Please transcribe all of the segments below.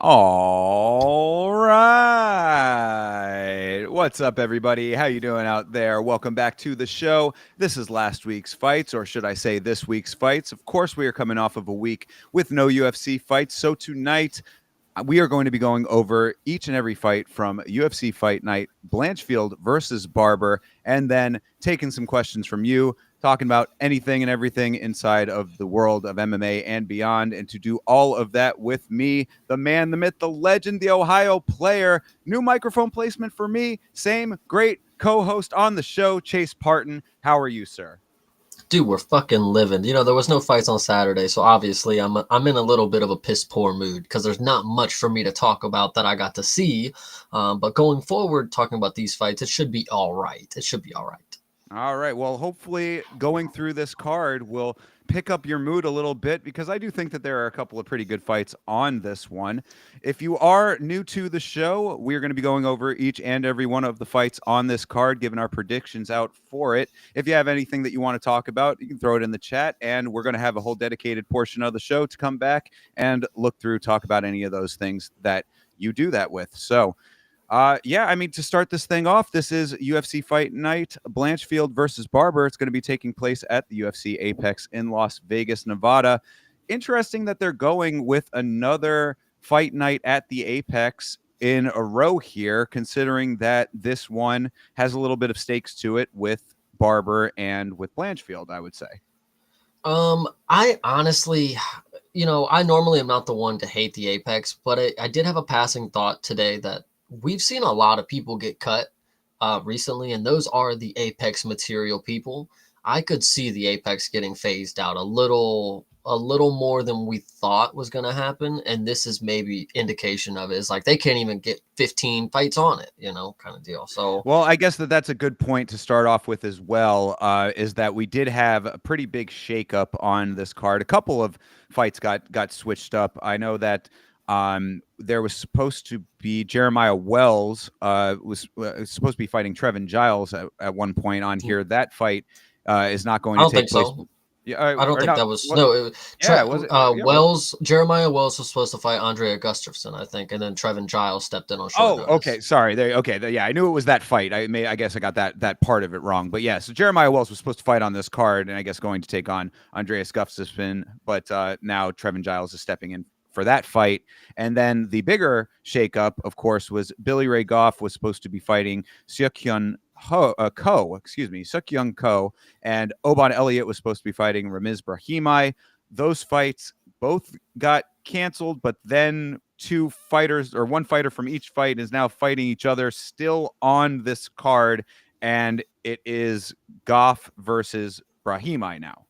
All right. What's up, everybody? How you doing out there? Welcome back to the show. This is last week's fights, or should I say this week's fights. Of course, we are coming off of a week with no UFC fights. So tonight, we are going to be going over each and every fight from UFC Fight Night, Blanchfield versus Barber, and then taking some questions from you, talking about anything and everything inside of the world of MMA and beyond. And to do all of that with me, the man, the myth, the legend, the Ohio player, new microphone placement for me, same great co-host on the show, Chase Parton. How are you, sir? Dude, we're fucking living. You know, there was no fights on Saturday, so obviously I'm in a little bit of a piss poor mood because there's not much for me to talk about that I got to see. But going forward, talking about these fights, it should be all right. It should be all right. All right. Well, hopefully going through this card will pick up your mood a little bit, because I do think that there are a couple of pretty good fights on this one. If you are new to the show, we're going to be going over each and every one of the fights on this card, giving our predictions out for it. If you have anything that you want to talk about, you can throw it in the chat, and we're going to have a whole dedicated portion of the show to come back and look through, talk about any of those things that you do that with. So, yeah, I mean, to start this thing off, this is UFC Fight Night, Blanchfield versus Barber. It's going to be taking place at the UFC Apex in Las Vegas, Nevada. Interesting that they're going with another fight night at the Apex in a row here, considering that this one has a little bit of stakes to it with Barber and with Blanchfield, I would say. I honestly, I normally am not the one to hate the Apex, but I did have a passing thought today that we've seen a lot of people get cut recently, and those are the Apex material people. I could see the Apex getting phased out a little more than we thought was going to happen, and this is maybe indication of it. It's like they can't even get 15 fights on it, kind of deal. So, well, I guess that's a good point to start off with as well, is that we did have a pretty big shakeup on this card. A couple of fights got switched up. I know that there was supposed to be Jeremiah Wells was supposed to be fighting Trevin Giles at one point on here. That fight is not going to take place. So. Yeah, I don't think that was Wells. Jeremiah Wells was supposed to fight Andrea Gustafson, I think, and then Trevin Giles stepped in on short notice. Okay, sorry. Yeah, I knew it was that fight. I guess I got that part of it wrong. But yeah, so Jeremiah Wells was supposed to fight on this card, and I guess going to take on Andreas Gustafsson. But now Trevin Giles is stepping in for that fight. And then the bigger shakeup, of course, was Billy Ray Goff was supposed to be fighting Seokhyun Ko, and Oban Elliott was supposed to be fighting Ramiz Brahimaj. Those fights both got canceled, but then two fighters, or one fighter from each fight, is now fighting each other still on this card, and it is Goff versus Brahimaj now.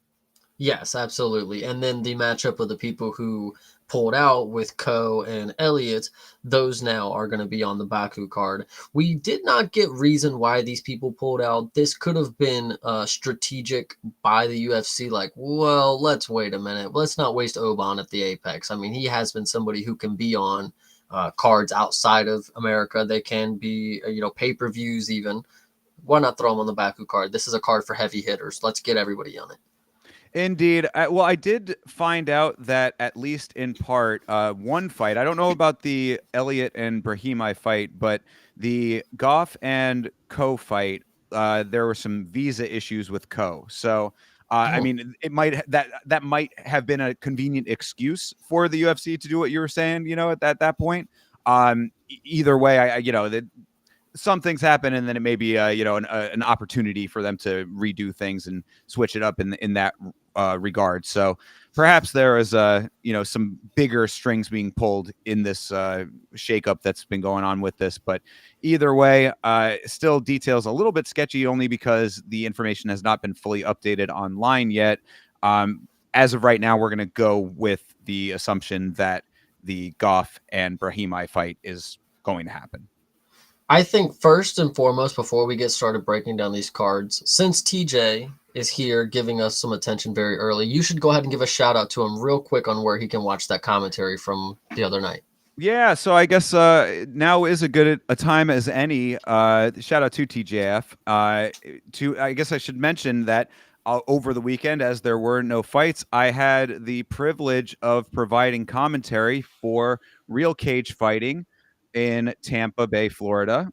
Yes, absolutely. And then the matchup of the people who pulled out with Ko and Elliott, those now are going to be on the Baku card. We did not get reason why these people pulled out. This could have been strategic by the UFC. Like, well, let's wait a minute. Let's not waste Oban at the Apex. I mean, he has been somebody who can be on cards outside of America. They can be, pay-per-views even. Why not throw him on the Baku card? This is a card for heavy hitters. Let's get everybody on it. Indeed. Well, I did find out that at least in part, one fight. I don't know about the Elliott and Brahimi fight, but the Goff and Co fight. There were some visa issues with Co. So, I Oh, mean, that might have been a convenient excuse for the UFC to do what you were saying. At that point. Either way, that some things happen, and then it may be an opportunity for them to redo things and switch it up in that regard. So perhaps there is some bigger strings being pulled in this shakeup that's been going on with this. But either way, still details a little bit sketchy, only because the information has not been fully updated online yet. As of right now, we're going to go with the assumption that the Goff and Brahimi fight is going to happen. I think first and foremost, before we get started breaking down these cards, since TJ is here giving us some attention very early, you should go ahead and give a shout out to him real quick on where he can watch that commentary from the other night. Yeah, so I guess now is a good a time as any. Shout out to TJF. I guess I should mention that over the weekend, as there were no fights, I had the privilege of providing commentary for Real Cage Fighting in Tampa Bay, Florida,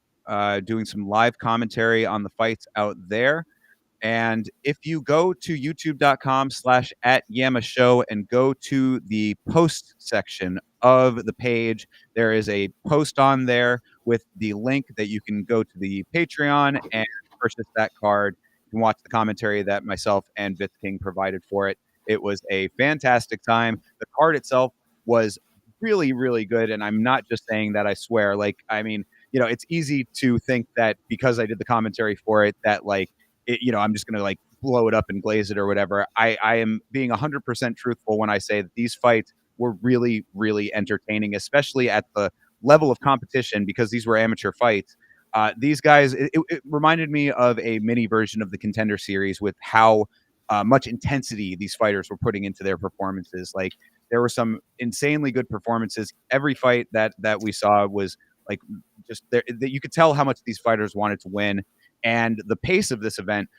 doing some live commentary on the fights out there. And if you go to youtube.com/@Yama Show and go to the post section of the page, there is a post on there with the link that you can go to the Patreon and purchase that card. You can watch the commentary that myself and Bits King provided for it. It was a fantastic time. The card itself was really, really good. And I'm not just saying that, I swear. Like, I mean, it's easy to think that because I did the commentary for it, that like, I'm just going to like blow it up and glaze it or whatever. I am being 100% truthful when I say that these fights were really, really entertaining, especially at the level of competition, because these were amateur fights. These guys, it reminded me of a mini version of the Contender Series with how much intensity these fighters were putting into their performances. Like, there were some insanely good performances. Every fight that we saw was like just there. That you could tell how much these fighters wanted to win, and the pace of this event.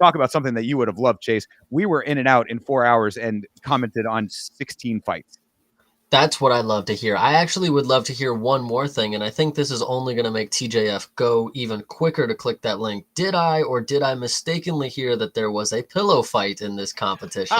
Talk about something that you would have loved, Chase. We were in and out in 4 hours and commented on 16 fights. That's what I love to hear. I actually would love to hear one more thing, and I think this is only going to make TJF go even quicker to click that link. Did I mistakenly hear that there was a pillow fight in this competition?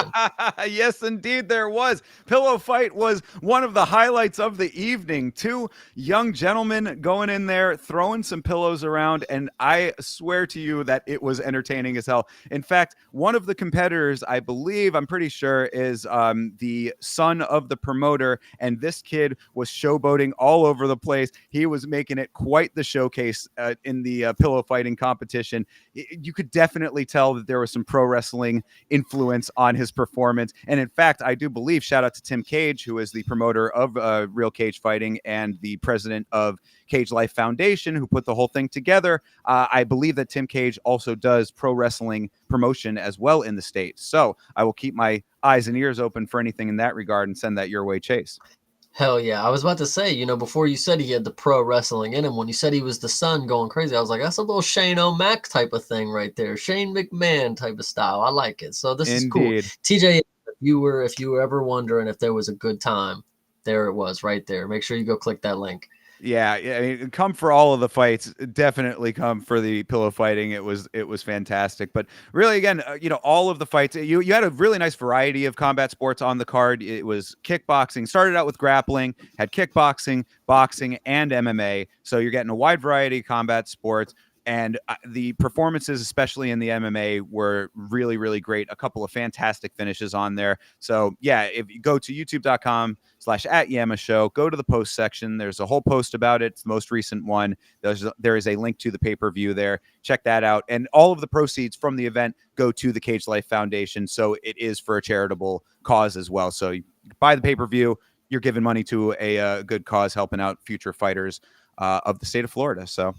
Yes, indeed, there was. Pillow fight was one of the highlights of the evening. Two young gentlemen going in there, throwing some pillows around, and I swear to you that it was entertaining as hell. In fact, one of the competitors, I'm pretty sure, is the son of the promoter, and this kid was showboating all over the place. He was making it quite the showcase in the pillow fighting competition. You could definitely tell that there was some pro wrestling influence on his performance. And in fact, I do believe, shout out to Tim Cage, who is the promoter of Real Cage Fighting and the president of Cage Life Foundation, who put the whole thing together. I believe that Tim Cage also does pro wrestling promotion as well in the States. So I will keep my eyes and ears open for anything in that regard and send that your way, Chase. Hell yeah. I was about to say, before you said he had the pro wrestling in him, when you said he was the son going crazy, I was like, that's a little Shane O'Mac type of thing right there. Shane McMahon type of style. I like it. So this is cool. Indeed. TJ, if you were ever wondering if there was a good time, there it was right there. Make sure you go click that link. Yeah, I mean, come for all of the fights. Definitely come for the pillow fighting. It was fantastic. But really, again, all of the fights. You had a really nice variety of combat sports on the card. It was kickboxing. Started out with grappling, had kickboxing, boxing, and MMA. So you're getting a wide variety of combat sports. And the performances, especially in the MMA, were really, really great. A couple of fantastic finishes on there. So yeah, if you go to youtube.com/@Yama Show, go to the post section. There's a whole post about it. It's the most recent one. There is a link to the pay-per-view there. Check that out. And all of the proceeds from the event go to the Cage Life Foundation. So it is for a charitable cause as well. So you buy the pay-per-view, you're giving money to a good cause, helping out future fighters of the state of Florida. So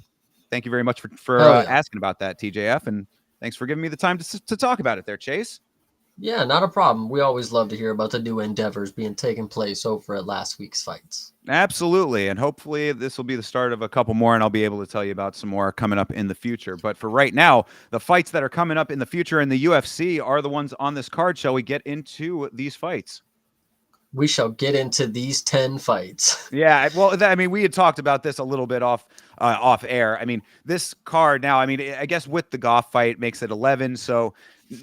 thank you very much for Hell yeah. asking about that, TJF, and thanks for giving me the time to talk about it there, Chase. Yeah, not a problem. We always love to hear about the new endeavors being taken place over at last week's fights. Absolutely. And hopefully this will be the start of a couple more, and I'll be able to tell you about some more coming up in the future. But for right now, the fights that are coming up in the future in the UFC are the ones on this card. Shall we get into these fights? We shall get into these 10 fights. Yeah, well, I mean, we had talked about this a little bit off air. I mean, this card now, I mean, I guess with the Goff fight makes it 11, so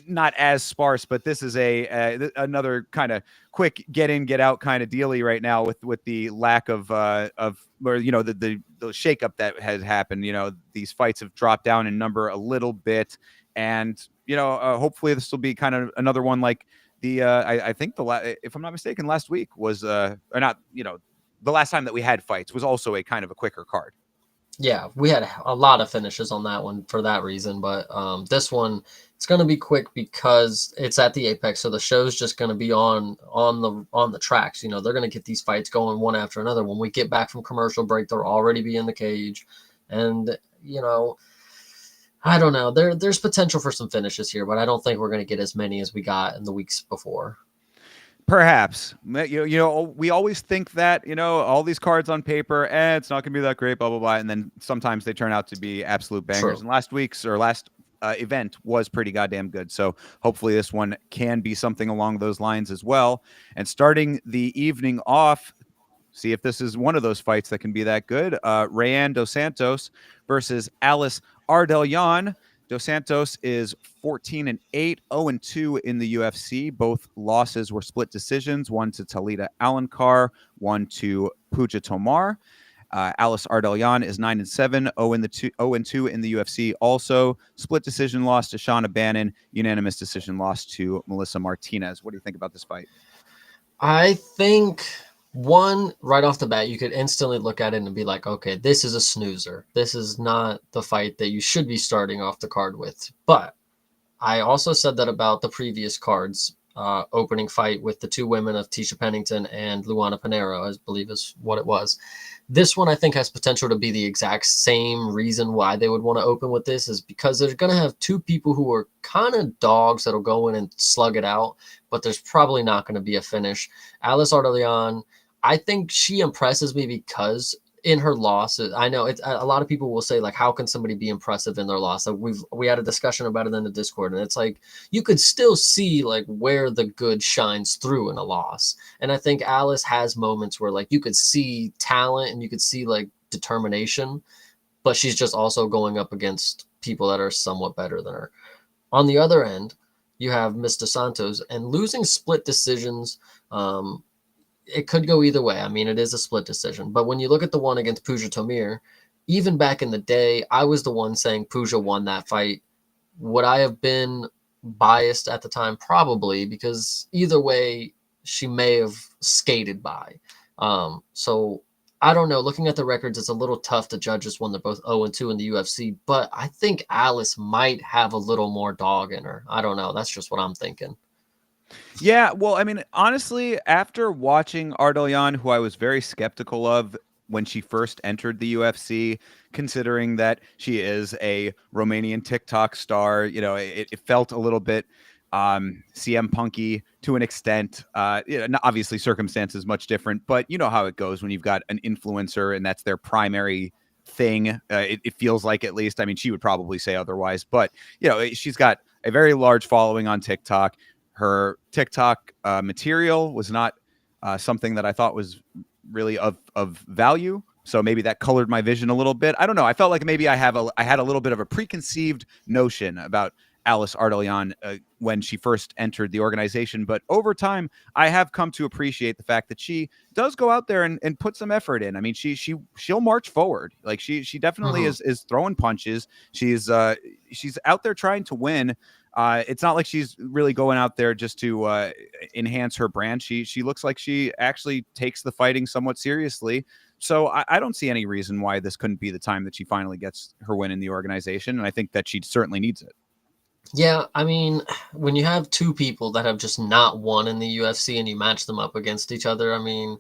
not as sparse, but this is another kind of quick get in, get out kind of dealy right now with the lack of or the shakeup that has happened. You know, these fights have dropped down in number a little bit, and hopefully this will be kind of another one like I think if I'm not mistaken, last week was or not, the last time that we had fights was also a kind of a quicker card. Yeah, we had a lot of finishes on that one for that reason, but this one it's going to be quick because it's at the Apex, so the show's just going to be on the tracks. You know, they're going to get these fights going one after another. When we get back from commercial break, they'll already be in the cage, and I don't know. There's potential for some finishes here, but I don't think we're going to get as many as we got in the weeks before. Perhaps we always think that all these cards on paper, it's not going to be that great, blah blah blah, and then sometimes they turn out to be absolute bangers. True. And last week's or last event was pretty goddamn good. So hopefully this one can be something along those lines as well. And starting the evening off, see if this is one of those fights that can be that good. Rayan Dos Santos versus Alice Ardellán. Dos Santos is 14-8, 0-2 in the UFC. Both losses were split decisions, one to Talita Alencar, one to Puja Tomar. Alice Ardellán is 9-7, 0-2 in the UFC. Also, split decision loss to Shauna Bannon, unanimous decision loss to Melissa Martinez. What do you think about this fight? I think one right off the bat, you could instantly look at it and be like, okay, this is a snoozer. This is not the fight that you should be starting off the card with. But I also said that about the previous cards, opening fight with the two women of Tisha Pennington and Luana Pinheiro, I believe is what it was. This one I think has potential to be the exact same reason why they would want to open with this is because they're going to have two people who are kind of dogs that'll go in and slug it out, but there's probably not going to be a finish. Alice Ardellán, I think she impresses me because in her loss, I know a lot of people will say like, how can somebody be impressive in their loss? Like we had a discussion about it in the Discord, and it's like you could still see like where the good shines through in a loss. And I think Alice has moments where like you could see talent and you could see like determination, but she's just also going up against people that are somewhat better than her. On the other end, you have Miss Dos Santos, and losing split decisions. It could go either way. I mean, it is a split decision. But when you look at the one against Puja Tomir, even back in the day, I was the one saying Puja won that fight. Would I have been biased at the time? Probably, because either way, she may have skated by. So I don't know. Looking at the records, it's a little tough to judge this one. They're both 0-2 in the UFC, but I think Alice might have a little more dog in her. I don't know. That's just what I'm thinking. Yeah, well, I mean, honestly, after watching Ardellán, who I was very skeptical of when she first entered the UFC, considering that she is a Romanian TikTok star, it felt a little bit CM Punky to an extent. Obviously, circumstances much different, but you know how it goes when you've got an influencer and that's their primary thing. It feels like, at least. I mean, she would probably say otherwise, but she's got a very large following on TikTok. Her TikTok material was not something that I thought was really of value. So maybe that colored my vision a little bit. I don't know. I felt like maybe I had a little bit of a preconceived notion about Alice Ardellán when she first entered the organization. But over time, I have come to appreciate the fact that she does go out there and put some effort in. I mean, she'll march forward. Like she definitely is throwing punches. She's out there trying to win. It's not like she's really going out there just to enhance her brand. She looks like she actually takes the fighting somewhat seriously. So I don't see any reason why this couldn't be the time that she finally gets her win in the organization. And I think that she certainly needs it. Yeah, I mean, when you have two people that have just not won in the UFC and you match them up against each other, I mean,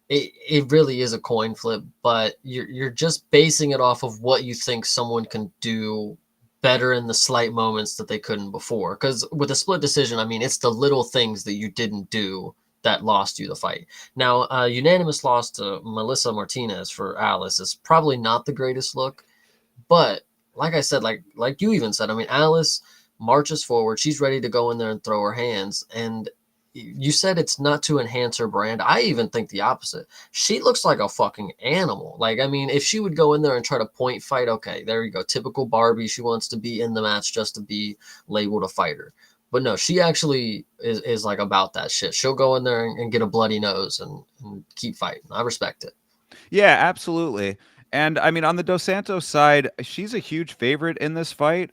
it really is a coin flip, but you're just basing it off of what you think someone can do better in the slight moments that they couldn't before. Because with a split decision, I mean, it's the little things that you didn't do that lost you the fight. Now, unanimous loss to Melissa Martinez for Alice is probably not the greatest look, but like I said, like you even said, I mean, Alice marches forward. She's ready to go in there and throw her hands. And you said it's not to enhance her brand. I even think the opposite. She looks like a fucking animal. Like, I mean, if she would go in there and try to point fight, okay, there you go. Typical Barbie. She wants to be in the match just to be labeled a fighter. But no, she actually is like about that shit. She'll go in there and get a bloody nose and keep fighting. I respect it. Yeah, absolutely. And I mean, on the Dos Santos side, she's a huge favorite in this fight.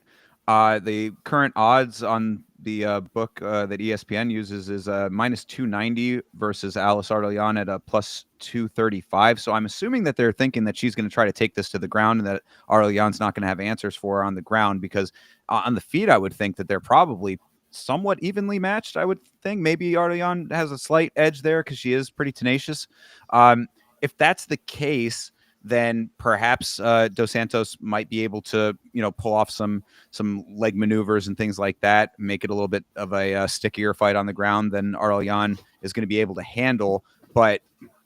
The current odds on the book that ESPN uses is minus 290 versus Alice Ardoyan at a plus 235. So I'm assuming that they're thinking that she's going to try to take this to the ground and that Ardoyan's not going to have answers for her on the ground, because on the feet, I would think that they're probably somewhat evenly matched. I would think maybe Ardoyan has a slight edge there because she is pretty tenacious. If that's the case, then perhaps Dos Santos might be able to, pull off some leg maneuvers and things like that, make it a little bit of a stickier fight on the ground than Arellano is going to be able to handle. But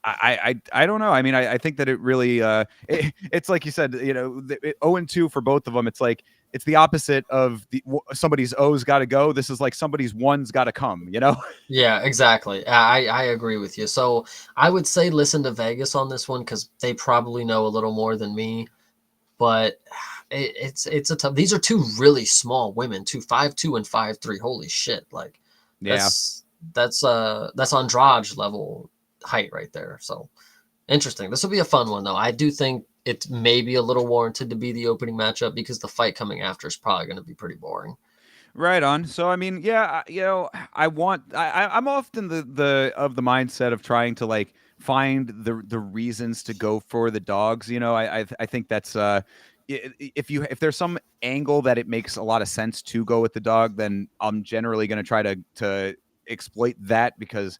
I don't know. I mean, I think that it really it's like you said, 0-2 for both of them. It's like it's the opposite of somebody's O's got to go. This is like somebody's one's got to come. Yeah, exactly. I agree with you. So I would say listen to Vegas on this one because they probably know a little more than me. But it's a tough. These are two really small women, 5'2" and 5'3". Holy shit! Like Yeah. that's Andrade level height right there. So interesting. This will be a fun one though. I do think it's maybe a little warranted to be the opening matchup because the fight coming after is probably going to be pretty boring. Right on. So I mean, yeah, I'm often the of the mindset of trying to like find the reasons to go for the dogs. I think that's if there's some angle that it makes a lot of sense to go with the dog, then I'm generally going to try to exploit that because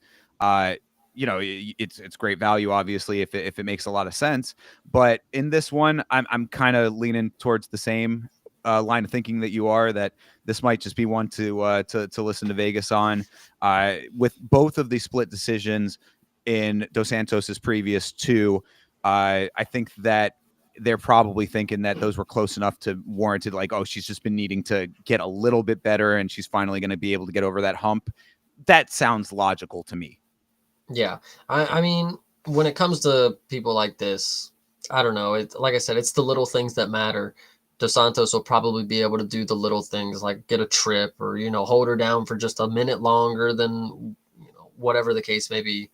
it's great value obviously if it makes a lot of sense. But in this one, I'm kind of leaning towards the same line of thinking that you are, that this might just be one to listen to Vegas on. With both of the split decisions in Dos Santos's previous two, I think that they're probably thinking that those were close enough to warranted, like, oh, she's just been needing to get a little bit better and she's finally going to be able to get over that hump. That sounds logical to me. Yeah, I mean, when it comes to people like this, I don't know. It's like I said, it's the little things that matter. Dos Santos will probably be able to do the little things like get a trip or hold her down for just a minute longer than whatever the case may be.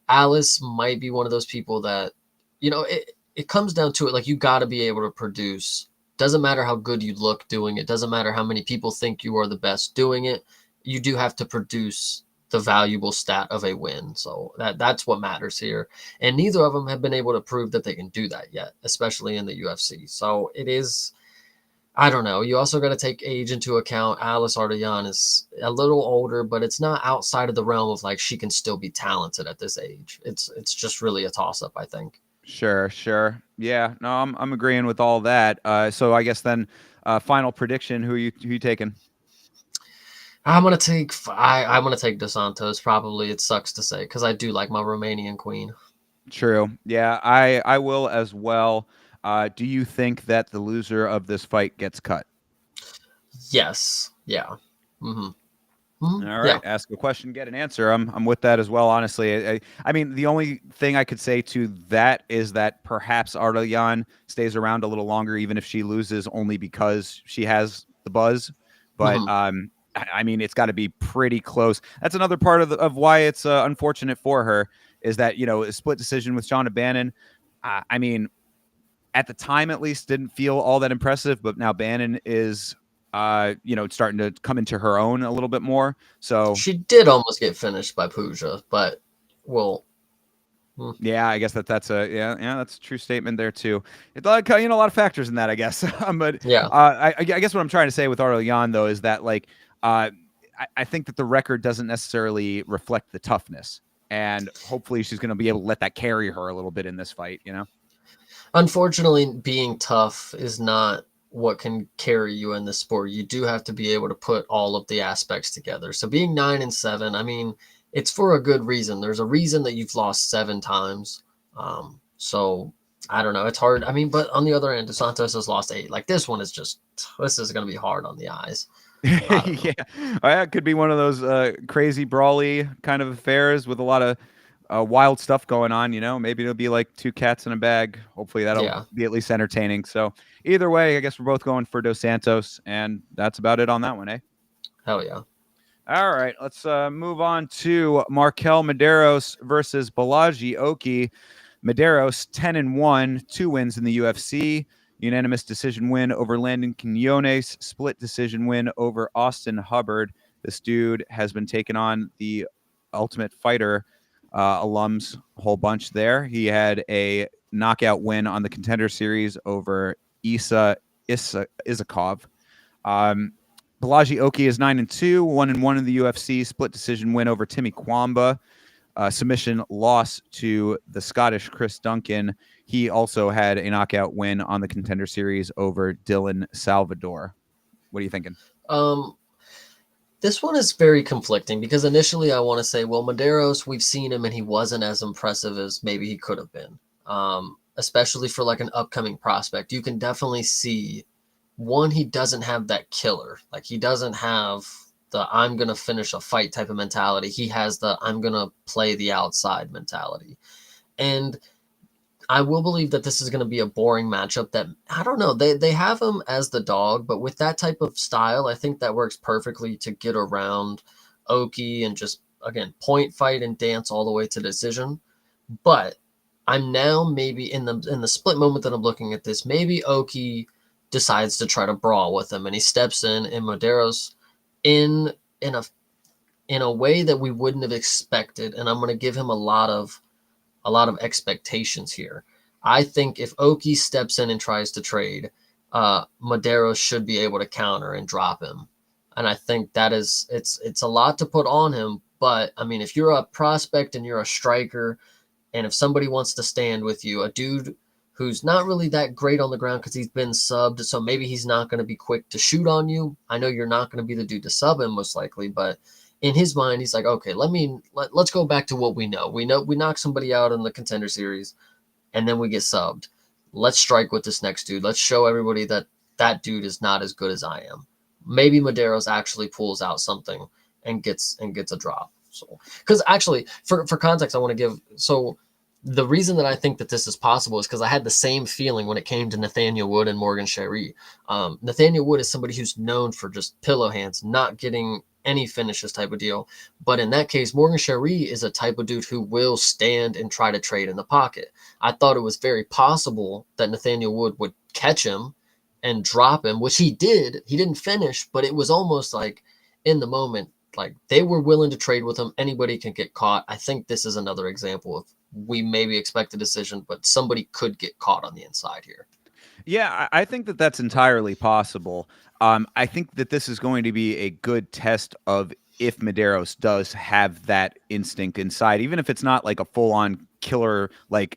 Alice might be one of those people that it comes down to it. Like, you got to be able to produce. Doesn't matter how good you look doing it. Doesn't matter how many people think you are the best doing it. You do have to produce the valuable stat of a win. So that's what matters here. And neither of them have been able to prove that they can do that yet, especially in the UFC. So it is, I don't know. You also got to take age into account. Alice Ardoyan is a little older, but it's not outside of the realm of like she can still be talented at this age. It's just really a toss up, I think. Sure. Yeah, no, I'm agreeing with all that. So I guess then, final prediction: who you taking? I'm gonna take Dos Santos. Probably, it sucks to say because I do like my Romanian queen. True. Yeah, I will as well. Do you think that the loser of this fight gets cut? Yes. Yeah. Mm-hmm. Mm-hmm. All right, Yeah. ask a question, get an answer. I'm with that as well. Honestly, I mean, the only thing I could say to that is that perhaps Ardoyan stays around a little longer, even if she loses, only because she has the buzz. But Mm-hmm. I mean, it's got to be pretty close. That's another part of why it's unfortunate for her, is that a split decision with Shauna Bannon. I mean, at the time at least didn't feel all that impressive, but now Bannon is starting to come into her own a little bit more. So She did almost get finished by Pooja, but well, mm, yeah, I guess that's a that's a true statement there too. It's like a lot of factors in that, I guess. But yeah. I guess what I'm trying to say with Arlian though is that like I think that the record doesn't necessarily reflect the toughness, and hopefully she's going to be able to let that carry her a little bit in this fight. Unfortunately, being tough is not. what can carry you in this sport. You do have to be able to put all of the aspects together. So being 9-7, I mean, it's for a good reason. There's a reason that you've lost 7 times. So I don't know. It's hard. I mean, but on the other end, Dos Santos has lost 8. Like this one is just, this is going to be hard on the eyes. I don't know. Yeah, it could be one of those crazy brawly kind of affairs with a lot of wild stuff going on. Maybe it'll be like two cats in a bag. Hopefully, that'll Yeah. be at least entertaining. So, either way, I guess we're both going for Dos Santos, and that's about it on that one, eh? Hell yeah. All right, let's move on to Markel Medeiros versus Balaji Oki. Medeiros 10-1, 2 wins in the UFC. Unanimous decision win over Landon Quinones, split decision win over Austin Hubbard. This dude has been taking on the Ultimate Fighter alums a whole bunch there. He had a knockout win on the Contender Series over Isakov. Balaji Oki is 9-2, 1-1 in the UFC, split decision win over Timmy Kwamba. Submission loss to the Scottish Chris Duncan. He also had a knockout win on the Contender Series over Dylan Salvador. What are you thinking? This one is very conflicting because initially I want to say, well, Medeiros, we've seen him and he wasn't as impressive as maybe he could have been, especially for like an upcoming prospect. You can definitely see, one, he doesn't have that killer. Like he doesn't have the I'm going to finish a fight type of mentality. He has the I'm going to play the outside mentality. And I will believe that this is going to be a boring matchup that I don't know. They have him as the dog, but with that type of style, I think that works perfectly to get around Oki and just again point fight and dance all the way to decision. But I'm now maybe in the split moment that I'm looking at this, maybe Oki decides to try to brawl with him and he steps in and Medeiros in in a in a way that we wouldn't have expected, and I'm going to give him a lot of expectations here. I think if Oki steps in and tries to trade, Medeiros should be able to counter and drop him. And I think that is it's a lot to put on him. But I mean, if you're a prospect and you're a striker, and if somebody wants to stand with you, a dude who's not really that great on the ground because he's been subbed, so maybe he's not going to be quick to shoot on you. I know you're not going to be the dude to sub him most likely, but in his mind, he's like, okay, let's go back to what we know. We know we knock somebody out in the Contender Series, and then we get subbed. Let's strike with this next dude. Let's show everybody that that dude is not as good as I am. Maybe Medeiros actually pulls out something and gets a drop. So, because actually, for context, I want to give the reason that I think that this is possible is because I had the same feeling when it came to Nathaniel Wood and Morgan Sherry. Nathaniel Wood is somebody who's known for just pillow hands, not getting any finishes type of deal. But in that case, Morgan Sherry is a type of dude who will stand and try to trade in the pocket. I thought it was very possible that Nathaniel Wood would catch him and drop him, which he did. He didn't finish, but it was almost like in the moment, like they were willing to trade with him. Anybody can get caught. I think this is another example of we maybe expect a decision, but somebody could get caught on the inside here. Yeah, I think that that's entirely possible. I think that this is going to be a good test of if Medeiros does have that instinct inside, even if it's not like a full-on killer, like,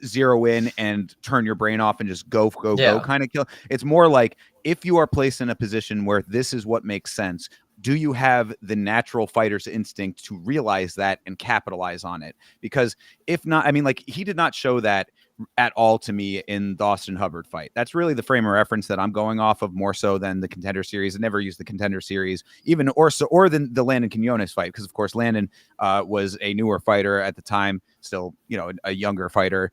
zero in and turn your brain off and just go Yeah. kind of kill. It's more like if you are placed in a position where this is what makes sense, do you have the natural fighter's instinct to realize that and capitalize on it? Because if not, I mean, like, he did not show that at all to me in the Austin Hubbard fight. That's really the frame of reference that I'm going off of more so than the Contender Series. I never used the Contender Series, even or than the Landon Quinones fight, because of course Landon was a newer fighter at the time, still a younger fighter.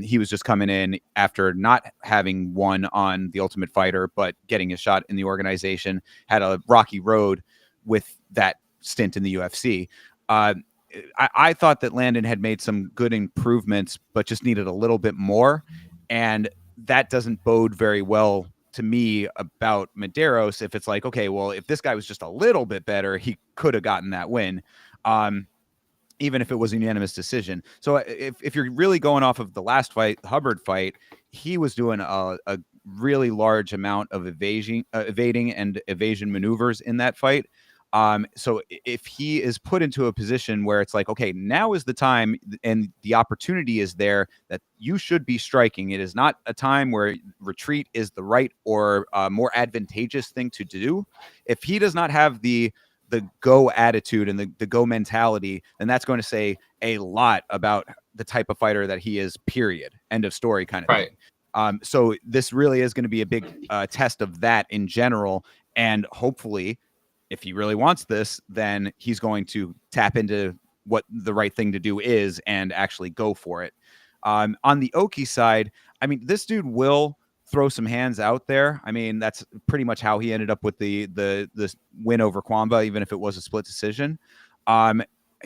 He was just coming in after not having won on the Ultimate Fighter, but getting a shot in the organization. Had a rocky road with that stint in the UFC. I thought that Landon had made some good improvements, but just needed a little bit more. And that doesn't bode very well to me about Medeiros. If it's like, okay, well, if this guy was just a little bit better, he could have gotten that win. Even if it was a unanimous decision. So if you're really going off of the last fight, the Hubbard fight, he was doing a really large amount of evading and evasion maneuvers in that fight. So if he is put into a position where it's like, okay, now is the time and the opportunity is there that you should be striking. It is not a time where retreat is the right or more advantageous thing to do. If he does not have the go attitude and the go mentality, then that's going to say a lot about the type of fighter that he is, period. End of story kind of Right. thing. So this really is going to be a big test of that in general. And hopefully, if he really wants this, then he's going to tap into what the right thing to do is and actually go for it. On the Oki side, I mean, this dude will throw some hands out there. I mean, that's pretty much how he ended up with the win over Kwamba, even if it was a split decision.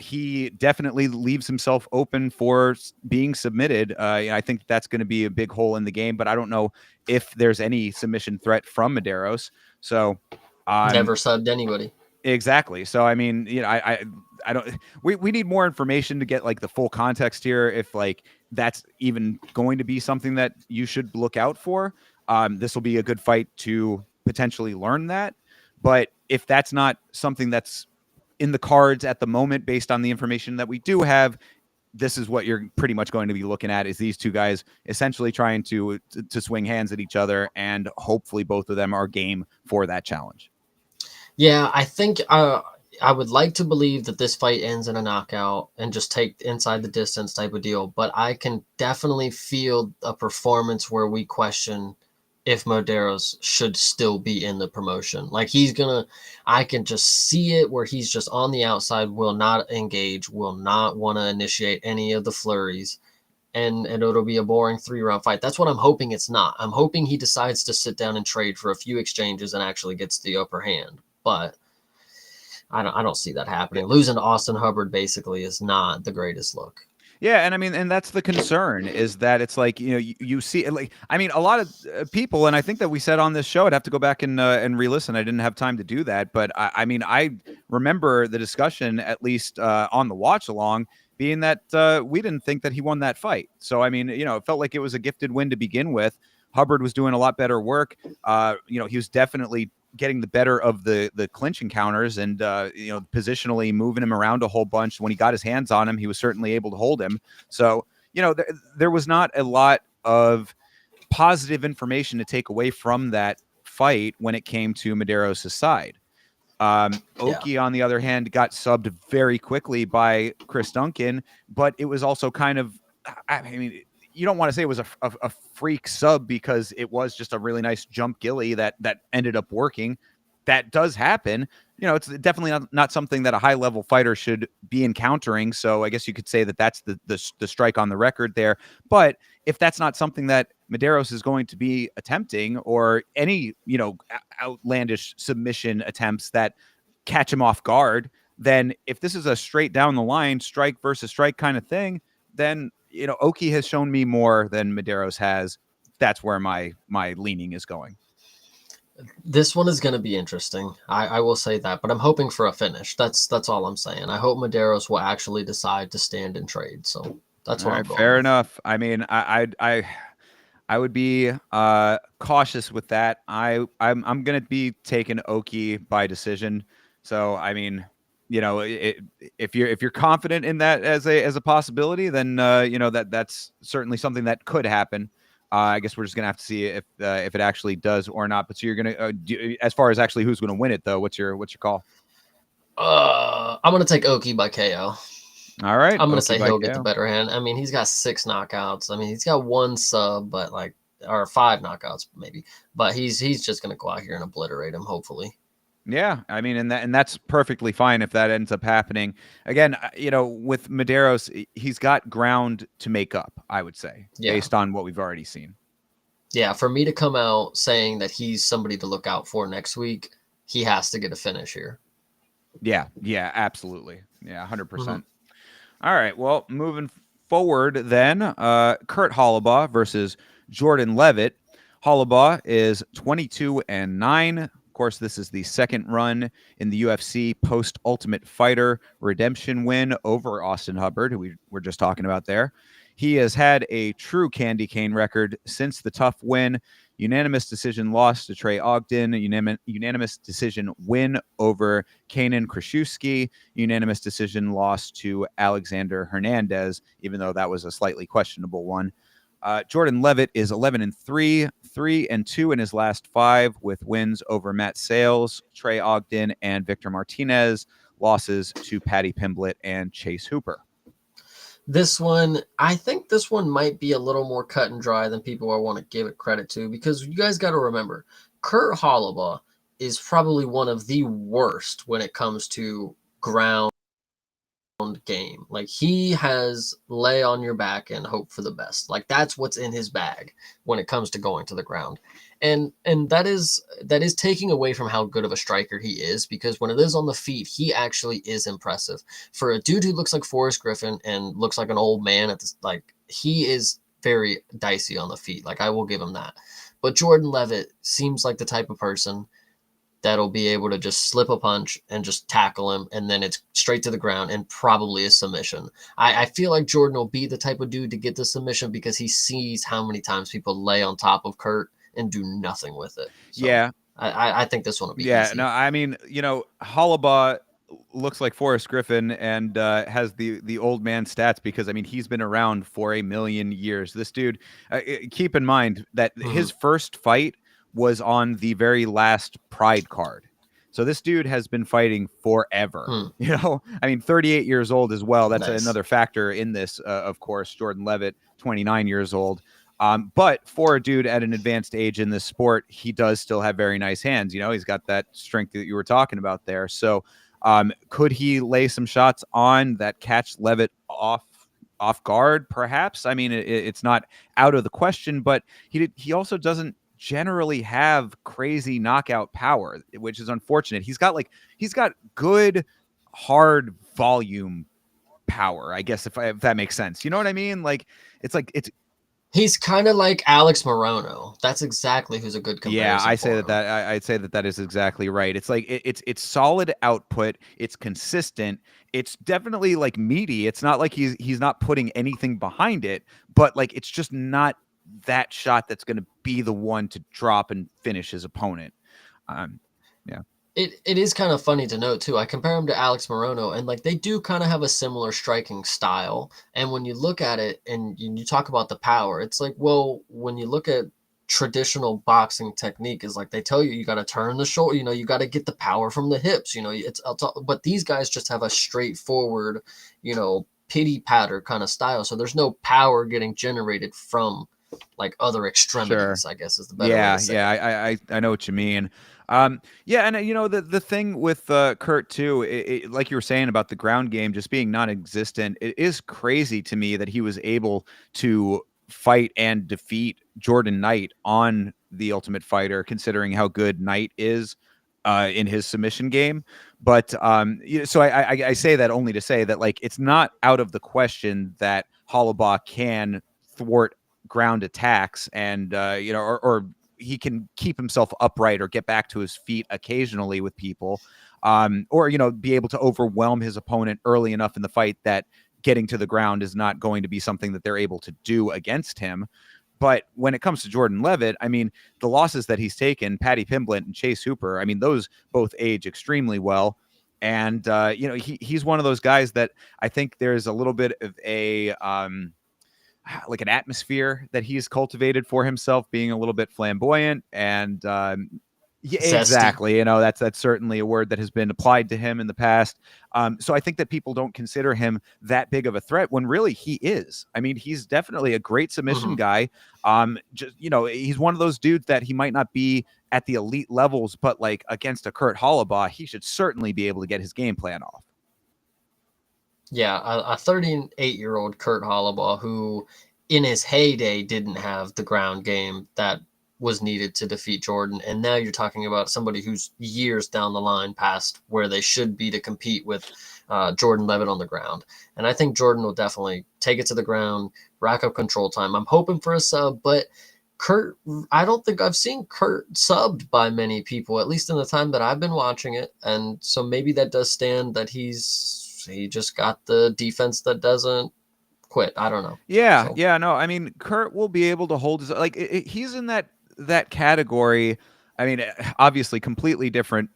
He definitely leaves himself open for being submitted. I think that's going to be a big hole in the game, but I don't know if there's any submission threat from Medeiros. So, Never subbed anybody. exactly. So, I mean, I don't. We need more information to get like the full context here. If like that's even going to be something that you should look out for. This will be a good fight to potentially learn that. But if that's not something that's in the cards at the moment, based on the information that we do have, this is what you're pretty much going to be looking at: is these two guys essentially trying to swing hands at each other, and hopefully both of them are game for that challenge. Yeah, I think I would like to believe that this fight ends in a knockout and just take inside the distance type of deal, but I can definitely feel a performance where we question if Medeiros should still be in the promotion. Like I can just see it where he's just on the outside, will not engage, will not want to initiate any of the flurries. And it'll be a boring 3-round fight. That's what I'm hoping it's not. I'm hoping he decides to sit down and trade for a few exchanges and actually gets the upper hand. But I don't see that happening. Losing to Austin Hubbard basically is not the greatest look. Yeah, and I mean, and that's the concern, is that it's like, you see, like, I mean, a lot of people, and I think that we said on this show, I'd have to go back and re-listen. I didn't have time to do that, but I mean, I remember the discussion, at least on the watch along, being that we didn't think that he won that fight. So I mean, it felt like it was a gifted win to begin with. Hubbard was doing a lot better work. He was definitely getting the better of the clinch encounters, and positionally moving him around a whole bunch. When he got his hands on him, he was certainly able to hold him. So there was not a lot of positive information to take away from that fight when it came to Medeiros' side. Oki, on the other hand, got subbed very quickly by Chris Duncan, but it was also kind of, I mean, you don't want to say it was a freak sub, because it was just a really nice jump gilly that ended up working. That does happen. It's definitely not something that a high level fighter should be encountering. So I guess you could say that that's the strike on the record there. But if that's not something that Medeiros is going to be attempting, or any outlandish submission attempts that catch him off guard, then if this is a straight down the line strike versus strike kind of thing, then Oki has shown me more than Medeiros has. That's where my leaning is going. This one is going to be interesting. I will say that, but I'm hoping for a finish. That's all I'm saying. I hope Medeiros will actually decide to stand and trade. So that's what I'm going Fair with. enough. I mean, I would be cautious with that. I'm going to be taking Oki by decision. So I mean, if you're confident in that as a possibility, then that's certainly something that could happen. I guess we're just gonna have to see if it actually does or not. But so you're gonna, as far as actually who's gonna win it, though, what's your call? I'm gonna take Oki by KO. All right, I'm gonna Oki say by he'll get KO. the better hand. I mean, he's got 6 knockouts. I mean, he's got 1 sub, but or 5 knockouts maybe. But he's just gonna go out here and obliterate him, hopefully. Yeah, I mean, and that's perfectly fine if that ends up happening. Again, with Medeiros, he's got ground to make up, I would say, based on what we've already seen. Yeah, for me to come out saying that he's somebody to look out for next week, he has to get a finish here. Yeah, absolutely. Yeah, 100%. All right, well, moving forward then, Kurt Hollabaugh versus Jordan Levitt. Hollabaugh is 22-9. Of course, this is the second run in the UFC post-Ultimate Fighter redemption win over Austin Hubbard, who we were just talking about there. He has had a true candy cane record since the tough win. Unanimous decision loss to Trey Ogden, unanimous decision win over Kanan Kraszewski, unanimous decision loss to Alexander Hernandez, even though that was a slightly questionable one. Jordan Levitt is 11-3, 3-2 in his last 5 with wins over Matt Sales, Trey Ogden, and Victor Martinez, losses to Patty Pimblett and Chase Hooper. This one, I think this one might be a little more cut and dry than people want to give it credit to, because you guys got to remember, Kurt Hollabaugh is probably one of the worst when it comes to ground game. Like, he has lay on your back and hope for the best. Like, that's what's in his bag when it comes to going to the ground. And that is taking away from how good of a striker he is, because when it is on the feet, he actually is impressive. For a dude who looks like Forrest Griffin and looks like an old man at this, like, he is very dicey on the feet. Like, I will give him that. But Jordan Levitt seems like the type of person that'll be able to just slip a punch and just tackle him, and then it's straight to the ground and probably a submission. I feel like Jordan will be the type of dude to get the submission because he sees how many times people lay on top of Kurt and do nothing with it. So yeah. I think this one will be easy. No, I mean, Hollabaugh looks like Forrest Griffin and has the old man stats because, I mean, he's been around for a million years. This dude, keep in mind that his first fight was on the very last Pride card. So this dude has been fighting forever. I mean, 38 years old as well. That's Nice. another factor in this, of course. Jordan Levitt, 29 years old. But for a dude at an advanced age in this sport, he does still have very nice hands. He's got that strength that you were talking about there. So could he lay some shots on that catch Levitt off guard? Perhaps. I mean, it's not out of the question, but he also doesn't generally have crazy knockout power, which is unfortunate. He's got good hard volume power, I guess, if that makes sense. You know what I mean? He's kind of like Alex Morono. That's exactly who's a good comparison. Yeah, I'd say that is exactly right. It's like it's solid output. It's consistent. It's definitely like meaty. It's not like he's not putting anything behind it, but like it's just not that shot that's going to be the one to drop and finish his opponent. Yeah. It is kind of funny to note too. I compare him to Alex Morono, and like they do kind of have a similar striking style. And when you look at it and you talk about the power, it's like, well, when you look at traditional boxing technique, is like they tell you got to turn the shoulder, you got to get the power from the hips, but these guys just have a straightforward, pity patter kind of style. So there's no power getting generated from like other extremities, sure. I guess is the better way to say it. I know what you mean. And the thing with Kurt too, like you were saying about the ground game just being non-existent, it is crazy to me that he was able to fight and defeat Jordan Knight on The Ultimate Fighter, considering how good Knight is in his submission game. But so I say that only to say that like it's not out of the question that Hollabaugh can thwart ground attacks and or he can keep himself upright or get back to his feet occasionally with people, or be able to overwhelm his opponent early enough in the fight that getting to the ground is not going to be something that they're able to do against him. But when it comes to Jordan Levitt, I mean, the losses that he's taken, Patty Pimblett and Chase Hooper, I mean, those both age extremely well. And, he's one of those guys that I think there's a little bit of a like an atmosphere that he's cultivated for himself, being a little bit flamboyant and yeah, Zesty. Exactly. That's certainly a word that has been applied to him in the past. So I think that people don't consider him that big of a threat when really he is. I mean, he's definitely a great submission guy. He's one of those dudes that he might not be at the elite levels, but like against a Kurt Hollabaugh, he should certainly be able to get his game plan off. Yeah, a 38-year-old Kurt Hollabaugh who in his heyday didn't have the ground game that was needed to defeat Jordan. And now you're talking about somebody who's years down the line past where they should be to compete with Jordan Levitt on the ground. And I think Jordan will definitely take it to the ground, rack up control time. I'm hoping for a sub, but Kurt, I don't think I've seen Kurt subbed by many people, at least in the time that I've been watching it. And so maybe that does stand that he just got the defense that doesn't quit. I don't know. Yeah, So yeah, no, I mean, Kurt will be able to hold his like he's in that category. I mean, obviously, completely different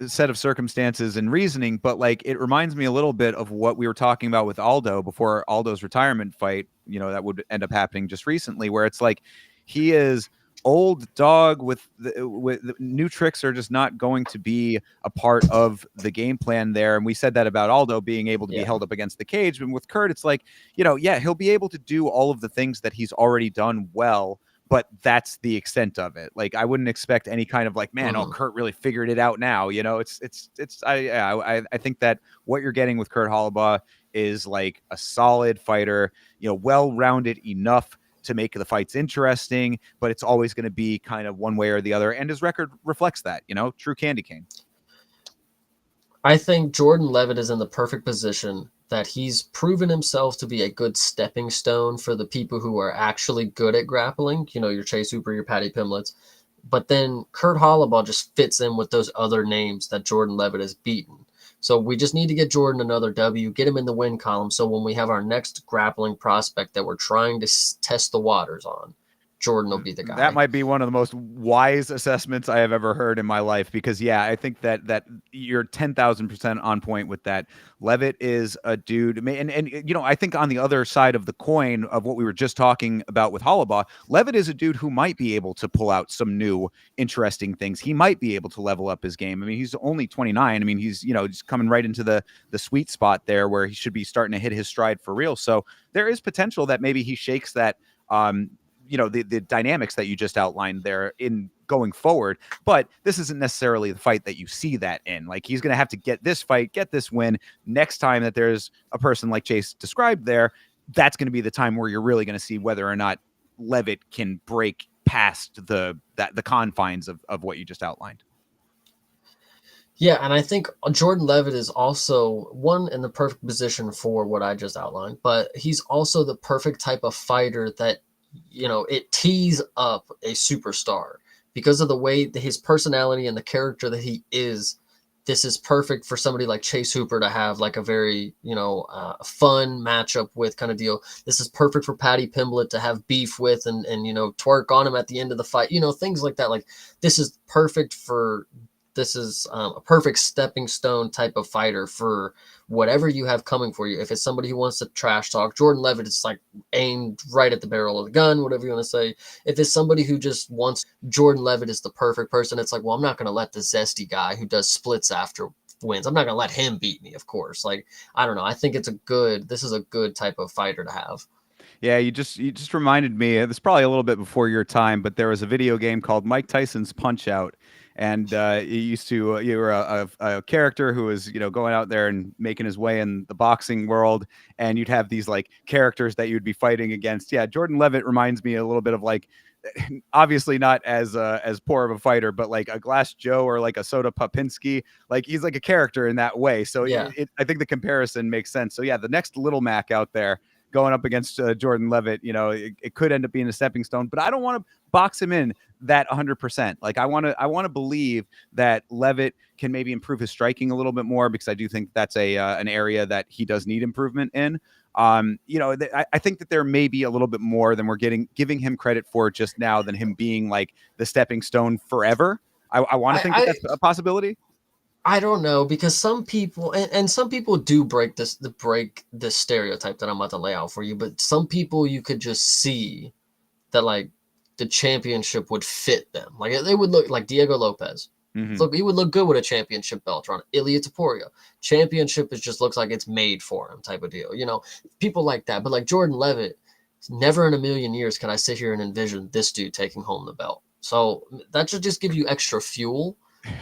set of circumstances and reasoning, but like it reminds me a little bit of what we were talking about with Aldo before Aldo's retirement fight. That would end up happening just recently, where it's like he is old dog with the new tricks are just not going to be a part of the game plan there. And we said that about Aldo being able to be yeah. held up against the cage, but with Kurt, it's like yeah, he'll be able to do all of the things that he's already done well, but that's the extent of it. Like I wouldn't expect any kind of like, man, oh, Mhm. Kurt really figured it out now. I think that what you're getting with Kurt Hollabaugh is like a solid fighter, well-rounded enough to make the fights interesting, but it's always going to be kind of one way or the other. And his record reflects that, true candy cane. I think Jordan Levitt is in the perfect position that he's proven himself to be a good stepping stone for the people who are actually good at grappling. Your Chase Hooper, your Patty Pimlets. But then Kurt Hollabaugh just fits in with those other names that Jordan Levitt has beaten. So we just need to get Jordan another W, get him in the win column. So when we have our next grappling prospect that we're trying to test the waters on, Jordan will be the That guy. might be one of the most wise assessments I have ever heard in my life, because I think that you're 10,000% on point with that. Levitt is a dude, and I think on the other side of the coin of what we were just talking about with Hollabaugh, Levitt is a dude who might be able to pull out some new interesting things. He might be able to level up his game. I mean, he's only 29. I mean, he's just coming right into the sweet spot there where he should be starting to hit his stride for real. So there is potential that maybe he shakes that the dynamics that you just outlined there in going forward. But this isn't necessarily the fight that you see that in. Like he's going to have to get this fight, get this win. Next time that there's a person like Chase described there, that's going to be the time where you're really going to see whether or not Levitt can break past the confines of what you just outlined. Yeah, and I think Jordan Levitt is also one in the perfect position for what I just outlined, but he's also the perfect type of fighter that, it tees up a superstar because of the way that his personality and the character that he is. This is perfect for somebody like Chase Hooper to have like a very, fun matchup with kind of deal. This is perfect for Patty Pimblett to have beef with and twerk on him at the end of the fight, things like that. Like this is perfect for this is a perfect stepping stone type of fighter for whatever you have coming for you. If it's somebody who wants to trash talk, Jordan Levitt is like aimed right at the barrel of the gun, whatever you want to say. If it's somebody who just wants, Jordan Levitt is the perfect person. It's like, well, I'm not going to let the zesty guy who does splits after wins. I'm not going to let him beat me, of course. Like, I don't know. I think this is a good type of fighter to have. Yeah, you just reminded me. This is probably a little bit before your time, but there was a video game called Mike Tyson's Punch Out, and you were a character who was going out there and making his way in the boxing world, and you'd have these like characters that you'd be fighting against. Yeah, Jordan Levitt reminds me a little bit of like, obviously not as poor of a fighter, but like a Glass Joe or like a Soda Popinski. Like he's like a character in that way. So Yeah. I think the comparison makes sense. So yeah, the next little Mac out there going up against Jordan Levitt, it could end up being a stepping stone, but I don't want to box him in that 100%. Like I want to believe that Levitt can maybe improve his striking a little bit more, because I do think that's an area that he does need improvement in. I think that there may be a little bit more than we're giving him credit for just now, than him being like the stepping stone forever. I want to think that that's a possibility. I don't know, because some people and some people do break this stereotype that I'm about to lay out for you, but some people you could just see that like the championship would fit them. Like they would look like Diego Lopez. Mm-hmm. Look, he would look good with a championship belt on. Ilia Topuria. Championship just looks like it's made for him type of deal. People like that. But like Jordan Levitt, never in a million years can I sit here and envision this dude taking home the belt. So that should just give you extra fuel.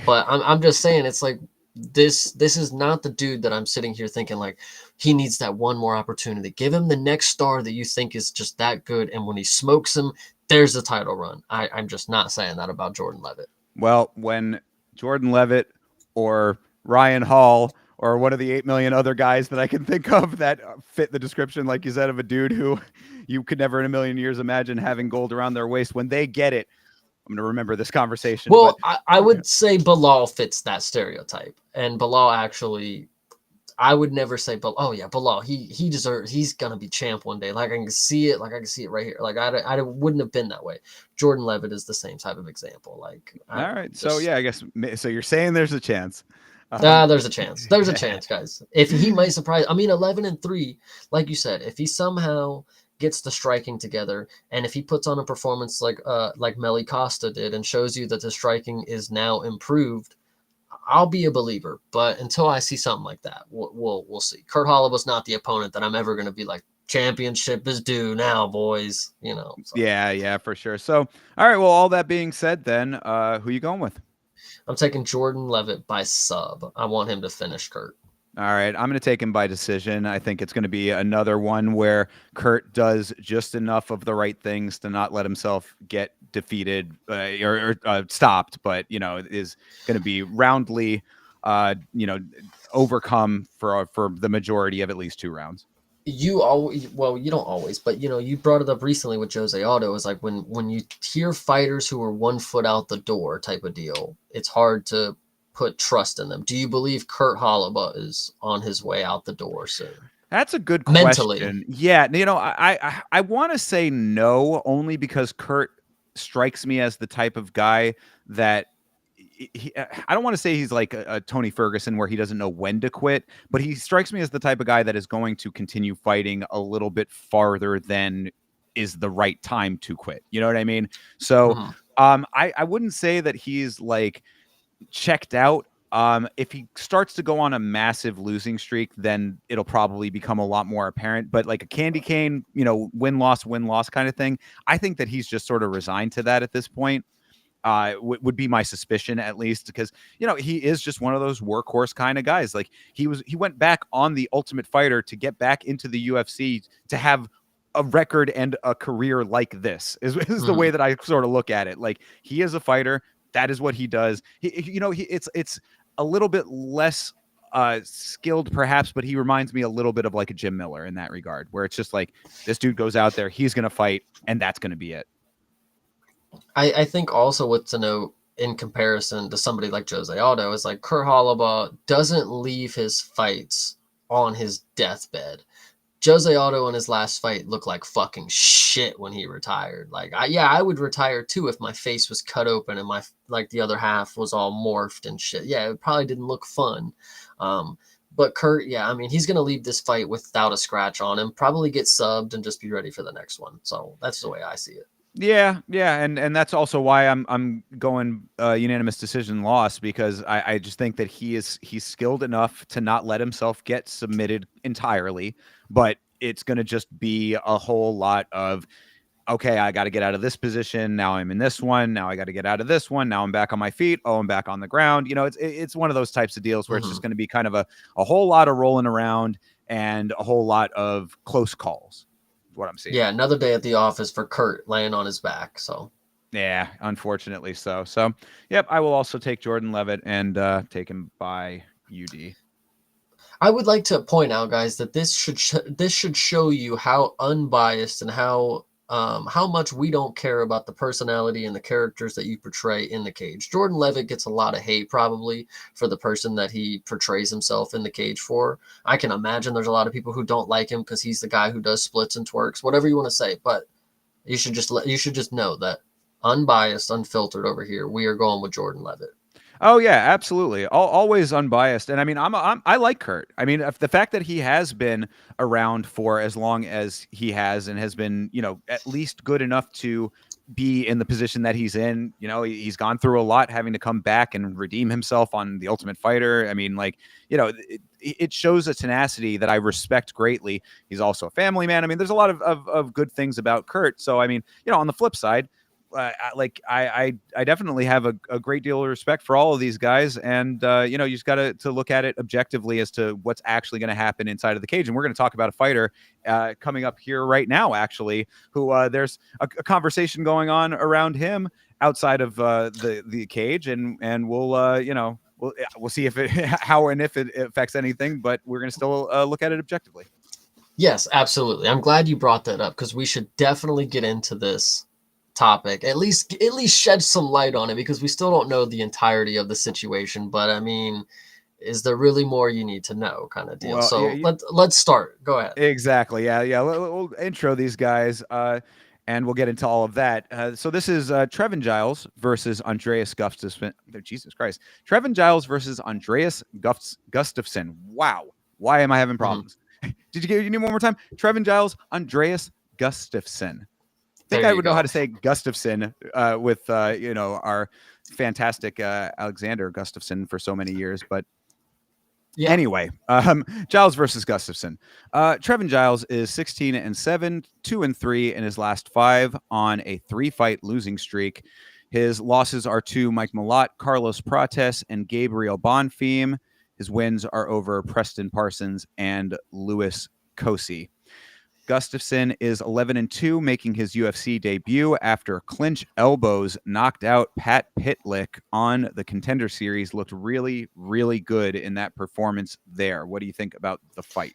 But I'm just saying, it's like this is not the dude that I'm sitting here thinking like he needs that one more opportunity. Give him the next star that you think is just that good, and when he smokes him, there's the title run. I'm just not saying that about Jordan Levitt. Well, when Jordan Levitt or Ryan Hall or one of the 8 million other guys that I can think of that fit the description, like you said, of a dude who you could never in a million years imagine having gold around their waist, when they get it, I'm going to remember this conversation. Well, I would say Bilal fits that stereotype, and Bilal actually, I would never say, but oh yeah, Bilal, he deserves, he's gonna be champ one day. Like I can see it, right here. Like I wouldn't have been that way. Jordan Levitt is the same type of example. Like I All don't know, right. So just yeah, I guess so. You're saying there's a chance. Um, there's a chance. There's a chance, guys. If he might surprise, I mean, 11-3, like you said, if he somehow gets the striking together, and if he puts on a performance like Melly Costa did, and shows you that the striking is now improved, I'll be a believer. But until I see something like that, we'll see. Kurt Holloway's not the opponent that I'm ever going to be like, championship is due now, boys. You know. So yeah, for sure. So all right. Well, all that being said, then who you going with? I'm taking Jordan Levitt by sub. I want him to finish Kurt. All right, I'm going to take him by decision. I think it's going to be another one where Kurt does just enough of the right things to not let himself get defeated or stopped, but is going to be roundly, overcome for the majority of at least 2 rounds. You always, well, you don't always, but you brought it up recently with Jose Aldo. Is like when you hear fighters who are 1 foot out the door type of deal, it's hard to put trust in them. Do you believe Kurt Holloway is on his way out the door soon? That's a good Mentally. question. Yeah, I want to say no, only because Kurt strikes me as the type of guy that I don't want to say he's like a Tony Ferguson where he doesn't know when to quit, but he strikes me as the type of guy that is going to continue fighting a little bit farther than is the right time to quit. You know what I mean? So, I wouldn't say that he's like checked out. If he starts to go on a massive losing streak, then it'll probably become a lot more apparent. But like a candy cane, win loss kind of thing, I think that he's just sort of resigned to that at this point. Would be my suspicion, at least, because he is just one of those workhorse kind of guys. Like he went back on the Ultimate Fighter to get back into the UFC to have a record and a career like this is the way that I sort of look at it. Like he is a fighter. That is what he does. It's a little bit less skilled perhaps, but he reminds me a little bit of like a Jim Miller in that regard, where it's just like this dude goes out there, he's going to fight, and that's going to be it. I think also what to note in comparison to somebody like Jose Aldo is like Kurt Holloway doesn't leave his fights on his deathbed. Jose Aldo in his last fight looked like fucking shit when he retired. Like, I would retire too if my face was cut open and the other half was all morphed and shit. Yeah, it probably didn't look fun. But Kurt, yeah, I mean, he's going to leave this fight without a scratch on him, probably get subbed and just be ready for the next one. So that's the way I see it. Yeah, and that's also why I'm going unanimous decision loss, because I just think that he's skilled enough to not let himself get submitted entirely, but it's going to just be a whole lot of, okay, I got to get out of this position, now I'm in this one, now I got to get out of this one, now I'm back on my feet, oh, I'm back on the ground. It's one of those types of deals where it's just going to be kind of a whole lot of rolling around and a whole lot of close calls. What I'm seeing. Yeah, another day at the office for Kurt laying on his back. So yeah, unfortunately so. So yep, I will also take Jordan Levitt and take him by UD. I would like to point out, guys, that this should show you how unbiased and how much we don't care about the personality and the characters that you portray in the cage. Jordan Levitt gets a lot of hate probably for the person that he portrays himself in the cage for. I can imagine there's a lot of people who don't like him because he's the guy who does splits and twerks, whatever you want to say. But you should just know that unbiased, unfiltered over here, we are going with Jordan Levitt. Oh yeah, absolutely. Always unbiased. And I mean, I like Kurt. I mean, the fact that he has been around for as long as he has and has been, at least good enough to be in the position that he's in. He's gone through a lot, having to come back and redeem himself on The Ultimate Fighter. I mean, it shows a tenacity that I respect greatly. He's also a family man. I mean, there's a lot of good things about Kurt. So, I mean, on the flip side, I definitely have a great deal of respect for all of these guys, and you just got to look at it objectively as to what's actually going to happen inside of the cage. And we're going to talk about a fighter coming up here right now, actually, who there's a conversation going on around him outside of the cage, and we'll we'll see if how and if it affects anything, but we're going to still look at it objectively. Yes, absolutely. I'm glad you brought that up because we should definitely get into this topic, at least shed some light on it, because we still don't know the entirety of the situation. But I mean, is there really more you need to know kind of deal. Well, So let's start. Go ahead. exactly. Yeah, yeah. We'll intro these guys, and we'll get into all of that. So this is Trevin Giles versus Andreas Gustafsson. Jesus Christ, Trevin Giles versus Andreas Gustafsson. Wow, why am I having Hmm. problems? Did you get you need one more time? Trevin Giles, Andreas Gustafsson. I think There I you would know how go. to say Gustafsson with our fantastic Alexander Gustafsson for so many years, but Yeah. anyway, Giles versus Gustafsson. Trevin Giles is 16-7, 2-3 in his last 5 on a 3-fight losing streak. His losses are to Mike Malott, Carlos Prates, and Gabriel Bonfim. His wins are over Preston Parsons and Louis Cosi. Gustafsson is 11-2, making his UFC debut after clinch elbows knocked out Pat Pitlick on the Contender Series. Looked really, really good in that performance there. What do you think about the fight?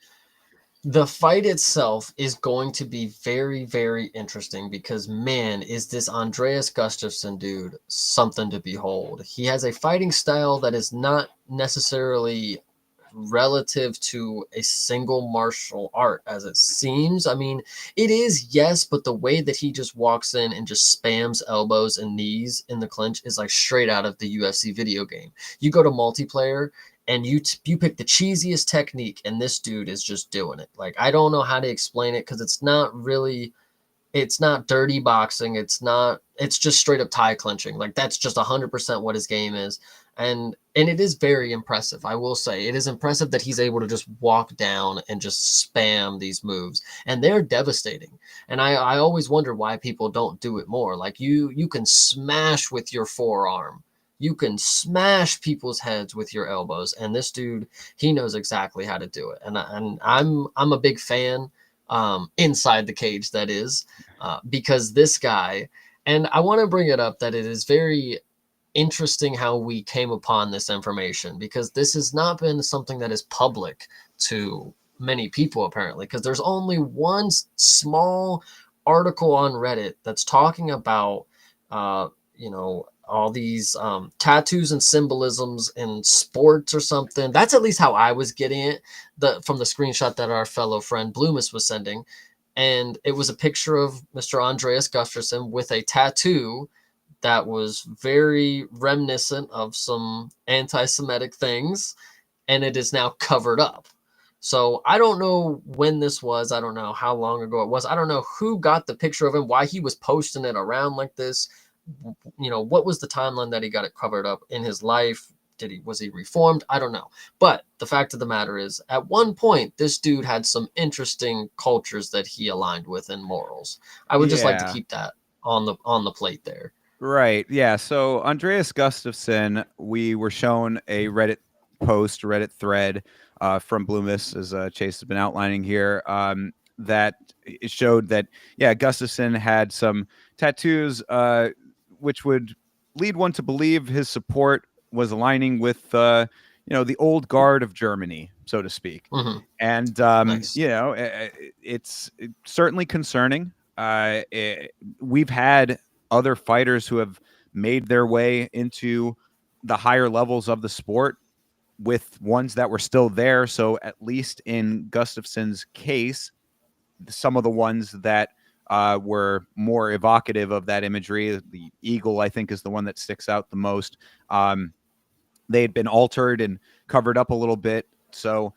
The fight itself is going to be very, very interesting because, man, is this Andreas Gustafsson dude something to behold. He has a fighting style that is not necessarily relative to a single martial art as it seems. I mean, it is, yes, but the way that he just walks in and just spams elbows and knees in the clinch is like straight out of the UFC video game. You go to multiplayer and you pick the cheesiest technique and this dude is just doing it. Like, I don't know how to explain it because it's not dirty boxing. It's just straight up tie clinching. Like, that's just 100% what his game is. And it is very impressive. I will say it is impressive that he's able to just walk down and just spam these moves, and they're devastating. And I always wonder why people don't do it more. Like, you can smash with your forearm. You can smash people's heads with your elbows, and this dude, he knows exactly how to do it. And I'm a big fan, inside the cage, that is, because this guy, and I want to bring it up that it is very interesting how we came upon this information because this has not been something that is public to many people apparently, because there's only one small article on Reddit that's talking about all these tattoos and symbolisms in sports or something. That's at least how I was getting it, from the screenshot that our fellow friend Bloomis was sending. And it was a picture of Mr. Andreas Gustafsson with a tattoo that was very reminiscent of some anti-Semitic things, and it is now covered up. So I don't know when this was. I don't know how long ago it was. I don't know who got the picture of him, why he was posting it around like this. What was the timeline that he got it covered up in his life? Was he reformed? I don't know. But the fact of the matter is, at one point, this dude had some interesting cultures that he aligned with and morals. I would just like to Yeah. keep that on the plate there. Right. Yeah. So Andreas Gustafsson, we were shown a Reddit post, Reddit thread from Bloomis, as Chase has been outlining here, that it showed that, yeah, Gustafsson had some tattoos, which would lead one to believe his support was aligning with, the old guard of Germany, so to speak. Mm-hmm. And, Nice. it's certainly concerning. We've had other fighters who have made their way into the higher levels of the sport with ones that were still there. So at least in Gustafsson's case, some of the ones that were more evocative of that imagery, the eagle, I think, is the one that sticks out the most. They had been altered and covered up a little bit. So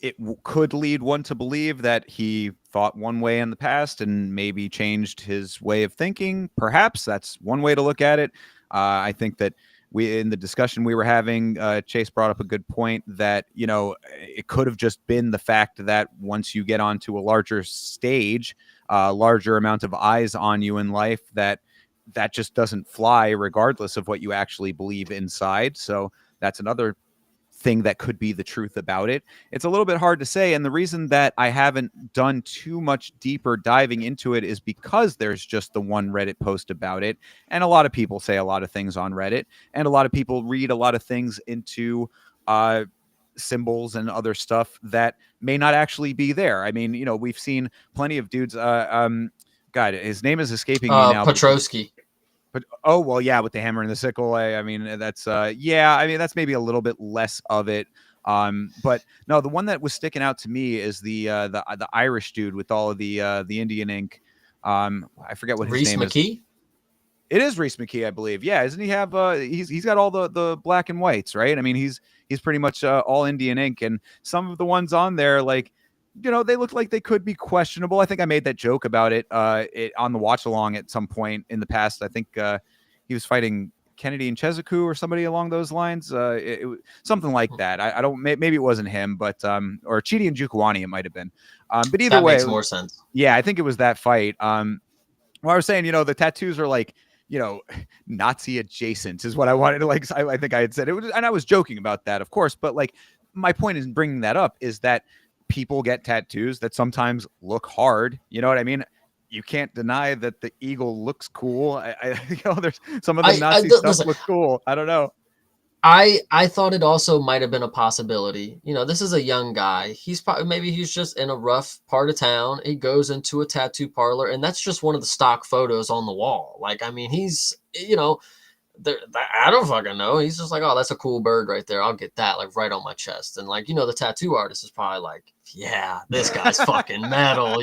it could lead one to believe that he thought one way in the past and maybe changed his way of thinking. Perhaps that's one way to look at it. I think that in the discussion we were having, Chase brought up a good point that, it could have just been the fact that once you get onto a larger stage, a larger amount of eyes on you in life, that just doesn't fly regardless of what you actually believe inside. So that's another thing that could be the truth about it. It's a little bit hard to say. And the reason that I haven't done too much deeper diving into it is because there's just the one Reddit post about it. And a lot of people say a lot of things on Reddit, and a lot of people read a lot of things into symbols and other stuff that may not actually be there. I mean, we've seen plenty of dudes. God, his name is escaping me now. Petrosky. But oh well, yeah, with the hammer and the sickle. I mean, that's yeah. I mean, that's maybe a little bit less of it. But no, the one that was sticking out to me is the Irish dude with all of the Indian ink. I forget what his Reese name is. McKee. It is Reese McKee, I believe. Yeah, isn't he have? He's got all the black and whites, right? I mean, he's pretty much all Indian ink, and some of the ones on there, like, they look like they could be questionable. I think I made that joke about it on the watch along at some point in the past. I think he was fighting Kennedy and Cheziku or somebody along those lines. Something like that. I don't. Maybe it wasn't him, but or Chidi and Jukwani, it might have been. But either That way, makes more sense. yeah, I think it was that fight. Well, I was saying, the tattoos are like, Nazi adjacent is what I wanted to like. I think I had said it was, and I was joking about that, of course. But like, my point in bringing that up is that people get tattoos that sometimes look hard. You know what I mean? You can't deny that the eagle looks cool. There's some of the Nazi stuff Listen. looks cool. I don't know. I thought it also might have been a possibility. This is a young guy. Maybe he's just in a rough part of town. He goes into a tattoo parlor, and that's just one of the stock photos on the wall. Like, I mean, he's I don't fucking know. He's just like, oh, that's a cool bird right there. I'll get that like right on my chest. And like, the tattoo artist is probably like, yeah, this guy's fucking metal,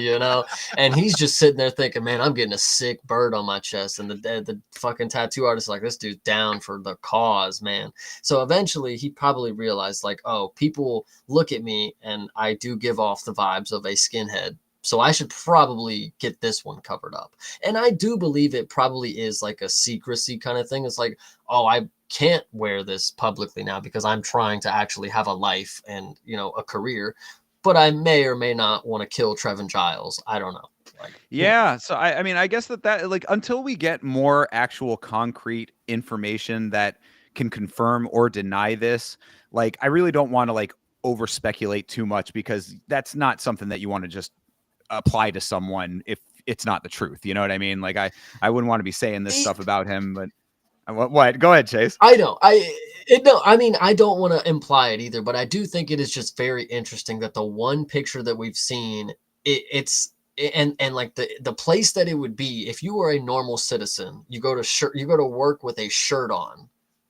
And he's just sitting there thinking, man, I'm getting a sick bird on my chest. And the fucking tattoo artist is like, this dude's down for the cause, man. So eventually he probably realized like, oh, people look at me and I do give off the vibes of a skinhead. So I should probably get this one covered up. And I do believe it probably is like a secrecy kind of thing. It's like, oh, I can't wear this publicly now because I'm trying to actually have a life and, a career. But I may or may not want to kill Trevin Giles. I don't know. Yeah. So I mean, I guess that like until we get more actual concrete information that can confirm or deny this, like I really don't want to like over speculate too much because that's not something that you want to just apply to someone if it's not the truth. You know what I mean? Like I wouldn't want to be saying this stuff about him, but what? Go ahead, Chase. I know. No, I mean, I don't want to imply it either, but I do think it is just very interesting that the one picture that we've seen, it's and like the place that it would be if you were a normal citizen, you go to work with a shirt on.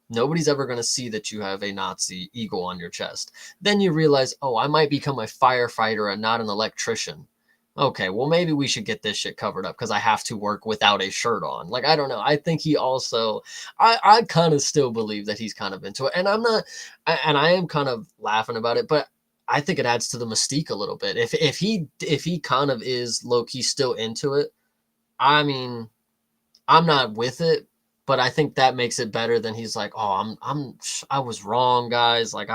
Nobody's ever going to see that you have a Nazi eagle on your chest. Then you realize, oh, I might become a firefighter and not an electrician. Okay, well, maybe we should get this shit covered up because I have to work without a shirt on. Like, I don't know. I think he also, I kind of still believe that he's kind of into it. And and I am kind of laughing about it, but I think it adds to the mystique a little bit. If he kind of is low key still into it, I mean, I'm not with it, but I think that makes it better than he's like, oh, I was wrong, guys. Like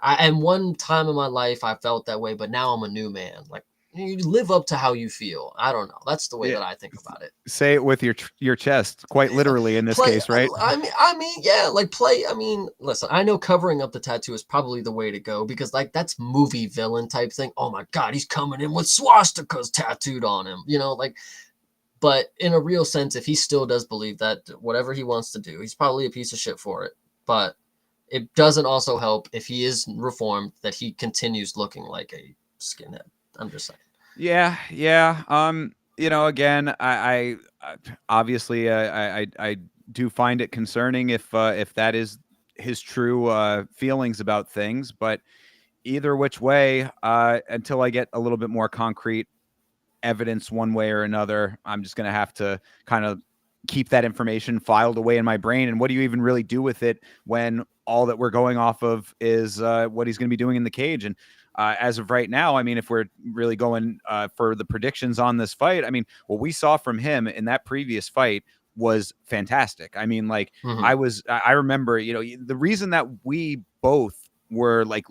and one time in my life I felt that way, but now I'm a new man. Like, you live up to how you feel. I don't know. That's the way that I think about it. Say it with your chest, quite literally in this case, right? I mean, yeah, like play. I mean, listen, I know covering up the tattoo is probably the way to go because like that's movie villain type thing. Oh my God, he's coming in with swastikas tattooed on him. But in a real sense, if he still does believe that whatever he wants to do, he's probably a piece of shit for it. But it doesn't also help if he is reformed that he continues looking like a skinhead. I'm just saying. Yeah. Again, I obviously I do find it concerning if that is his true feelings about things, but either which way, until I get a little bit more concrete evidence one way or another, I'm just gonna have to kind of keep that information filed away in my brain. And what do you even really do with it when all that we're going off of is what he's going to be doing in the cage? And as of right now, I mean, if we're really going for the predictions on this fight, I mean, what we saw from him in that previous fight was fantastic. I mean, like I remember, the reason that we both were like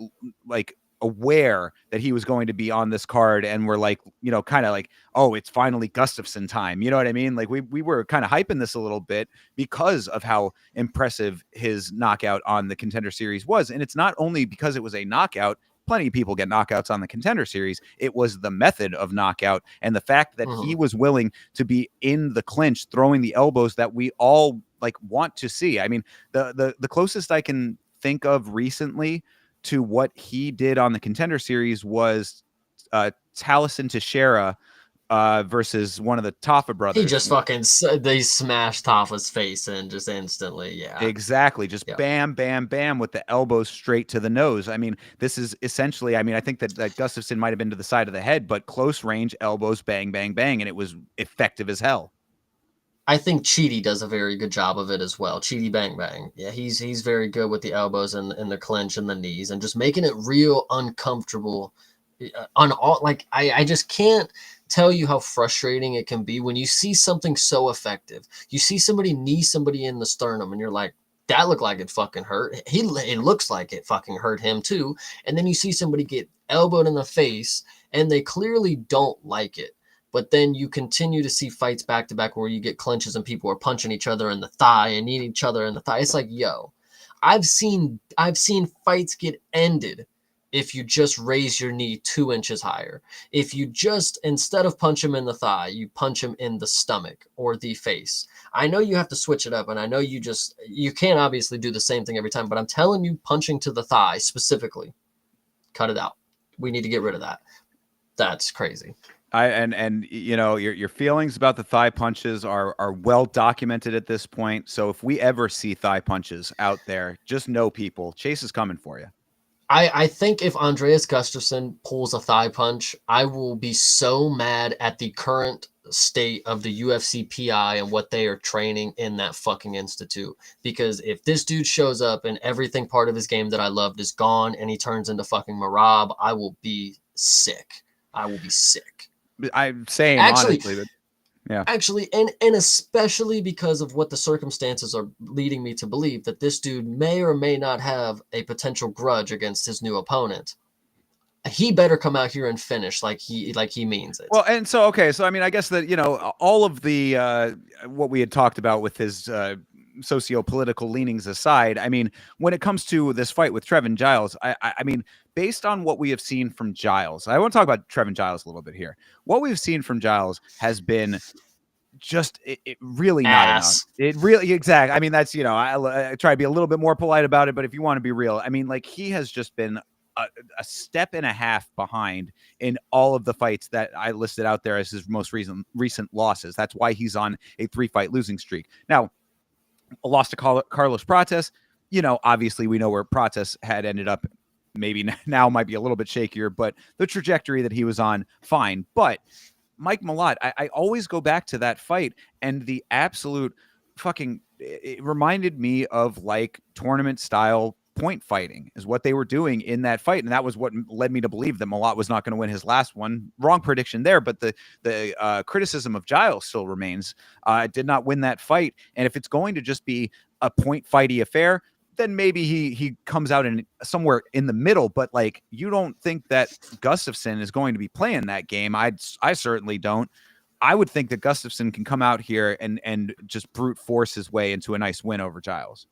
aware that he was going to be on this card and we're like, kind of like, oh, it's finally Gustafsson time. You know what I mean? Like we were kind of hyping this a little bit because of how impressive his knockout on the Contender Series was. And it's not only because it was a knockout. Plenty of people get knockouts on the Contender Series. It was the method of knockout and the fact that he was willing to be in the clinch, throwing the elbows that we all like want to see. I mean, the closest I can think of recently to what he did on the Contender Series was Taliesin Teixeira versus one of the Taffa He brothers. just fucking they smashed Taffa's face in just instantly. Yeah. Exactly. Just Yep. bam, bam, bam with the elbows straight to the nose. I mean, this is essentially, I mean, I think that Gustafsson might have been to the side of the head, but close range elbows, bang, bang, bang. And it was effective as hell. I think Cheaty does a very good job of it as well. Cheaty Bang Bang. Yeah, he's very good with the elbows and the clinch and the knees and just making it real uncomfortable. On all, like I just can't tell you how frustrating it can be when you see something so effective. You see somebody knee somebody in the sternum and you're like, that looked like it fucking hurt. It looks like it fucking hurt him too. And then you see somebody get elbowed in the face and they clearly don't like it. But then you continue to see fights back to back where you get clinches and people are punching each other in the thigh and eating each other in the thigh. It's like, yo, I've seen fights get ended if you just raise your knee 2 inches higher. If you just, instead of punch him in the thigh, you punch him in the stomach or the face. I know you have to switch it up, and I know you can't obviously do the same thing every time, but I'm telling you, punching to the thigh specifically, cut it out. We need to get rid of that. That's crazy. And you know, your feelings about the thigh punches are well documented at this point. So if we ever see thigh punches out there, just know, people, Chase is coming for you. I think if Andreas Gustafsson pulls a thigh punch, I will be so mad at the current state of the UFC PI and what they are training in that fucking institute. Because if this dude shows up and everything part of his game that I loved is gone and he turns into fucking Marab, I will be sick. I will be sick. I'm saying Actually, honestly that, yeah. Actually, and especially because of what the circumstances are leading me to believe that this dude may or may not have a potential grudge against his new opponent. He better come out here and finish like he means it. Well, and so okay, so I mean, I guess that, you know, all of the what we had talked about with his socio-political leanings aside, I mean, when it comes to this fight with Trevin Giles, I mean, based on what we have seen from Giles, I want to talk about Trevin Giles a little bit here. What we've seen from Giles has been just it really not enough. It really, exactly. I mean, that's, you know, I try to be a little bit more polite about it, but if you want to be real, I mean, like, he has just been a step and a half behind in all of the fights that I listed out there as his most recent losses. That's why he's on a 3-fight losing streak. Now, a loss to Carlos Prates, you know, obviously we know where Prates had ended up. Maybe now might be a little bit shakier, but the trajectory that he was on, fine. But Mike Malott, I always go back to that fight and the absolute fucking, it reminded me of like tournament style point fighting is what they were doing in that fight. And that was what led me to believe that Malott was not going to win his last one. Wrong prediction there, but the criticism of Giles still remains. Did not win that fight. And if it's going to just be a point fighty affair, then maybe he comes out in somewhere in the middle. But like, you don't think that Gustafsson is going to be playing that game? I certainly don't. I would think that Gustafsson can come out here and just brute force his way into a nice win over Giles.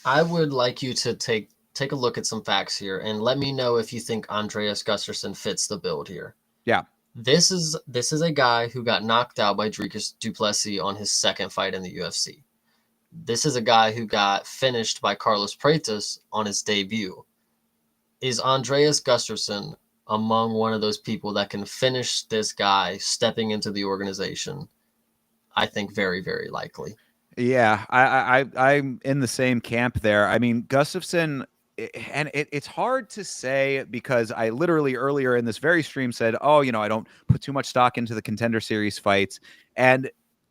I would like you to take a look at some facts here and let me know if you think Andreas Gustafsson fits the build here. Yeah. This is a guy who got knocked out by Dricus du Plessis on his second fight in the UFC. This is a guy who got finished by Carlos Prates on his debut. Is Andreas Gustafsson among one of those people that can finish this guy stepping into the organization? I think very, very likely. Yeah, I'm in the same camp there. I mean, Gustafsson, and it's hard to say because I literally earlier in this very stream said, oh, you know, I don't put too much stock into the Contender Series fights. And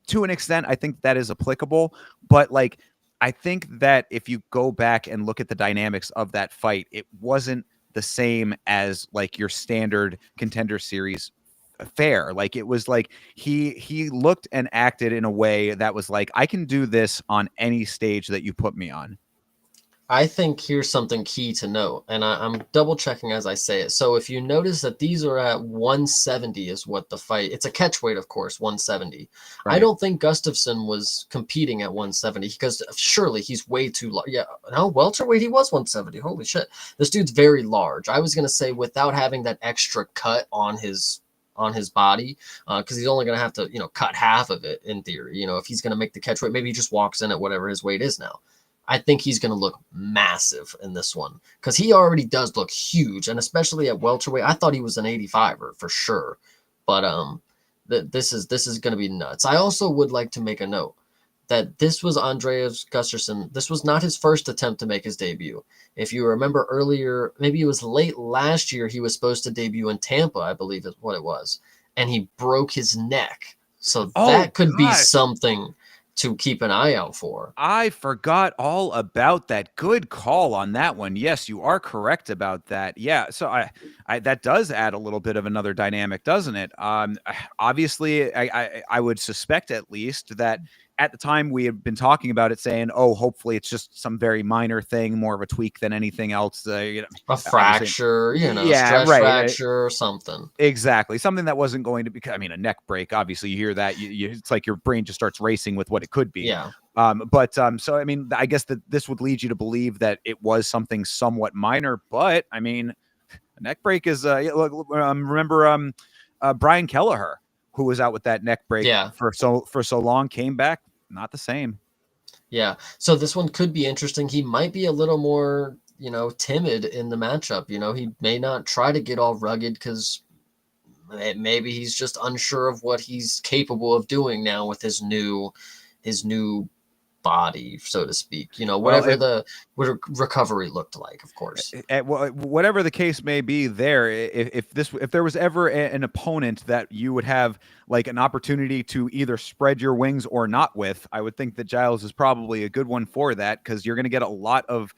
to an extent, I think that is applicable. But like, I think that if you go back and look at the dynamics of that fight, it wasn't the same as like your standard Contender Series affair. Like, it was like he looked and acted in a way that was like, I can do this on any stage that you put me on. I think here's something key to note, and I'm double checking as I say it. So if you notice that these are at 170 is what the fight, it's a catch weight, of course, 170. Right. I don't think Gustafsson was competing at 170 because surely he's way too large. Yeah, no, welterweight, he was 170. Holy shit. This dude's very large. I was going to say without having that extra cut on his body, because he's only going to have to, you know, cut half of it in theory. You know, if he's going to make the catch weight, maybe he just walks in at whatever his weight is now. I think he's going to look massive in this one because he already does look huge, and especially at welterweight. I thought he was an 85er for sure, but This is going to be nuts. I also would like to make a note that this was Andreas Gustafsson. This was not his first attempt to make his debut. If you remember earlier, maybe it was late last year, he was supposed to debut in Tampa, I believe is what it was, and he broke his neck. So Oh that could be God, something to keep an eye out for. I forgot all about that. Good call on that one. Yes, you are correct about that. Yeah, so I that does add a little bit of another dynamic, doesn't it? Obviously, I would suspect at least that at the time we had been talking about it, saying, "Oh, hopefully it's just some very minor thing, more of a tweak than anything else." A Obviously, fracture, yeah, stress right. fracture or something. Exactly. Something that wasn't going to be, I mean, a neck break, obviously you hear that it's like your brain just starts racing with what it could be. Yeah. So I mean, I guess that this would lead you to believe that it was something somewhat minor, but I mean, a neck break is, remember, Brian Kelleher, who was out with that neck break Yeah. for so long, came back, not the same. Yeah. So this one could be interesting. He might be a little more, timid in the matchup. He may not try to get all rugged because maybe he's just unsure of what he's capable of doing now with his new body, so to speak. Well, Whatever the recovery looked like, of course. Whatever the case may be, if there was ever an opponent that you would have like an opportunity to either spread your wings or not with, I would think that Giles is probably a good one for that, because you're going to get a lot of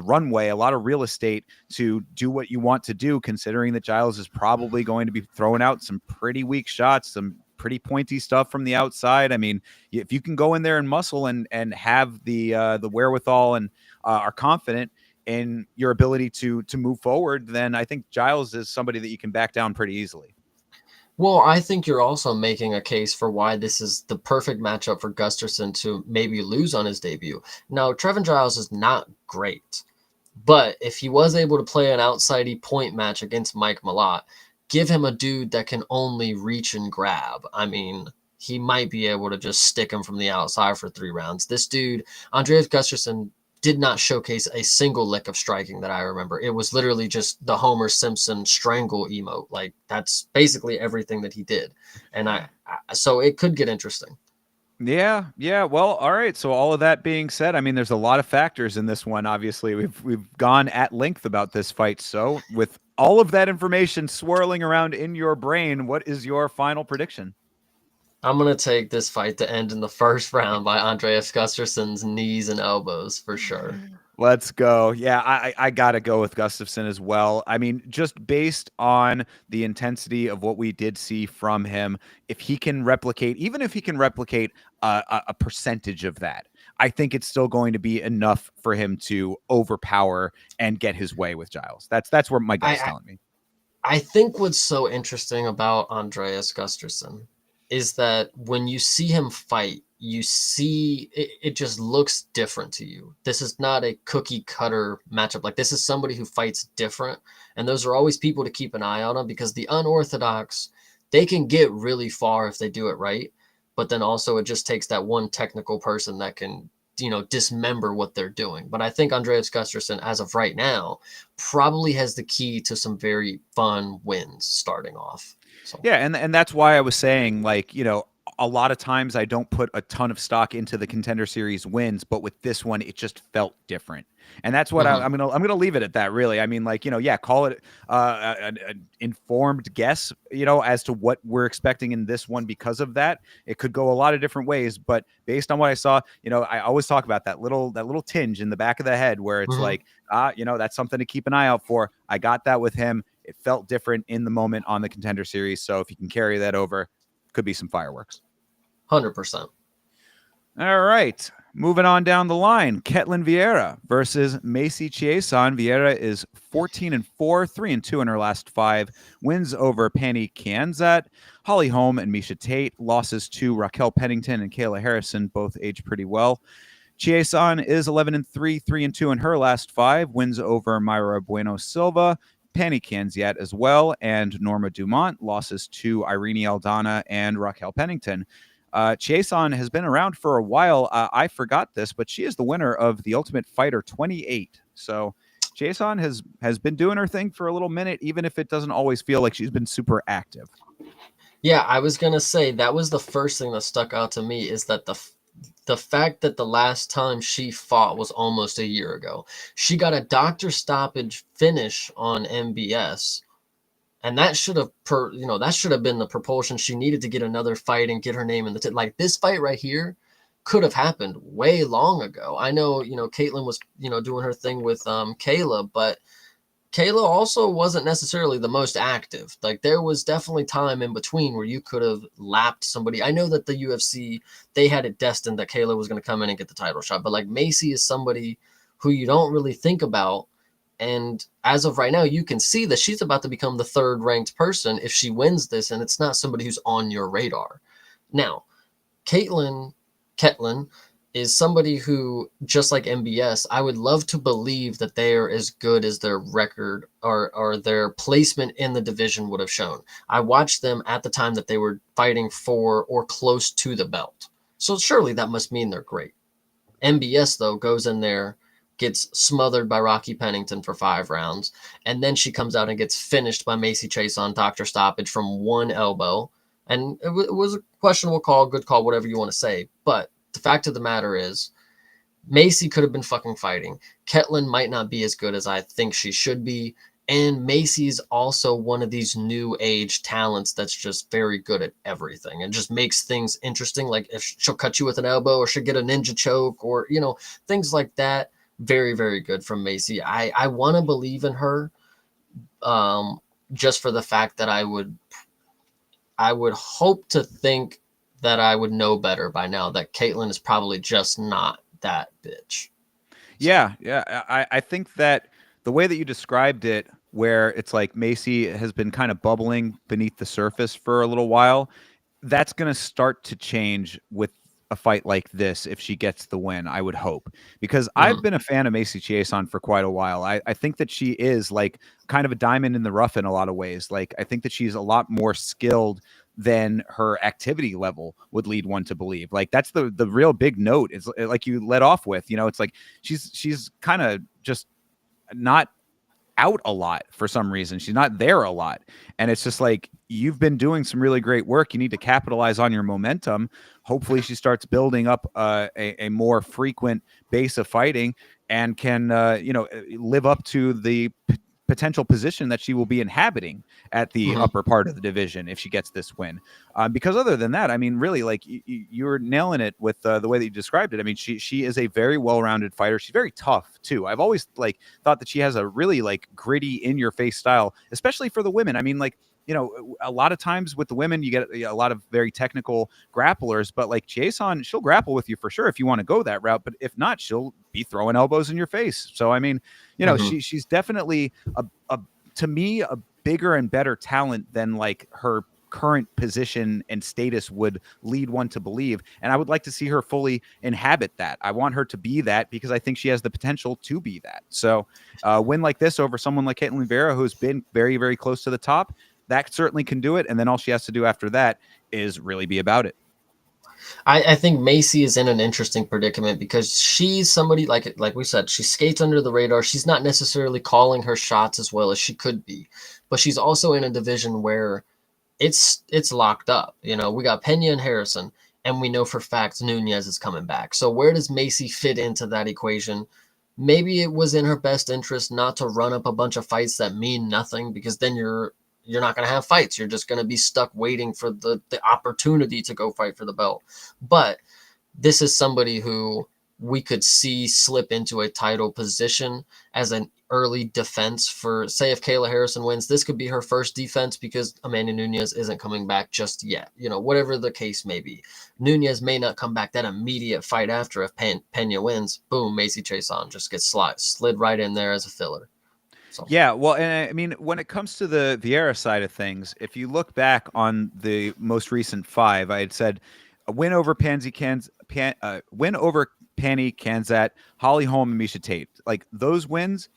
runway, a lot of real estate to do what you want to do, considering that Giles is probably going to be throwing out some pretty weak shots, some pretty pointy stuff from the outside. I mean, if you can go in there and muscle and have the wherewithal and are confident in your ability to move forward, then I think Giles is somebody that you can back down pretty easily. Well, I think you're also making a case for why this is the perfect matchup for Gustafsson to maybe lose on his debut. Now, Trevin Giles is not great, but if he was able to play an outsidey point match against Mike Malott, give him a dude that can only reach and grab. I mean, he might be able to just stick him from the outside for 3 rounds. This dude, Andreas Gustafsson, did not showcase a single lick of striking that I remember. It was literally just the Homer Simpson strangle emote. Like, that's basically everything that he did. And so it could get interesting. Yeah, yeah. Well, all right. So all of that being said, I mean, there's a lot of factors in this one. Obviously, we've gone at length about this fight. So with all of that information swirling around in your brain, what is your final prediction? I'm going to take this fight to end in the first round by Andreas Gustafsson's knees and elbows for sure. Let's go. Yeah, I gotta go with Gustafsson as well. I mean, just based on the intensity of what we did see from him, if he can replicate, even if he can replicate a percentage of that, I think it's still going to be enough for him to overpower and get his way with Giles. That's where my gut's I, telling me. I think what's so interesting about Andreas Gustafsson is that when you see him fight, you see it just looks different to you. This is not a cookie cutter matchup. Like, this is somebody who fights different. And those are always people to keep an eye on, because the unorthodox, they can get really far if they do it right. But then also it just takes that one technical person that can, dismember what they're doing. But I think Andreas Gustafsson, as of right now, probably has the key to some very fun wins starting off. So. Yeah, and that's why I was saying, like, a lot of times I don't put a ton of stock into the Contender Series wins, but with this one, it just felt different. And that's what Mm-hmm. I'm gonna leave it at that. Really, I mean, like, yeah, call it an informed guess, as to what we're expecting in this one. Because of that, it could go a lot of different ways. But based on what I saw, I always talk about that little tinge in the back of the head where it's Mm-hmm. like, that's something to keep an eye out for. I got that with him. It felt different in the moment on the Contender Series. So if you can carry that over, could be some fireworks. 100%. All right. Moving on down the line, Ketlin Vieira versus Macy Chiasson. Vieira is 14-4, 3-2 in her last 5. Wins over Penny Kianzat, Holly Holm, and Misha Tate. Losses to Raquel Pennington and Kayla Harrison, both aged pretty well. Chiasson is 11-3, 3-2 in her last 5. Wins over Myra Bueno Silva, Penny Kianzat as well, and Norma Dumont. Losses to Irene Aldana and Raquel Pennington. Chiasson has been around for a while. I forgot this, but she is the winner of the Ultimate Fighter 28. So Chiasson has been doing her thing for a little minute, even if it doesn't always feel like she's been super active. Yeah, I was gonna say that was the first thing that stuck out to me is that the fact that the last time she fought was almost a year ago. She got a doctor stoppage finish on MBS, and that should have that should have been the propulsion she needed to get another fight and get her name in the like this fight right here could have happened way long ago. I know, Caitlyn was, doing her thing with Kayla, but Kayla also wasn't necessarily the most active. Like there was definitely time in between where you could have lapped somebody. I know that the UFC, they had it destined that Kayla was going to come in and get the title shot, but like Macy is somebody who you don't really think about. And as of right now, you can see that she's about to become the third ranked person if she wins this, and it's not somebody who's on your radar. Now, Ketlin is somebody who, just like MBS, I would love to believe that they are as good as their record or their placement in the division would have shown. I watched them at the time that they were fighting for or close to the belt. So surely that must mean they're great. MBS, though, goes in there, gets smothered by Rocky Pennington for 5 rounds, and then she comes out and gets finished by Macy Chase on doctor stoppage from one elbow. And it was a questionable call, good call, whatever you want to say. But the fact of the matter is, Macy could have been fucking fighting. Ketlin might not be as good as I think she should be. And Macy's also one of these new age talents that's just very good at everything and just makes things interesting. Like if she'll cut you with an elbow or she'll get a ninja choke or, things like that. Very, very good from Macy. I want to believe in her just for the fact that I would hope to think that I would know better by now that Caitlyn is probably just not that bitch. Yeah, yeah. I think that the way that you described it, where it's like Macy has been kind of bubbling beneath the surface for a little while, that's going to start to change with a fight like this if she gets the win, I would hope. Because I've been a fan of Macy Chiasson for quite a while. I think that she is like kind of a diamond in the rough in a lot of ways. Like I think that she's a lot more skilled than her activity level would lead one to believe. Like that's the real big note. Is like you let off with, it's like she's kind of just not out a lot for some reason. She's not there a lot. And it's just like, you've been doing some really great work. You need to capitalize on your momentum. Hopefully she starts building up a more frequent base of fighting and can, live up to the potential position that she will be inhabiting at the upper part of the division if she gets this win. Because other than that, I mean, really, like you're nailing it with the way that you described it. I mean, she is a very well-rounded fighter. She's very tough too. I've always thought that she has a really gritty, in-your-face style, especially for the women. I mean, a lot of times with the women, you get a lot of very technical grapplers, but like Chiasson, she'll grapple with you for sure if you want to go that route. But if not, she'll be throwing elbows in your face. So, I mean, she's definitely to me, a bigger and better talent than her current position and status would lead one to believe. And I would like to see her fully inhabit that. I want her to be that because I think she has the potential to be that. So a win like this over someone like Caitlin Vera, who's been very, very close to the top, that certainly can do it. And then all she has to do after that is really be about it. I think Macy is in an interesting predicament because she's somebody like we said, she skates under the radar. She's not necessarily calling her shots as well as she could be, but she's also in a division where it's locked up. We got Pena and Harrison, and we know for fact Nunez is coming back. So where does Macy fit into that equation? Maybe it was in her best interest not to run up a bunch of fights that mean nothing because then you're not going to have fights. You're just going to be stuck waiting for the opportunity to go fight for the belt. But this is somebody who we could see slip into a title position as an early defense for, say, if Kayla Harrison wins, this could be her first defense because Amanda Nunez isn't coming back just yet. Whatever the case may be. Nunez may not come back that immediate fight after if Pena wins. Boom, Macy Chiasson just gets slid right in there as a filler. So. Yeah, well, and I mean, when it comes to the Vieira side of things, if you look back on the most recent 5, I had said a win over win over Pani Kanzat, Holly Holm, and Miesha Tate. Like those wins,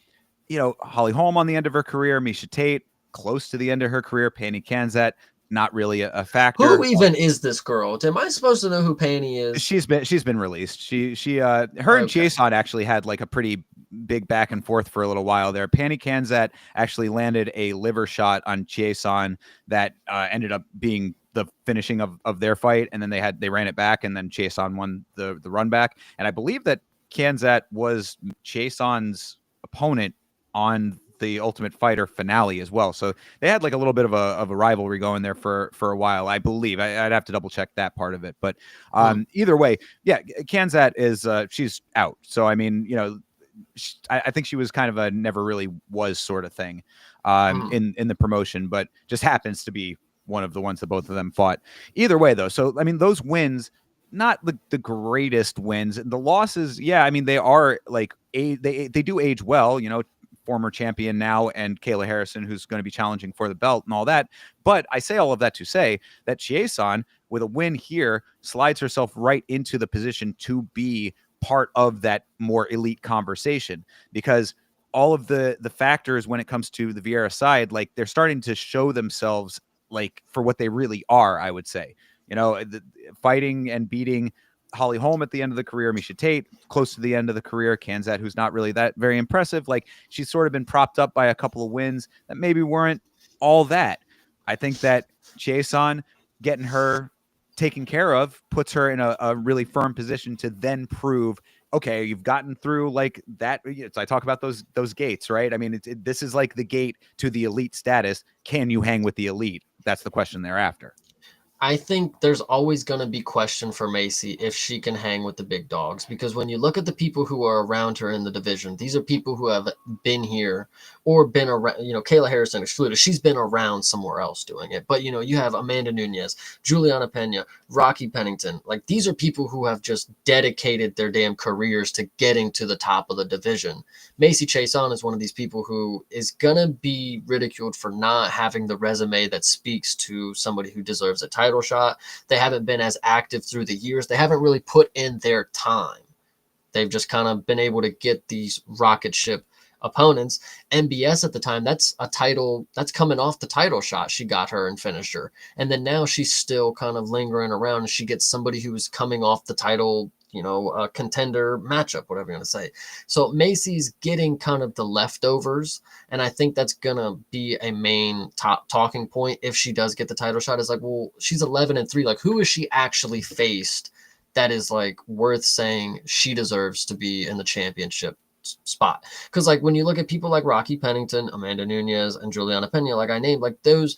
Holly Holm on the end of her career, Miesha Tate close to the end of her career, Pani Kanzat not really a factor. Who even is this girl? Am I supposed to know who Pani is? She's been released. Her and Chiasson actually had a pretty big back and forth for a little while there. Pani Kanzat actually landed a liver shot on Chiasson that ended up being the finishing of their fight, and then they ran it back, and then Chason won the run back. And I believe that Kanzat was Chason's opponent on the Ultimate Fighter finale as well. So they had like a little bit of a rivalry going there for a while, I believe. I'd have to double check that part of it. But either way, yeah, Kanzat is she's out. So I mean, you know, I think she was kind of a never really was sort of thing in the promotion, but just happens to be one of the ones that both of them fought. Either way, though, so I mean, those wins, not the greatest wins. The losses, yeah, I mean, they are like they do age well, you know, former champion now, and Kayla Harrison, who's going to be challenging for the belt and all that. But I say all of that to say that Chiasson, with a win here, slides herself right into the position to be part of that more elite conversation, because all of the factors when it comes to the Vieira side, like they're starting to show themselves like for what they really are, I would say. You know, fighting and beating Holly Holm at the end of the career, Misha Tate close to the end of the career, Kanzat, who's not really that very impressive. Like she's sort of been propped up by a couple of wins that maybe weren't all that. I think that Chiasson getting her taken care of puts her in a really firm position to then prove, okay, you've gotten through like that. I talk about those gates, right? I mean, this is like the gate to the elite status. Can you hang with the elite? That's the question thereafter. I think there's always going to be question for Macy if she can hang with the big dogs, because when you look at the people who are around her in the division, these are people who have been here or been around, you know, Kayla Harrison excluded. She's been around somewhere else doing it. But, you know, you have Amanda Nunes, Juliana Pena, Rocky Pennington. Like these are people who have just dedicated their damn careers to getting to the top of the division. Macy Chiasson is one of these people who is going to be ridiculed for not having the resume that speaks to somebody who deserves a title shot. They haven't been as active through the years. They haven't really put in their time. They've just kind of been able to get these rocket ship opponents. MBS at the time, that's a title that's coming off the title shot. She got her and finished her. And then now she's still kind of lingering around, and she gets somebody who is coming off the title, you know, a contender matchup, whatever you're going to say. So Macy's getting kind of the leftovers, and I think that's going to be a main top talking point if she does get the title shot. Is like, well, she's 11-3. Like, who has she actually faced that is like worth saying she deserves to be in the championship spot? Because like when you look at people like Rocky Pennington, Amanda Nunes, and Juliana Pena, like I named, like those,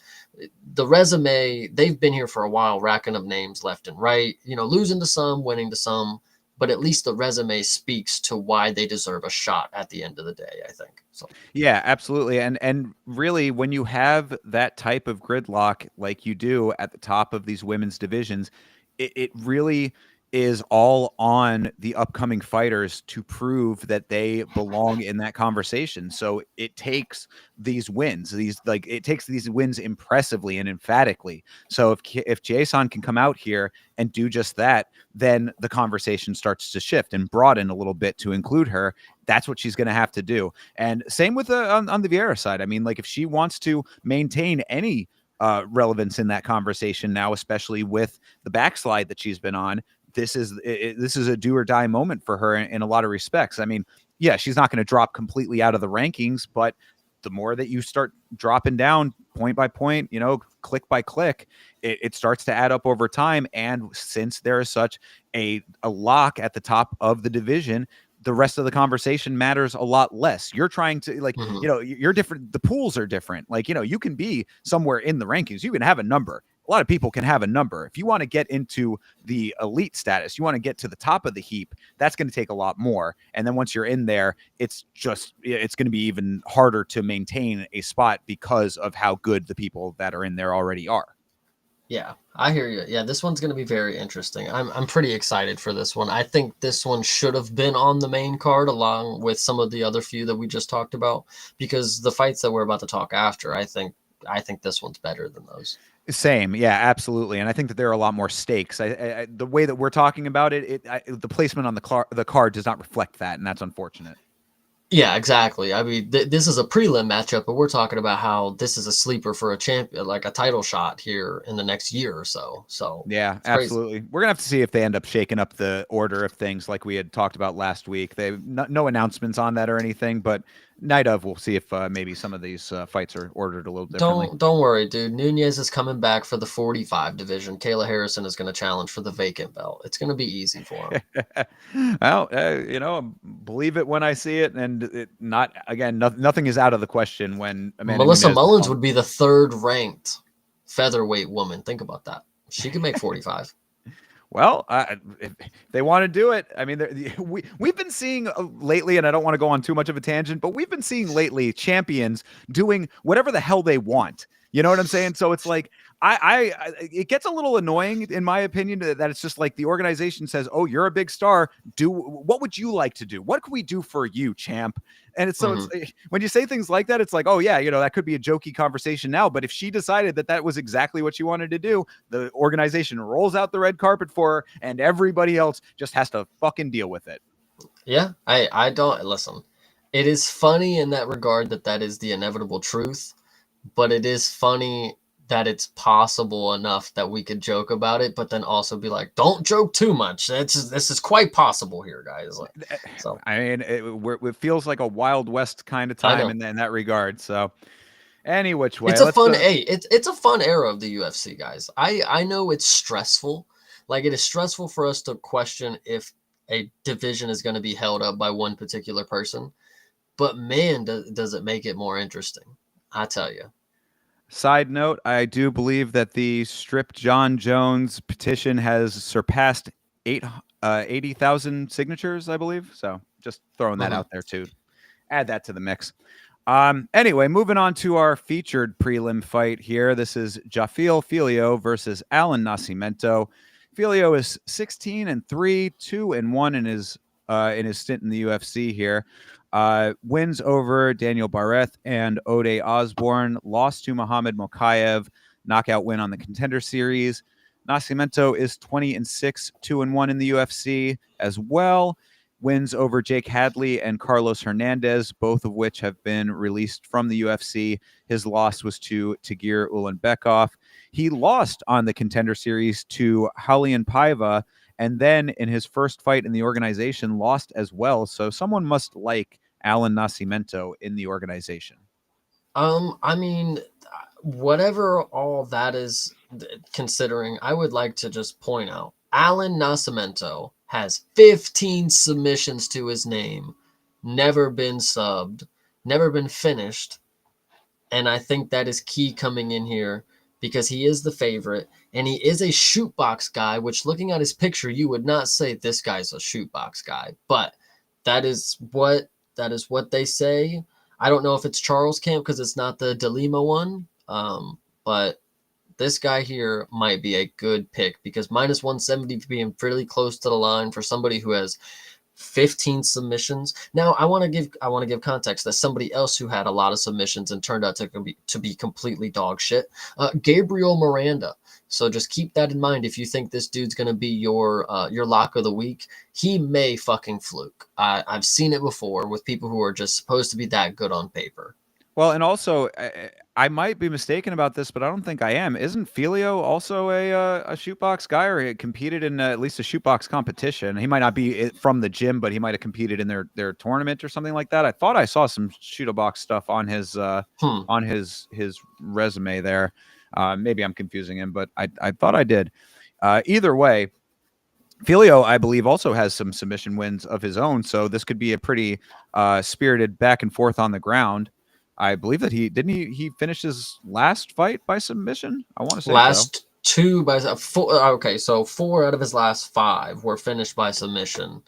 the resume, they've been here for a while, racking up names left and right, you know, losing to some, winning to some, but at least the resume speaks to why they deserve a shot at the end of the day, I think. So yeah, absolutely. And really, when you have that type of gridlock like you do at the top of these women's divisions, it really is all on the upcoming fighters to prove that they belong in that conversation. So it takes these wins, it takes these wins impressively and emphatically. So if Jason can come out here and do just that, then the conversation starts to shift and broaden a little bit to include her. That's what she's going to have to do. And same with on the Vieira side. I mean, like if she wants to maintain any relevance in that conversation now, especially with the backslide that she's been on, this is a do or die moment for her in a lot of respects. I mean, yeah, she's not going to drop completely out of the rankings, but the more that you start dropping down point by point, you know, click by click, it starts to add up over time. And since there is such a lock at the top of the division, the rest of the conversation matters a lot less. You're trying to like, you know, you're different. The pools are different. Like, you know, you can be somewhere in the rankings. You can have a number. A lot of people can have a number. If you want to get into the elite status, you want to get to the top of the heap, that's going to take a lot more. And then once you're in there, it's going to be even harder to maintain a spot because of how good the people that are in there already are. Yeah, I hear you. Yeah, this one's going to be very interesting. I'm pretty excited for this one. I think this one should have been on the main card along with some of the other few that we just talked about, because the fights that we're about to talk after, I think this one's better than those. Same. Yeah, absolutely. And I think that there are a lot more stakes. The way that we're talking about the placement on the card does not reflect that, and that's unfortunate. Yeah, exactly. I mean, this is a prelim matchup, but we're talking about how this is a sleeper for a champion, like a title shot here in the next year or so. So yeah, absolutely. We're gonna have to see if they end up shaking up the order of things, like we had talked about last week. They no announcements on that or anything, but Night of, we'll see if maybe some of these fights are ordered a little differently. Don't worry, dude. Nunez is coming back for the 45 division. Kayla Harrison is going to challenge for the vacant belt. It's going to be easy for him. Well, believe it when I see it, and not again. Nothing is out of the question when Amanda Melissa Nunes is Mullins on. would be the third ranked featherweight woman. Think about that. She could make 45. Well, if they want to do it, I mean, we've been seeing lately, and I don't want to go on too much of a tangent, but we've been seeing lately champions doing whatever the hell they want. You know what I'm saying? So it's like it gets a little annoying, in my opinion, that it's just like the organization says, "Oh, you're a big star. What would you like to do? What can we do for you, champ?" And it's when you say things like that, it's like, oh yeah, that could be a jokey conversation now. But if she decided that was exactly what she wanted to do, the organization rolls out the red carpet for her, and everybody else just has to fucking deal with it. Yeah, I don't listen. It is funny in that regard that is the inevitable truth, but it is funny that it's possible enough that we could joke about it, but then also be like, don't joke too much. This is quite possible here, guys. So I mean, it feels like a Wild West kind of time in that regard. So, any which way, it's a fun it's a fun era of the UFC, guys. I know it's stressful. Like, it is stressful for us to question if a division is going to be held up by one particular person, but man, does it make it more interesting. I tell you. Side note, I do believe that the Strip John Jones petition has surpassed 80,000 signatures, I believe. So just throwing that out there too. Add that to the mix. Anyway, moving on to our featured prelim fight here. This is Jafil Filio versus Alan Nascimento. Filio is 16-3, 2-1 in his stint in the UFC here. Wins over Daniel Barreth and Ode Osborne, lost to Muhammad Mokaev, knockout win on the Contender Series. Nascimento is 20-6, 2-1 in the UFC as well. Wins over Jake Hadley and Carlos Hernandez, both of which have been released from the UFC. His loss was to Tagir Ulanbekov. He lost on the Contender Series to Julian Paiva, and then in his first fight in the organization, lost as well. So someone must like Alan Nascimento in the organization. I mean, whatever all that is considering, I would like to just point out Alan Nascimento has 15 submissions to his name, never been subbed, never been finished. And I think that is key coming in here because he is the favorite and he is a shoot box guy, which looking at his picture, you would not say this guy's a shoot box guy, but that is what they say. I don't know if it's Charles Camp because it's not the DeLima one, but this guy here might be a good pick because minus 170 being pretty close to the line for somebody who has 15 submissions. Now, I want to give context that somebody else who had a lot of submissions and turned out to be completely dog shit, Gabriel Miranda. So just keep that in mind if you think this dude's going to be your lock of the week. He may fucking fluke. I've seen it before with people who are just supposed to be that good on paper. Well, and also, I might be mistaken about this, but I don't think I am. Isn't Filio also a shootbox guy, or he competed in at least a shootbox competition? He might not be from the gym, but he might have competed in their tournament or something like that. I thought I saw some shootbox stuff on his resume there. Maybe I'm confusing him, but I thought I did. Either way, Filio, I believe, also has some submission wins of his own, so this could be a pretty spirited back and forth on the ground. I believe that he finished his last fight by submission. I want to say last two by four. Okay, so 4 out of his last 5 were finished by submission.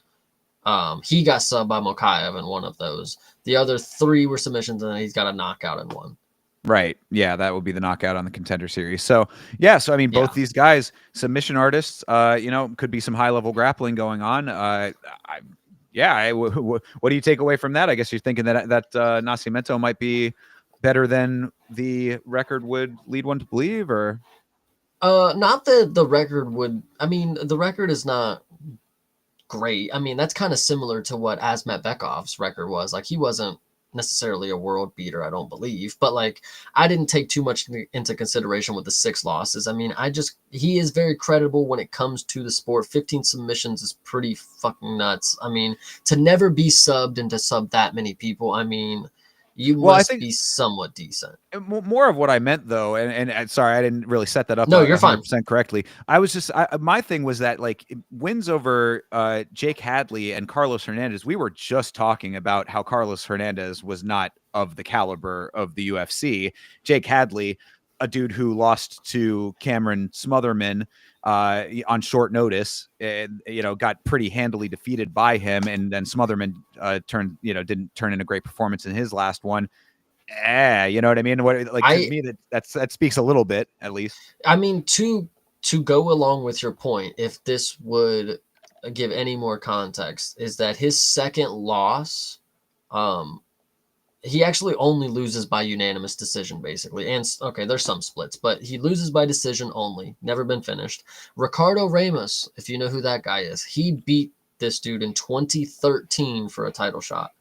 He got subbed by Mokaev in one of those. The other 3 were submissions, and he's got a knockout in one. Right. Yeah, that would be the knockout on the Contender Series. So, yeah, I mean, both these guys, submission artists, could be some high-level grappling going on. What do you take away from that? I guess you're thinking that Nascimento might be better than the record would lead one to believe, or? Not that the record would. I mean, the record is not great. I mean, that's kind of similar to what Asmat Bekov's record was. Like, he wasn't necessarily a world beater, I don't believe, but like, I didn't take too much into consideration with the 6 losses. I mean, he is very credible when it comes to the sport. 15 submissions is pretty fucking nuts. I mean, to never be subbed and to sub that many people, I mean, You Well, I must think be somewhat decent. more of what I meant though, and sorry, I didn't really set that up No, you're fine. 100% correctly. I was just my thing was that like wins over Jake Hadley and Carlos Hernandez. We were just talking about how Carlos Hernandez was not of the caliber of the UFC. Jake Hadley, a dude who lost to Cameron Smotherman on short notice, and got pretty handily defeated by him, and then Smotherman didn't turn in a great performance in his last one. You know what I mean? What, like, to me, that speaks a little bit, at least. I mean, to go along with your point, if this would give any more context, is that his second loss, he actually only loses by unanimous decision, basically. And okay, there's some splits, but he loses by decision only. Never been finished. Ricardo Ramos, if you know who that guy is, he beat this dude in 2013 for a title shot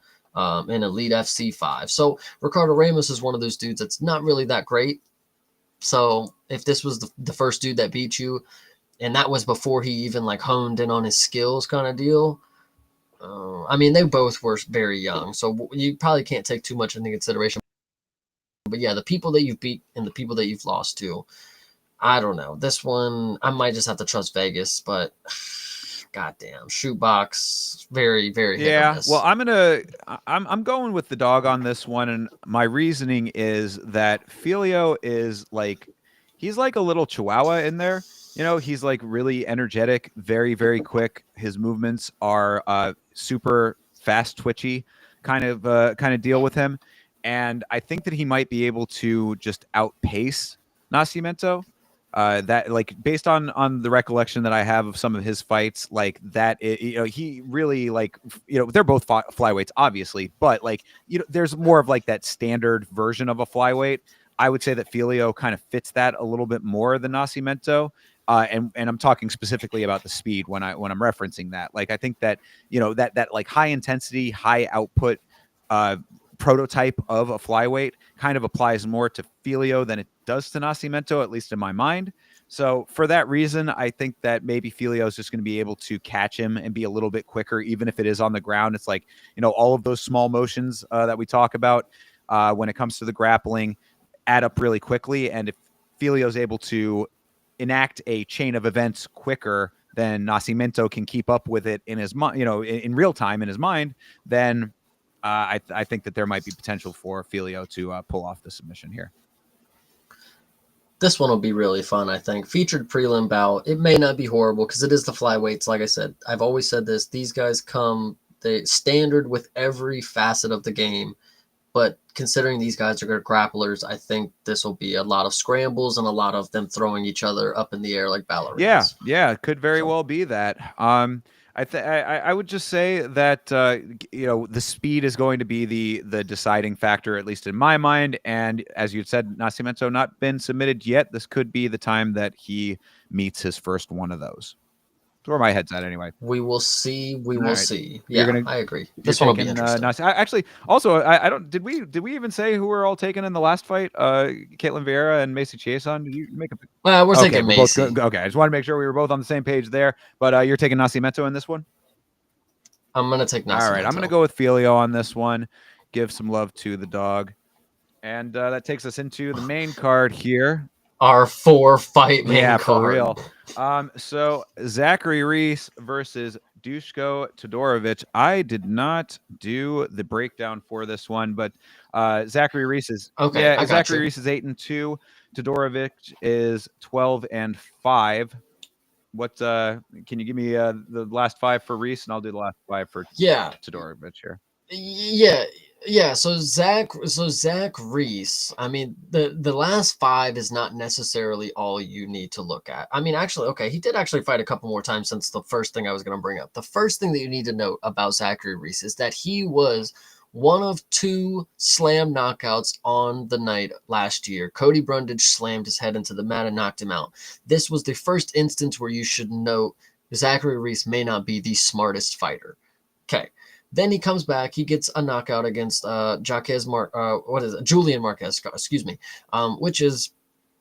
in Elite FC 5. So Ricardo Ramos is one of those dudes that's not really that great. So if this was the first dude that beat you, and that was before he even like honed in on his skills kind of deal, I mean, they both were very young, so you probably can't take too much into consideration. But yeah, the people that you've beat and the people that you've lost to, I don't know. This one, I might just have to trust Vegas, but goddamn, shootbox, very, very hit or miss. Well, I'm going with the dog on this one, and my reasoning is that Filio is like, he's like a little chihuahua in there. He's like really energetic, very, very quick. His movements are super fast, twitchy kind of deal with him. And I think that he might be able to just outpace Nascimento. That, like, based on the recollection that I have of some of his fights, like that, he really, like, they're both flyweights, obviously, but like, there's more of like that standard version of a flyweight. I would say that Filio kind of fits that a little bit more than Nascimento. And I'm talking specifically about the speed when I'm referencing that. Like, I think that, that like high intensity, high output prototype of a flyweight kind of applies more to Filio than it does to Nascimento, at least in my mind. So for that reason, I think that maybe Filio is just going to be able to catch him and be a little bit quicker, even if it is on the ground. It's like, all of those small motions that we talk about when it comes to the grappling add up really quickly. And if Filio is able to enact a chain of events quicker than Nascimento can keep up with it in his mind, in real time in his mind, then I think that there might be potential for Filio to pull off the submission here. This one will be really fun, I think. Featured prelim bout. It may not be horrible because it is the flyweights. Like I said, I've always said this. These guys come the standard with every facet of the game. But considering these guys are good grapplers, I think this will be a lot of scrambles and a lot of them throwing each other up in the air like ballerinas. Yeah, it could very well be that. I would just say that the speed is going to be the deciding factor, at least in my mind. And as you said, Nascimento not been submitted yet. This could be the time that he meets his first one of those. That's where my head's at, anyway. We will see. We will see. You're Yeah, gonna, I agree. This one will be interesting. Actually, also, I don't. Did we even say who we're all taking in the last fight? Caitlin Vieira and Macy Chiasson. Did you make a? We're taking Macy. Okay, I just want to make sure we were both on the same page there. But you're taking Nascimento in this one. I'm gonna take Nascimento. All right, I'm gonna go with Filio on this one. Give some love to the dog, and that takes us into the main card here. Our 4-fight main card. For real. So Zachary Reese versus Dushko Todorovic. I did not do the breakdown for this one, but Zachary Reese is Zachary Reese is 8-2. Todorovic is 12-5. What can you give me the last 5 for Reese, and I'll do the last 5 for Todorovic here. Yeah, so Zach Reese, I mean, the last 5 is not necessarily all you need to look at. I mean, actually, okay, he did actually fight a couple more times since the first thing I was going to bring up. The first thing that you need to note about Zachary Reese is that he was one of 2 slam knockouts on the night last year. Cody Brundage slammed his head into the mat and knocked him out. This was the first instance where you should note Zachary Reese may not be the smartest fighter. Okay. Then he comes back. He gets a knockout against Julian Marquez, excuse me, which is,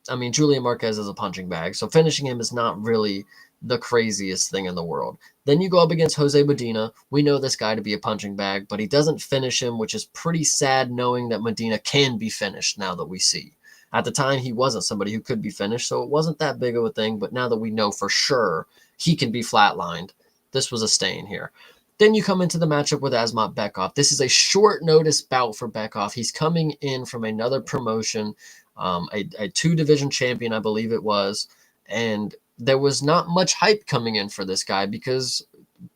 I mean, Julian Marquez is a punching bag. So finishing him is not really the craziest thing in the world. Then you go up against Jose Medina. We know this guy to be a punching bag, but he doesn't finish him, which is pretty sad knowing that Medina can be finished now that we see. At the time, he wasn't somebody who could be finished, so it wasn't that big of a thing. But now that we know for sure he can be flatlined, this was a stain here. Then you come into the matchup with Asmat Bekov. This is a short notice bout for Bekov. He's coming in from another promotion, a two division champion, I believe it was. And there was not much hype coming in for this guy because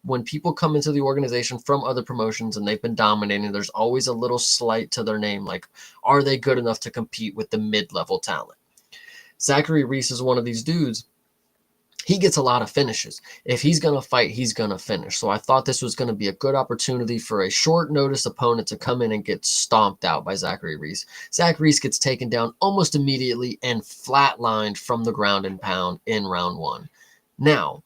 when people come into the organization from other promotions and they've been dominating, there's always a little slight to their name. Like, are they good enough to compete with the mid level talent? Zachary Reese is one of these dudes. He gets a lot of finishes. If he's going to fight, he's going to finish. So I thought this was going to be a good opportunity for a short notice opponent to come in and get stomped out by Zachary Reese. Zach Reese gets taken down almost immediately and flatlined from the ground and pound in round one. Now,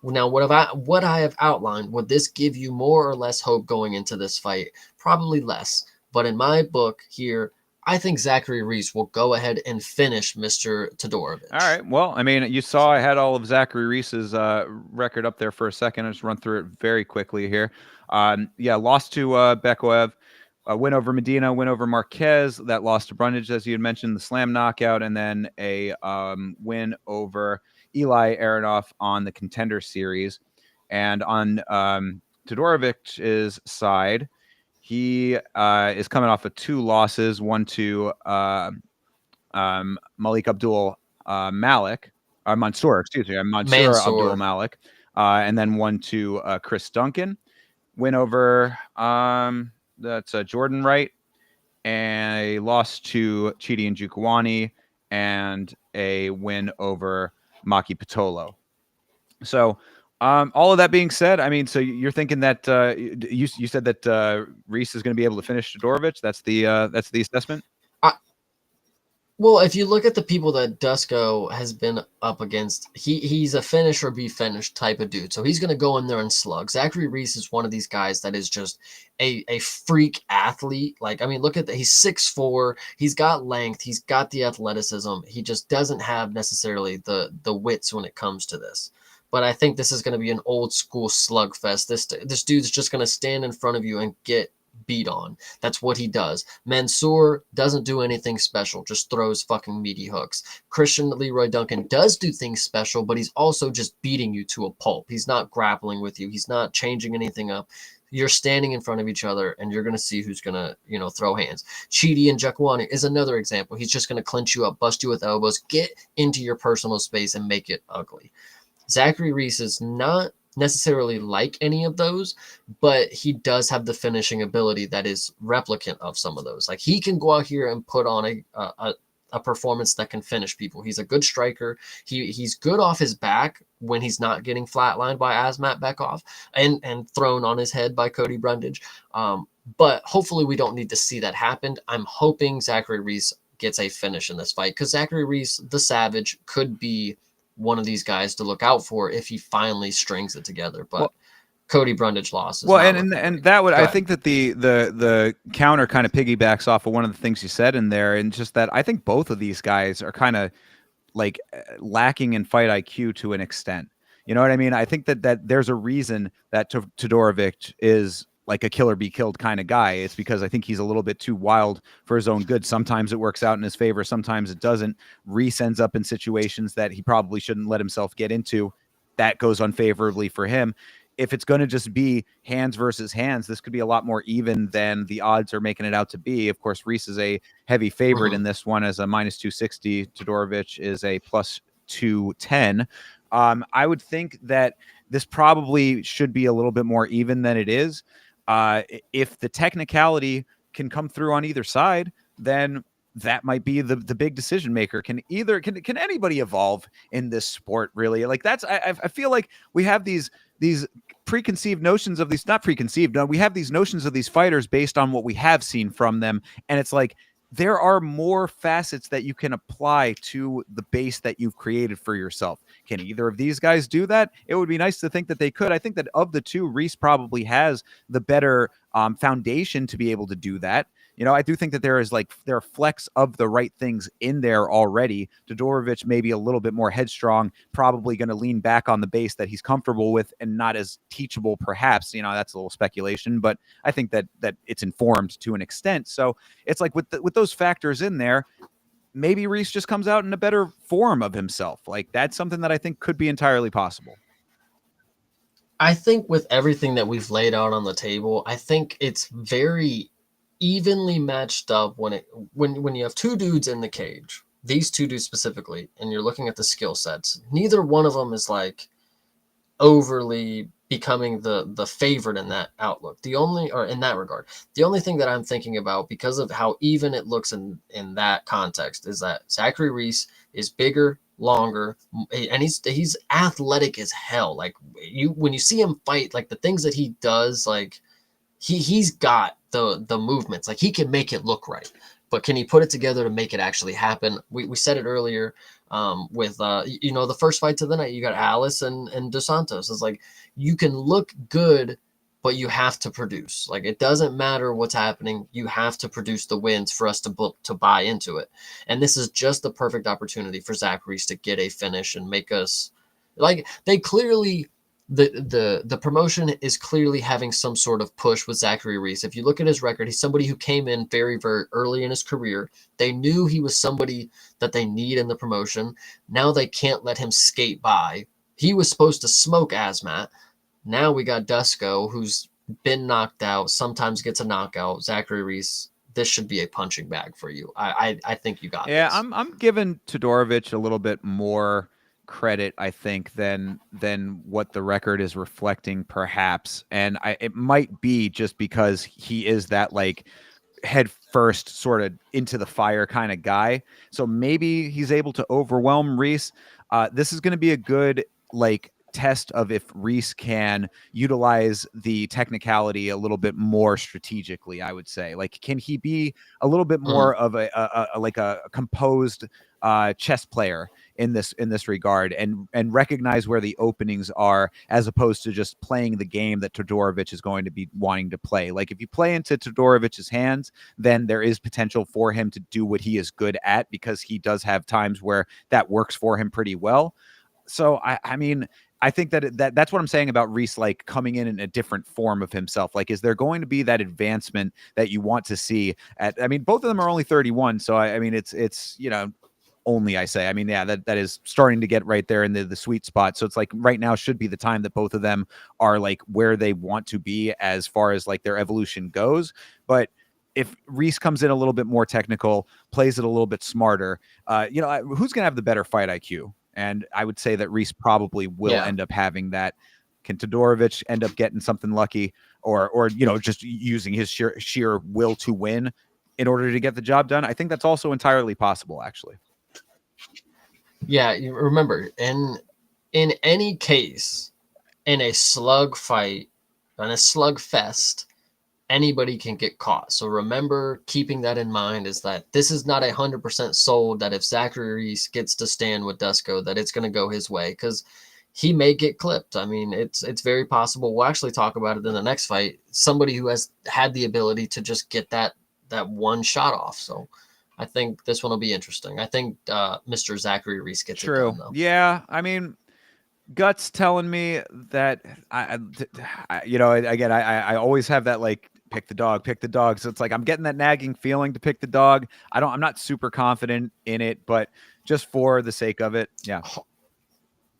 what I have outlined, would this give you more or less hope going into this fight? Probably less. But in my book here, I think Zachary Reese will go ahead and finish Mr. Todorovic. All right. Well, I mean, you saw I had all of Zachary Reese's record up there for a second. I'll just run through it very quickly here. Yeah, lost to Bekoev, win over Medina, win over Marquez. That lost to Brundage, as you had mentioned, the slam knockout, and then a win over Eli Aronoff on the Contender Series. And on Todorovic's side, he is coming off of two losses, one to Malik Abdul Malik, Mansour, excuse me, Mansour Abdul Malik, and then one to Chris Duncan. Win over that's Jordan Wright, and a loss to Chidi and Jukwani, and a win over Maki Patolo. So all of that being said, I mean, so you're thinking that you said that Reese is going to be able to finish Todorovic. That's the assessment. Well, if you look at the people that Dusko has been up against, he's a finish or be finished type of dude. So he's going to go in there and slug. Zachary Reese is one of these guys that is just a freak athlete. Like, I mean, look at that. He's 6'4". He's got length. He's got the athleticism. He just doesn't have necessarily the wits when it comes to this. But I think this is going to be an old school slugfest. This dude's just going to stand in front of you and get beat on. That's what he does. Mansour doesn't do anything special, just throws fucking meaty hooks. Christian Leroy Duncan does do things special, but he's also just beating you to a pulp. He's not grappling with you. He's not changing anything up. You're standing in front of each other and you're going to see who's going to, throw hands. Chidi and Jakwani is another example. He's just going to clinch you up, bust you with elbows, get into your personal space and make it ugly. Zachary Reese is not necessarily like any of those, but he does have the finishing ability that is replicant of some of those. Like, he can go out here and put on a performance that can finish people. He's a good striker. He's good off his back when he's not getting flatlined by Asmat Bekov and thrown on his head by Cody Brundage. But hopefully we don't need to see that happen. I'm hoping Zachary Reese gets a finish in this fight because Zachary Reese, the Savage, could be one of these guys to look out for if he finally strings it together. But Cody Brundage lost. Well, and that would, I think that the counter kind of piggybacks off of one of the things you said in there, and just that I think both of these guys are kind of like lacking in fight IQ to an extent. You know what I mean? I think that there's a reason that Todorovic is like a killer be killed kind of guy. It's because I think he's a little bit too wild for his own good. Sometimes it works out in his favor. Sometimes it doesn't. Reese ends up in situations that he probably shouldn't let himself get into. That goes unfavorably for him. If it's going to just be hands versus hands, this could be a lot more even than the odds are making it out to be. Of course, Reese is a heavy favorite in this one as a minus 260. Todorovic is a plus 210. I would think that this probably should be a little bit more even than it is. If the technicality can come through on either side, then that might be the big decision maker. Can anybody evolve in this sport, really? Like, that's I feel like we have these preconceived notions of these, not preconceived, no, we have these notions of these fighters based on what we have seen from them, and it's like there are more facets that you can apply to the base that you've created for yourself. Can either of these guys do that? It would be nice to think that they could. I think that of the two, Reese probably has the better foundation to be able to do that. I do think that there are flecks of the right things in there already. Todorovic maybe a little bit more headstrong, probably going to lean back on the base that he's comfortable with and not as teachable, perhaps. That's a little speculation, but I think that it's informed to an extent. So it's like with those factors in there, maybe Reese just comes out in a better form of himself. Like that's something that I think could be entirely possible. I think with everything that we've laid out on the table, I think it's very evenly matched up when you have two dudes in the cage, these two dudes specifically, and you're looking at the skill sets. Neither one of them is like overly becoming the favorite in that outlook. Or in that regard, the only thing that I'm thinking about, because of how even it looks in that context, is that Zachary Reese is bigger, longer, and he's athletic as hell. Like when you see him fight, like the things that he does, like he's got the movements, like he can make it look right, but can he put it together to make it actually happen? We said it earlier, with the first fights of the night. You got Alice and Dos Santos. It's like you can look good, but you have to produce. Like it doesn't matter what's happening, you have to produce the wins for us to buy into it. And this is just the perfect opportunity for Zach Reese to get a finish and make us, like, they clearly, the promotion is clearly having some sort of push with Zachary Reese. If you look at his record, he's somebody who came in very, very early in his career. They knew he was somebody that they need in the promotion. Now they can't let him skate by. He was supposed to smoke Azmat. Now we got Dusko, who's been knocked out, sometimes gets a knockout. Zachary Reese, this should be a punching bag for you. I think you got Yeah, this. I'm giving Todorovic a little bit more credit, I think, than what the record is reflecting, perhaps. And it might be just because he is that like head first sort of into the fire kind of guy. So maybe he's able to overwhelm Reese. This is going to be a good like test of if Reese can utilize the technicality a little bit more strategically. I would say, like, can he be a little bit Mhm. more of a composed chess player in this regard, and recognize where the openings are, as opposed to just playing the game that Todorovic is going to be wanting to play. Like if you play into Todorovic's hands, then there is potential for him to do what he is good at, because he does have times where that works for him pretty well. So I mean, I think that's what I'm saying about Reese, like coming in a different form of himself. Like, is there going to be that advancement that you want to see I mean, both of them are only 31. So I mean, it's, only, I say, I mean, yeah, that is starting to get right there in the sweet spot. So it's like right now should be the time that both of them are like where they want to be as far as like their evolution goes. But if Reese comes in a little bit more technical, plays it a little bit smarter, who's going to have the better fight IQ? And I would say that Reese probably will Yeah. end up having that. Can Todorovic end up getting something lucky, or just using his sheer will to win in order to get the job done? I think that's also entirely possible, actually. Yeah, you remember, in any case, in a slug fight, in a slug fest, anybody can get caught. So remember, keeping that in mind, is that this is not 100% sold that if Zachary Reese gets to stand with Dusko, that it's going to go his way, because he may get clipped. I mean, it's very possible. We'll actually talk about it in the next fight. Somebody who has had the ability to just get that one shot off. So I think this one will be interesting. I think Mr. Zachary Reese gets it True. done, though. Yeah. I mean, guts telling me that again, I always have that like pick the dog, pick the dog. So it's like I'm getting that nagging feeling to pick the dog. I'm not super confident in it, but just for the sake of it, yeah.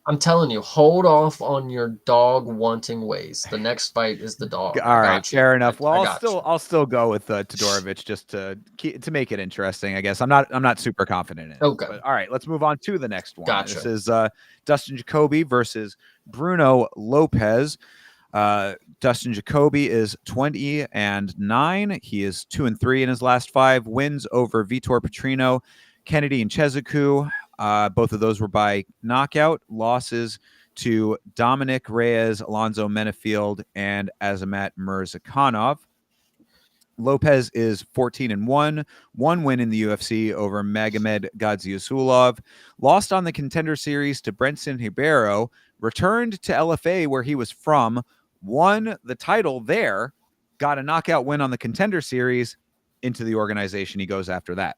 I'm telling you, hold off on your dog wanting ways. The next fight is the dog. I All right, got you. fair enough. Well, I I'll got still you. I'll still go with Todorovic just to make it interesting. I guess I'm not super confident in it. Okay. But all right, let's move on to the next one. This Gotcha. is Dustin Jacoby versus Bruno Lopez. Dustin Jacoby is 20-9. He is 2-3 in his last 5 wins over Vitor Petrino, Kennedy, and Chezuku. Both of those were by knockout. Losses to Dominic Reyes, Alonzo Menefield, and Azamat Mirzakhanov. Lopez is 14-1, 1 win in the UFC over Magomed Gaziusulov, lost on the Contender Series to Brenson Ribeiro, returned to LFA where he was from, won the title there, got a knockout win on the Contender Series, into the organization he goes after that.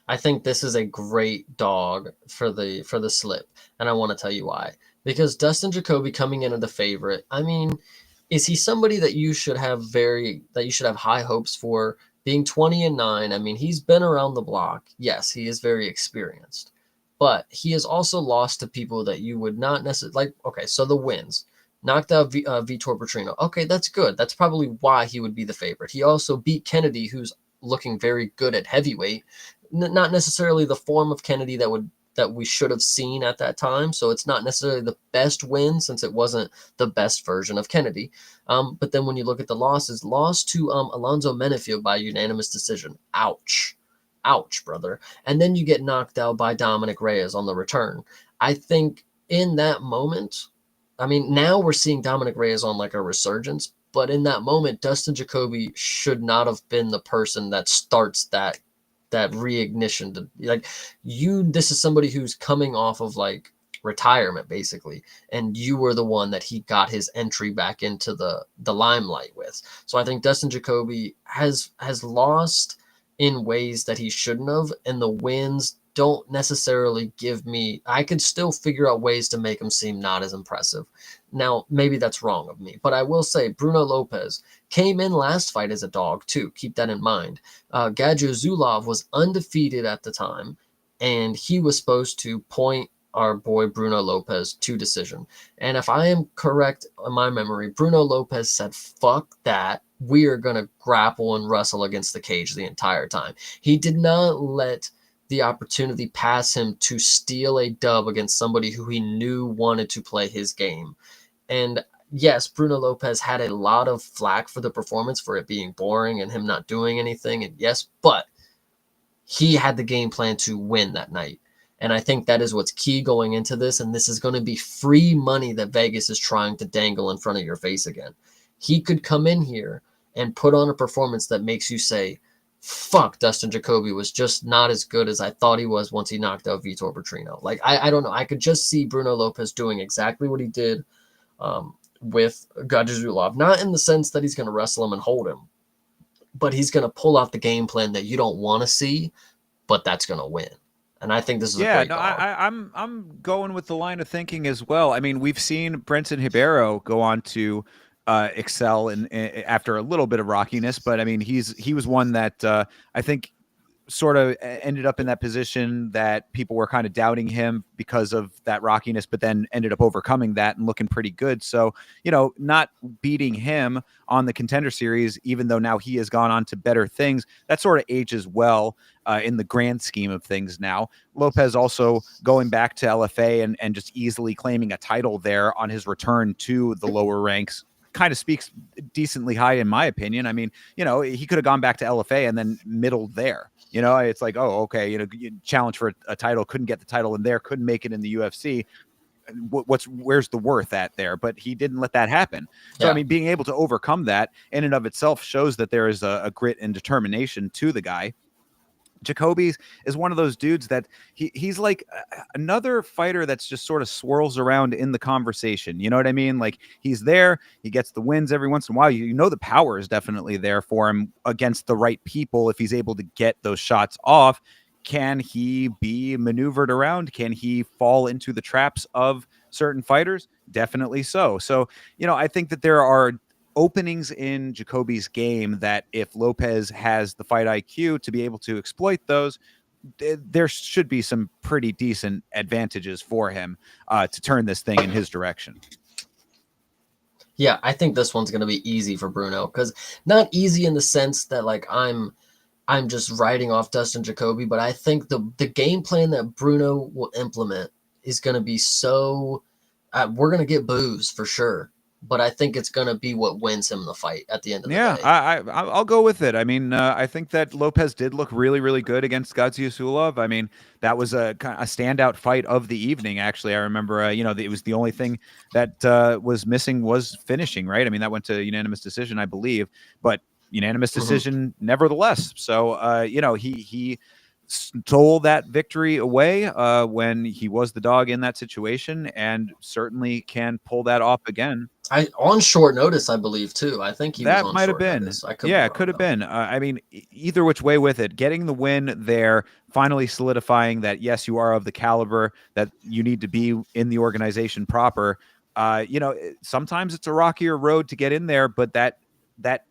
I think this is a great dog for the slip, and I want to tell you why. Because Dustin Jacoby coming in as the favorite, I mean, is he somebody that you should have high hopes for? Being 20-9, I mean, he's been around the block. Yes, he is very experienced, but he has also lost to people that you would not necessarily like. Okay, so the wins. Knocked out Vitor Petrino. Okay, that's good. That's probably why he would be the favorite. He also beat Kennedy, who's looking very good at heavyweight. Not necessarily the form of Kennedy that we should have seen at that time. So it's not necessarily the best win since it wasn't the best version of Kennedy. But then when you look at the losses, lost to Alonzo Menefield by unanimous decision. Ouch. Ouch, brother. And then you get knocked out by Dominic Reyes on the return. I think in that moment, I mean, now we're seeing Dominic Reyes on like a resurgence, but in that moment, Dustin Jacoby should not have been the person that starts that reignition to like this is somebody who's coming off of like retirement basically, and you were the one that he got his entry back into the limelight with. So I think Dustin Jacoby has lost in ways that he shouldn't have, and the wins don't necessarily give me. I could still figure out ways to make him seem not as impressive. Now maybe that's wrong of me, but I will say Bruno Lopez came in last fight as a dog too. Keep that in mind. Gadjo Zulov was undefeated at the time, and he was supposed to point our boy Bruno Lopez to decision. And if I am correct in my memory, Bruno Lopez said, fuck that. We are going to grapple and wrestle against the cage the entire time. He did not let the opportunity pass him to steal a dub against somebody who he knew wanted to play his game. And yes, Bruno Lopez had a lot of flack for the performance, for it being boring and him not doing anything. And yes, but he had the game plan to win that night. And I think that is what's key going into this. And this is going to be free money that Vegas is trying to dangle in front of your face again. He could come in here and put on a performance that makes you say, fuck, Dustin Jacoby was just not as good as I thought he was once he knocked out Vitor Petrino. Like, I don't know. I could just see Bruno Lopez doing exactly what he did with Gadjo Zulov. Not in the sense that he's going to wrestle him and hold him, but he's going to pull out the game plan that you don't want to see, but that's going to win. And I think this is a great dog. I'm going with the line of thinking as well. I mean, we've seen Brenton Ribeiro go on to excel in after a little bit of rockiness, but I mean, he was one that I think sort of ended up in that position that people were kind of doubting him because of that rockiness, but then ended up overcoming that and looking pretty good. So, you know, not beating him on the Contender Series, even though now he has gone on to better things, that sort of ages well in the grand scheme of things now. Lopez also going back to LFA and just easily claiming a title there on his return to the lower ranks kind of speaks decently high in my opinion. I mean, you know, he could have gone back to LFA and then middled there. You know, it's like, oh, okay, you know, you challenge for a title, couldn't get the title in there, couldn't make it in the UFC. Where's the worth at there? But he didn't let that happen. So, I mean, being able to overcome that in and of itself shows that there is a grit and determination to the guy. Jacoby is one of those dudes that he's like another fighter that's just sort of swirls around in the conversation. You know what I mean? Like he's there, he gets the wins every once in a while. You know, the power is definitely there for him against the right people. If he's able to get those shots off, can he be maneuvered around? Can he fall into the traps of certain fighters? Definitely so. So, you know, I think that there are openings in Jacoby's game that if Lopez has the fight IQ to be able to exploit those, there should be some pretty decent advantages for him to turn this thing in his direction. Yeah, I think this one's going to be easy for Bruno, because not easy in the sense that like I'm just writing off Dustin Jacoby, but I think the game plan that Bruno will implement is going to be so we're going to get boos for sure. But I think it's going to be what wins him the fight at the end of the day. Yeah, I'll go with it. I mean, I think that Lopez did look really, really good against Gadjo Zulov. I mean, that was a standout fight of the evening, actually. I remember, you know, it was the only thing that was missing was finishing, right? I mean, that went to unanimous decision, I believe, but unanimous decision nevertheless. So, you know, he stole that victory away when he was the dog in that situation and certainly can pull that off again. On short notice, I believe too. I think he was That on might have short been. notice. I could be Yeah, it wrong could have though. been. I mean, either which way with it, getting the win there, finally solidifying that yes, you are of the caliber that you need to be in the organization proper. Sometimes it's a rockier road to get in there, but that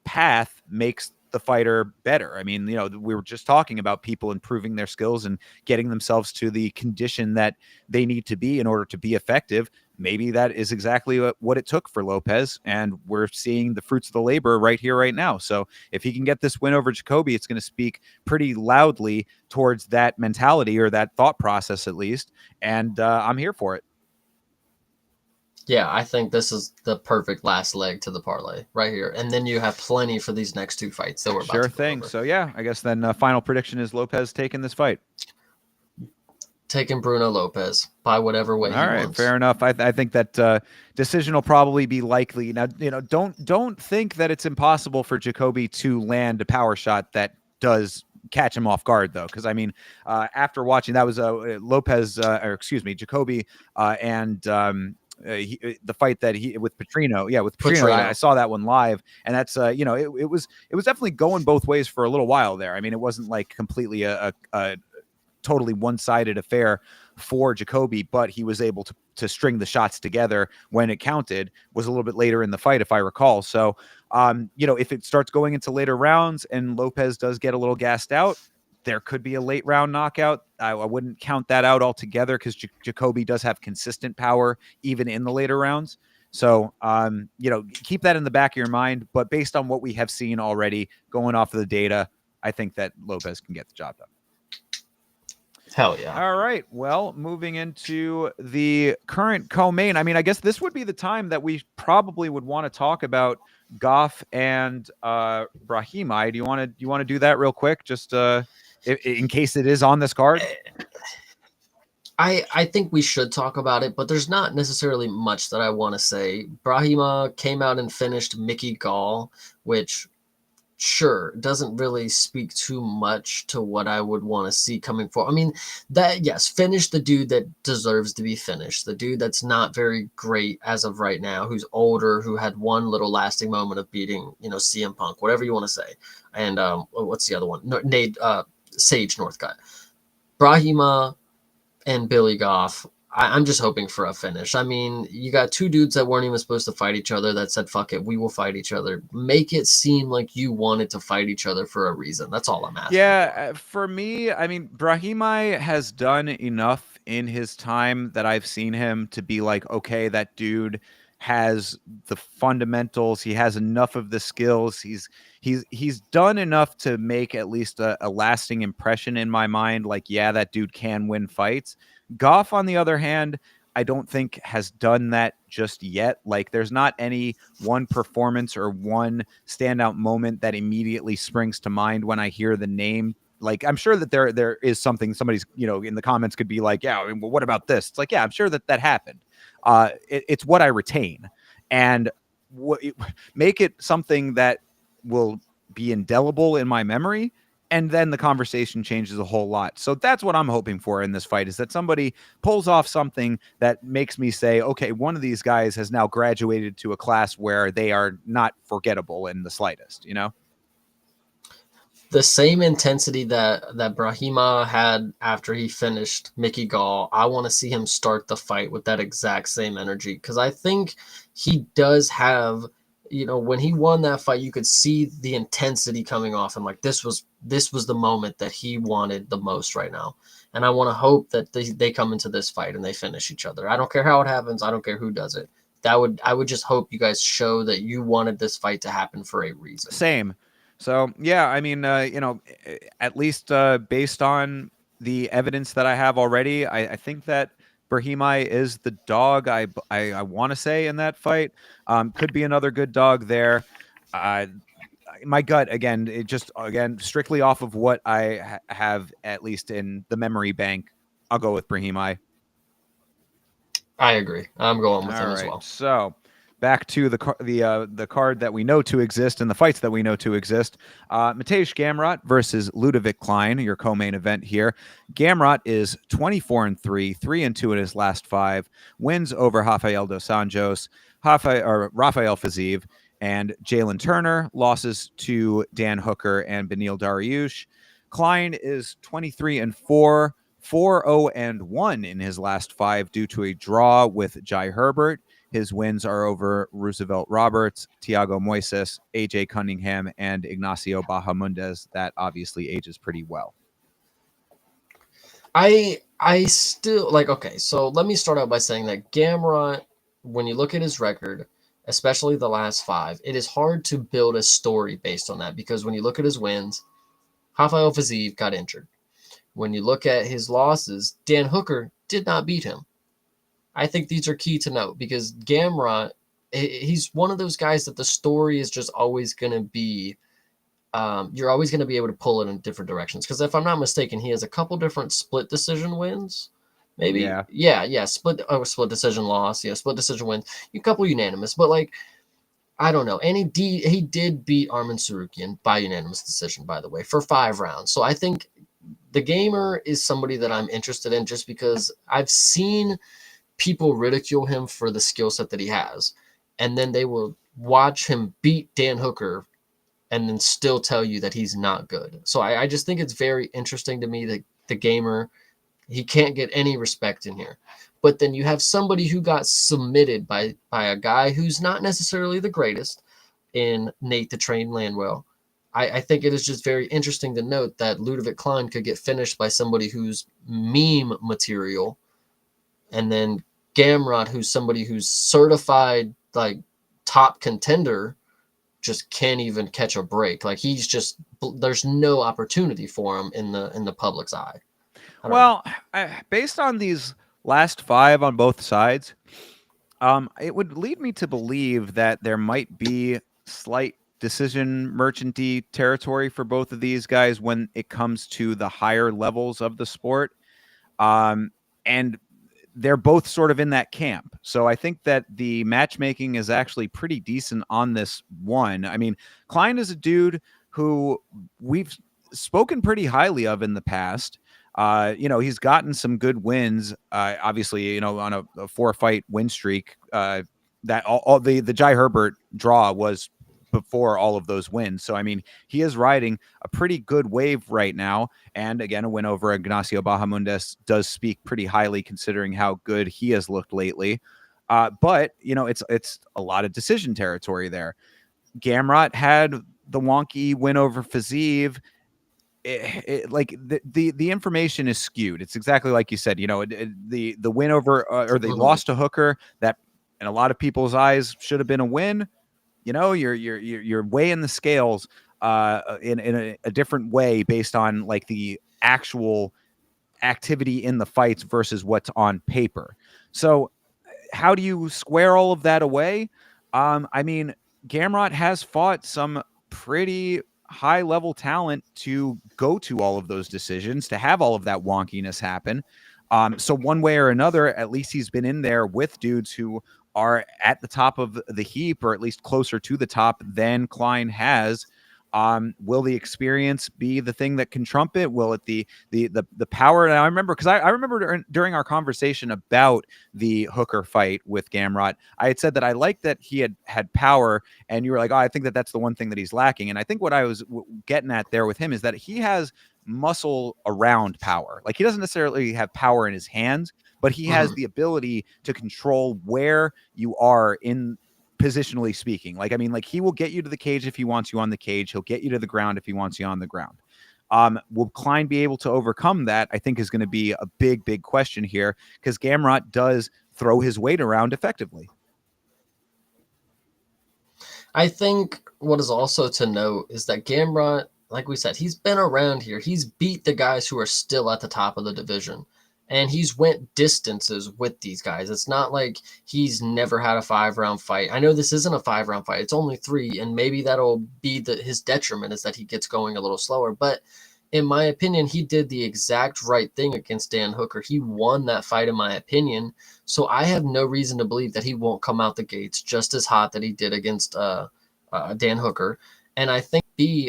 path makes the fighter better. I mean, we were just talking about people improving their skills and getting themselves to the condition that they need to be in order to be effective. Maybe that is exactly what it took for Lopez, and we're seeing the fruits of the labor right here, right now. So if he can get this win over Jacoby, it's going to speak pretty loudly towards that mentality or that thought process, at least. And I'm here for it. Yeah, I think this is the perfect last leg to the parlay right here. And then you have plenty for these next two fights that we're about Sure to go thing. over. So yeah, I guess then final prediction is Lopez taking this fight. Taking Bruno Lopez by whatever way All he right, wants. fair enough. I think that decision will probably be likely. Now, don't think that it's impossible for Jacoby to land a power shot that does catch him off guard, though, because I mean, after watching that was Lopez, or excuse me, Jacoby, and the fight that he with Petrino, yeah, with Petrino, I Petrino. saw that one live, and that's it was definitely going both ways for a little while there. I mean, it wasn't like completely a totally one-sided affair for Jacoby, but he was able to string the shots together when it counted. Was a little bit later in the fight, if I recall. So, if it starts going into later rounds and Lopez does get a little gassed out, there could be a late round knockout. I wouldn't count that out altogether because Jacoby does have consistent power even in the later rounds. So, keep that in the back of your mind. But based on what we have seen already, going off of the data, I think that Lopez can get the job done. Hell yeah. All right. Well, moving into the current co-main. I mean, I guess this would be the time that we probably would want to talk about Goff and Brahimai. Do you want to do that real quick, just in case it is on this card? I think we should talk about it, but there's not necessarily much that I want to say. Brahima came out and finished Mickey Gall, which sure doesn't really speak too much to what I would want to see coming forward. I mean, that yes, finish the dude that deserves to be finished, the dude that's not very great as of right now, who's older, who had one little lasting moment of beating, CM Punk, whatever you want to say. And what's the other one? No, Nate Sage Northcutt. Brahima and Billy Goff. I'm just hoping for a finish. I mean, you got two dudes that weren't even supposed to fight each other that said, fuck it, we will fight each other. Make it seem like you wanted to fight each other for a reason. That's all I'm asking for. Yeah, for me, I mean, Brahimai has done enough in his time that I've seen him to be like, okay, that dude has the fundamentals. He has enough of the skills. He's done enough to make at least a lasting impression in my mind. Like, yeah, that dude can win fights. Goff, on the other hand, I don't think has done that just yet. Like, there's not any one performance or one standout moment that immediately springs to mind when I hear the name. Like, I'm sure that there is something somebody's, in the comments could be like, yeah, well, what about this? It's like, yeah, I'm sure that happened. It's what I retain, and make it something that will be indelible in my memory, and then the conversation changes a whole lot. So that's what I'm hoping for in this fight, is that somebody pulls off something that makes me say, okay, one of these guys has now graduated to a class where they are not forgettable in the slightest, The same intensity that Brahima had after he finished Mickey Gall, I want to see him start the fight with that exact same energy, because I think he does have, when he won that fight, you could see the intensity coming off him. Like this was the moment that he wanted the most right now, and I want to hope that they come into this fight and they finish each other. I don't care how it happens. I don't care who does it. I would just hope you guys show that you wanted this fight to happen for a reason. Same. So yeah, I mean, at least based on the evidence that I have already, I think that Brahimai is the dog. I want to say in that fight, could be another good dog there. Uh, my gut again, it just again strictly off of what I have at least in the memory bank. I'll go with Brahimai. I agree. I'm going with All him as right, well. so back to the card that we know to exist and the fights that we know to exist. Mateusz Gamrot versus Ludovic Klein, your co-main event here. Gamrot is 24-3, 3-2 in his last 5, wins over Rafael dos Anjos, Rafael Fiziev, and Jalen Turner. Losses to Dan Hooker and Beneil Dariush. Klein is 23-4, 4-0-1 in his last 5 due to a draw with Jai Herbert. His wins are over Roosevelt Roberts, Thiago Moises, AJ Cunningham, and Ignacio Bahamundes. That obviously ages pretty well. I still like, okay, so let me start out by saying that Gamrot, when you look at his record, especially the last 5, it is hard to build a story based on that, because when you look at his wins, Rafael Fiziev got injured. When you look at his losses, Dan Hooker did not beat him. I think these are key to note, because Gamrot, he's one of those guys that the story is just always going to be, you're always going to be able to pull it in different directions. Because if I'm not mistaken, he has a couple different split decision wins. Maybe, yeah, split decision loss, yeah, split decision wins, a couple unanimous, but like, I don't know. And he did beat Arman Sarukian by unanimous decision, by the way, for 5 rounds. So I think the gamer is somebody that I'm interested in, just because I've seen people ridicule him for the skill set that he has, and then they will watch him beat Dan Hooker and then still tell you that he's not good. So I just think it's very interesting to me that the gamer, he can't get any respect in here. But then you have somebody who got submitted by a guy who's not necessarily the greatest, in Nate the Train Landwell. I think it is just very interesting to note that Ludovic Klein could get finished by somebody who's meme material, and then Gamrot, who's somebody who's certified like top contender, just can't even catch a break. Like, he's just, there's no opportunity for him in the public's eye. Well, based on these last 5 on both sides, it would lead me to believe that there might be slight decision merchanty territory for both of these guys when it comes to the higher levels of the sport. And they're both sort of in that camp. So I think that the matchmaking is actually pretty decent on this one. I mean, Klein is a dude who we've spoken pretty highly of in the past. He's gotten some good wins. Obviously, on a 4-fight win streak. That all the Jai Herbert draw was before all of those wins. So, I mean, he is riding a pretty good wave right now. And again, a win over Ignacio Bahamundes does speak pretty highly, considering how good he has looked lately. But it's a lot of decision territory there. Gamrot had the wonky win over Fiziev. Like the information is skewed. It's exactly like you said. The win over or the loss to Hooker, that in a lot of people's eyes should have been a win. You're weighing the scales in a different way based on like the actual activity in the fights versus what's on paper. So how do you square all of that away? I mean, Gamrot has fought some pretty high level talent to go to all of those decisions, to have all of that wonkiness happen. So one way or another, at least he's been in there with dudes who are at the top of the heap, or at least closer to the top than Klein has. Will the experience be the thing that can trump it? Will it the power? And I remember, because I remember during our conversation about the Hooker fight with Gamrot, I had said that I liked that he had power, and you were like, oh, I think that's the one thing that he's lacking. And I think what I was getting at there with him is that he has muscle around power. Like, he doesn't necessarily have power in his hands, but he has the ability to control where you are in positionally speaking. Like, I mean, like, he will get you to the cage if he wants you on the cage. He'll get you to the ground if he wants you on the ground. Will Klein be able to overcome that? I think is going to be a big, big question here, because Gamrot does throw his weight around effectively. I think what is also to note is that Gamrot, like we said, he's been around here. He's beat the guys who are still at the top of the division, and he's went distances with these guys. It's not like he's never had a 5-round fight. I know this isn't a 5-round fight. It's only 3, and maybe that'll be his detriment, is that he gets going a little slower. But in my opinion, he did the exact right thing against Dan Hooker. He won that fight, in my opinion. So I have no reason to believe that he won't come out the gates just as hot that he did against Dan Hooker. And I think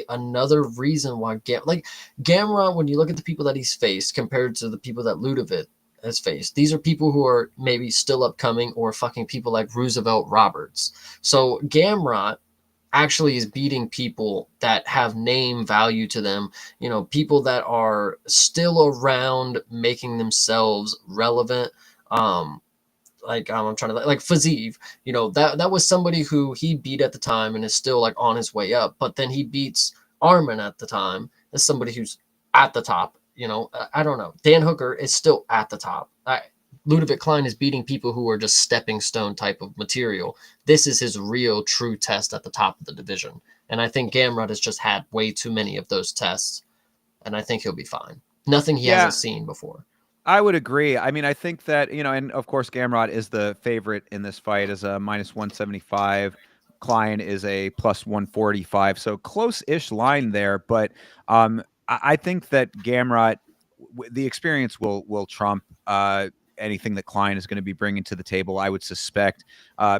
another reason why Gamrot, when you look at the people that he's faced compared to the people that Ludovic has faced, these are people who are maybe still upcoming or fucking people like Roosevelt Roberts. So Gamrot actually is beating people that have name value to them, people that are still around making themselves relevant. I'm trying to like Fazeev, that was somebody who he beat at the time and is still like on his way up, but then he beats Arman at the time as somebody who's at the top. I don't know. Dan Hooker is still at the top. Ludovic Klein is beating people who are just stepping stone type of material. This is his real true test at the top of the division. And I think Gamrot has just had way too many of those tests. And I think he'll be fine. Nothing he hasn't seen before. I would agree. I mean, I think that, and of course, Gamrot is the favorite in this fight as a minus 175. Klein is a plus 145. So close-ish line there. But I think that Gamrot, the experience will trump anything that Klein is going to be bringing to the table, I would suspect,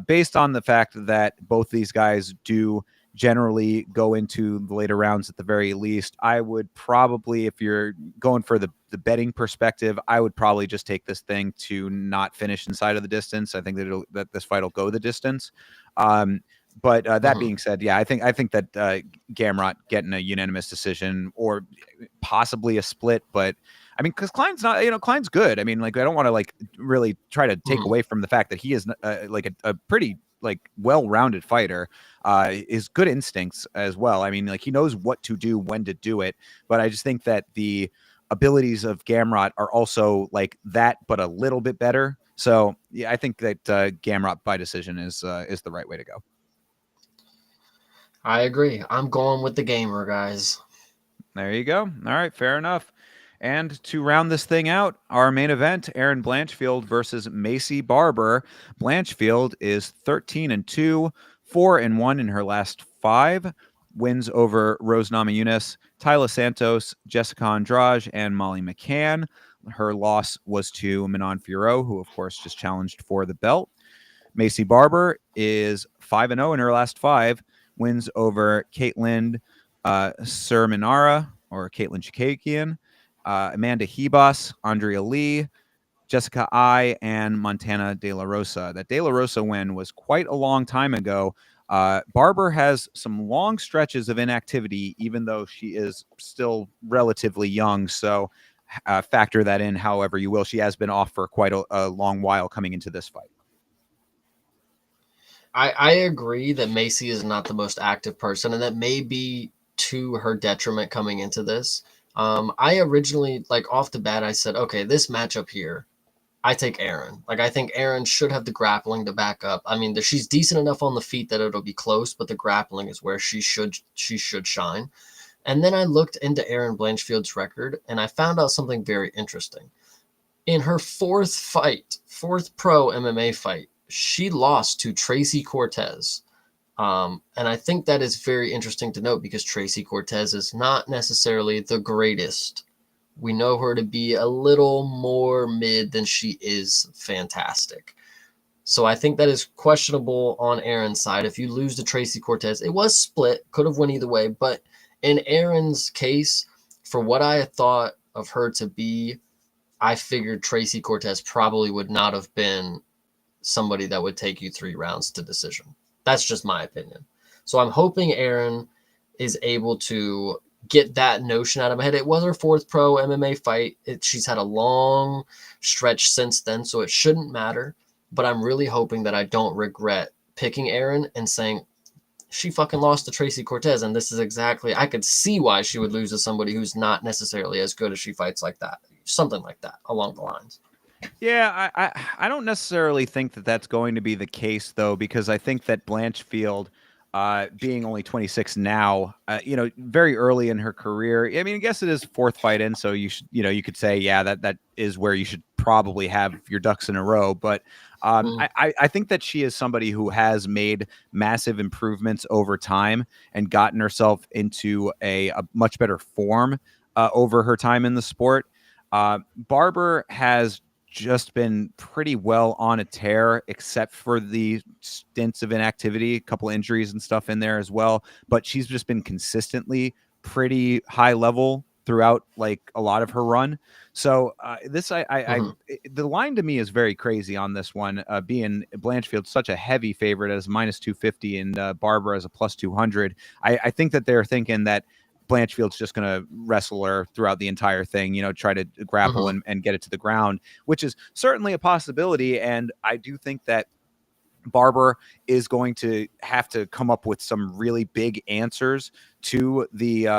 based on the fact that both these guys do generally go into the later rounds at the very least. I would probably, if you're going for the betting perspective, I would probably just take this thing to not finish inside of the distance. I think that this fight will go the distance. But that being said, yeah, I think that Gamrot getting a unanimous decision or possibly a split, but I mean, because Klein's not, Klein's good. I mean, like, I don't want to like really try to take away from the fact that he is like a pretty like well-rounded fighter, is good instincts as well. I mean, like, he knows what to do, when to do it. But I just think that the abilities of Gamrot are also like that, but a little bit better. So yeah, I think that Gamrot by decision is the right way to go. I agree. I'm going with the gamer, guys. There you go. All right, fair enough. And to round this thing out, our main event, Erin Blanchfield versus Macy Barber. Blanchfield is 13-2, 4-1 in her last 5. Wins over Rose Namajunas, Tyla Santos, Jessica Andrade, and Molly McCann. Her loss was to Manon Fiorot, who, of course, just challenged for the belt. Macy Barber is 5-0 in her last 5. Wins over Caitlin Serminara, or Caitlin Chikakian, Amanda Hebos, Andrea Lee, Jessica I, and Montana De La Rosa. That De La Rosa win was quite a long time ago. Barber has some long stretches of inactivity, even though she is still relatively young. So factor that in however you will. She has been off for quite a long while coming into this fight. I agree that Macy is not the most active person, and that may be to her detriment coming into this. I originally, like, off the bat, I said, okay, this matchup here, I take Erin. Like, I think Erin should have the grappling to back up. I mean, she's decent enough on the feet that it'll be close, but the grappling is where she should shine. And then I looked into Erin Blanchfield's record, and I found out something very interesting. In her fourth pro MMA fight, she lost to Tracy Cortez. And I think that is very interesting to note because Tracy Cortez is not necessarily the greatest. We know her to be a little more mid than she is fantastic. So I think that is questionable on Erin's side. If you lose to Tracy Cortez, it was split, could have went either way. But in Erin's case, for what I thought of her to be, I figured Tracy Cortez probably would not have been somebody that would take you 3 rounds to decision. That's just my opinion. So I'm hoping Erin is able to get that notion out of my head. It was her 4th pro MMA fight. She's had a long stretch since then, so it shouldn't matter. But I'm really hoping that I don't regret picking Erin and saying she fucking lost to Tracy Cortez, and this is exactly, I could see why she would lose to somebody who's not necessarily as good as she fights like that. Something like that along the lines. Yeah, I don't necessarily think that that's going to be the case, though, because I think that Blanchfield, being only 26 now, very early in her career. I mean, I guess it is 4th fight in, so you should, you could say, yeah, that is where you should probably have your ducks in a row. But I think that she is somebody who has made massive improvements over time and gotten herself into a much better form. over her time in the sport. Barber has just been pretty well on a tear, except for the stints of inactivity, a couple injuries and stuff in there as well. But she's just been consistently pretty high level throughout like a lot of her run. So Hmm. the line to me is very crazy on this one, being Blanchfield such a heavy favorite as minus 250 and Barber as a plus 200. I think that they're thinking that Blanchfield's just going to wrestle her throughout the entire thing, try to grapple Hmm. and get it to the ground, which is certainly a possibility. And I do think that Barber is going to have to come up with some really big answers to the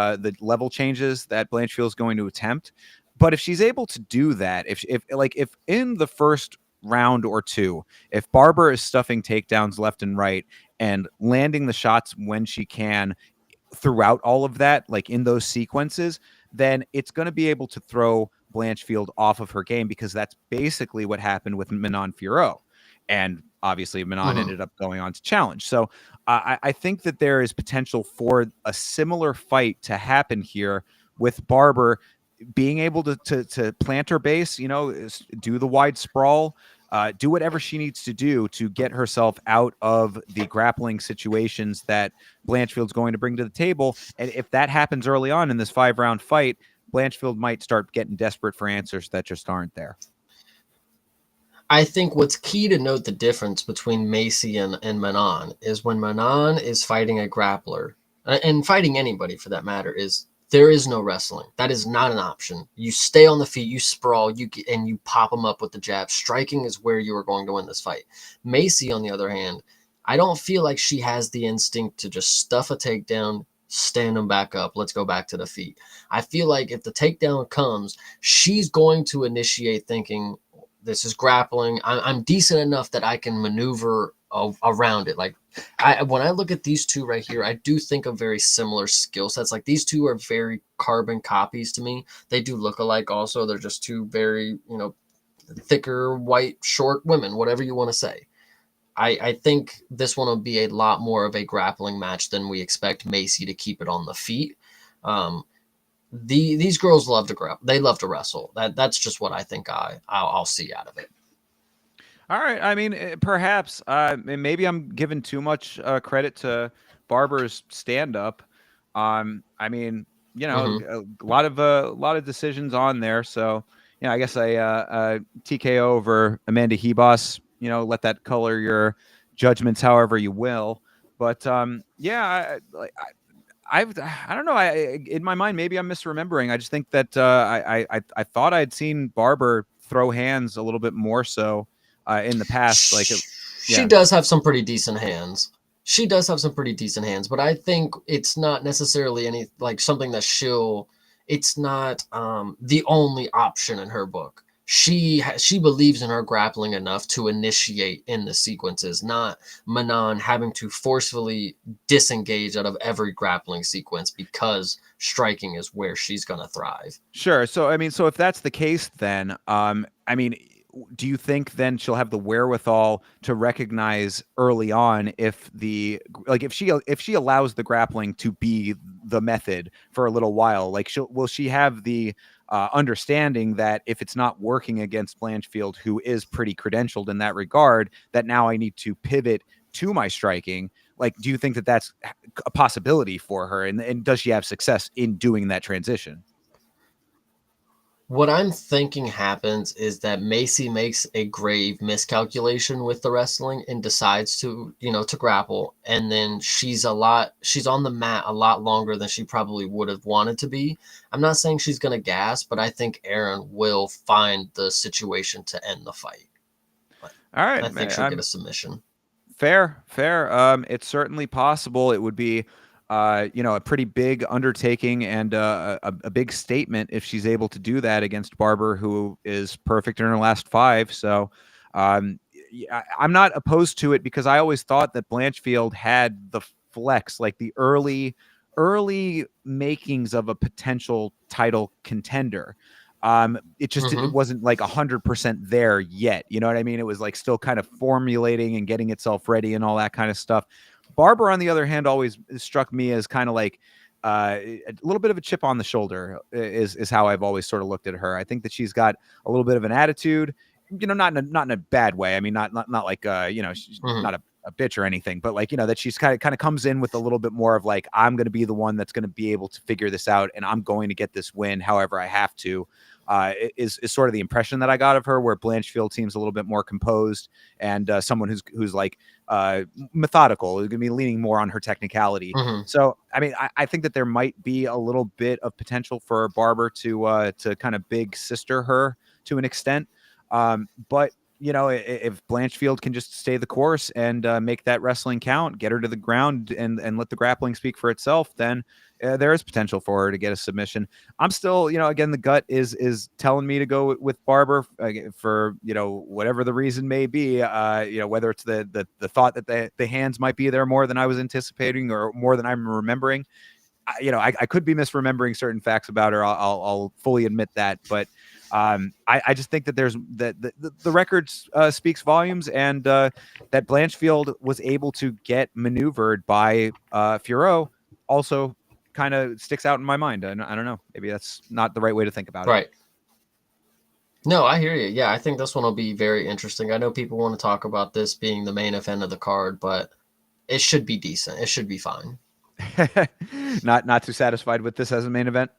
level changes that Blanchfield is going to attempt. But if she's able to do that, if in the first round or two, if Barber is stuffing takedowns left and right and landing the shots when she can throughout all of that, like in those sequences, then it's going to be able to throw Blanchfield off of her game, because that's basically what happened with Manon Fiorot. And obviously, Manon Hmm. ended up going on to challenge. So I think that there is potential for a similar fight to happen here with Barber being able to plant her base, do the wide sprawl, do whatever she needs to do to get herself out of the grappling situations that Blanchfield's going to bring to the table. And if that happens early on in this 5-round fight, Blanchfield might start getting desperate for answers that just aren't there. I think what's key to note the difference between Macy and Manon is when Manon is fighting a grappler, and fighting anybody for that matter, is there is no wrestling. That is not an option. You stay on the feet, you sprawl, and you pop them up with the jab. Striking is where you are going to win this fight. Macy, on the other hand, I don't feel like she has the instinct to just stuff a takedown, stand them back up. Let's go back to the feet. I feel like if the takedown comes, she's going to initiate thinking, this is grappling. I'm decent enough that I can maneuver around it. Like when I look at these two right here, I do think of very similar skill sets. Like these two are very carbon copies to me. They do look alike. Also, they're just two very thicker, white, short women. Whatever you want to say. I think this one will be a lot more of a grappling match than we expect Macy to keep it on the feet. Um, these girls love to grab. They love to wrestle. That's just what I think I'll see out of it. All right. I mean, perhaps maybe I'm giving too much credit to Barber's stand up. I mean, Hmm. a lot of decisions on there. So, I guess TKO over Amanda Hebos. Let that color your judgments however you will. But yeah, I don't know. In my mind, maybe I'm misremembering. I just think that I thought I'd seen Barber throw hands a little bit more so in the past. She Yeah, does have some pretty decent hands. She does have some pretty decent hands, but I think it's not necessarily any like something that she'll. It's not the only option in her book. She believes in her grappling enough to initiate in the sequences, not Manon having to forcefully disengage out of every grappling sequence because striking is where she's gonna thrive. sure. So I mean, so if that's the case, then I mean, do you think then she'll have the wherewithal to recognize early on if if she allows the grappling to be the method for a little while, like will she have the understanding that if it's not working against Blanchfield, who is pretty credentialed in that regard, that now I need to pivot to my striking? Like, do you think that that's a possibility for her, and does she have success in doing that transition? What I'm thinking happens is that Macy makes a grave miscalculation with the wrestling and decides to grapple. And then she's on the mat a lot longer than she probably would have wanted to be. I'm not saying she's going to gas, but I think Aaron will find the situation to end the fight. All right, I think she'll get a I'm submission. fair. It's certainly possible. It would be, a pretty big undertaking and a big statement if she's able to do that against Barber, who is perfect in her last 5. So, I'm not opposed to it, because I always thought that Blanchfield had the flex, like the early makings of a potential title contender. It Hmm. wasn't like 100% there yet. You know what I mean? It was like still kind of formulating and getting itself ready and all that kind of stuff. Barber, on the other hand, always struck me as kind of like a little bit of a chip on the shoulder is how I've always sort of looked at her. I think that she's got a little bit of an attitude, not in a bad way. I mean, not like she's Mhm. not a bitch or anything, but like, that she's kind of comes in with a little bit more of like, I'm going to be the one that's going to be able to figure this out, and I'm going to get this win however I have to. Is sort of the impression that I got of her, where Blanchfield seems a little bit more composed and someone who's like methodical, is going to be leaning more on her technicality. Mhm. So, I mean, I think that there might be a little bit of potential for Barber to kind of big sister her to an extent. But if Blanchfield can just stay the course and make that wrestling count, get her to the ground, and let the grappling speak for itself, then there is potential for her to get a submission. I'm still, again, the gut is telling me to go with Barber for whatever the reason may be. Whether it's the thought that the hands might be there more than I was anticipating or more than I'm remembering. I could be misremembering certain facts about her. I'll fully admit that, but I just think that there's the record speaks volumes, and that Blanchfield was able to get maneuvered by Furo also kind of sticks out in my mind. I don't know. Maybe that's not the right way to think about it. Right. No, I hear you. Yeah, I think this one will be very interesting. I know people want to talk about this being the main event of the card, but it should be decent. It should be fine. Not too satisfied with this as a main event.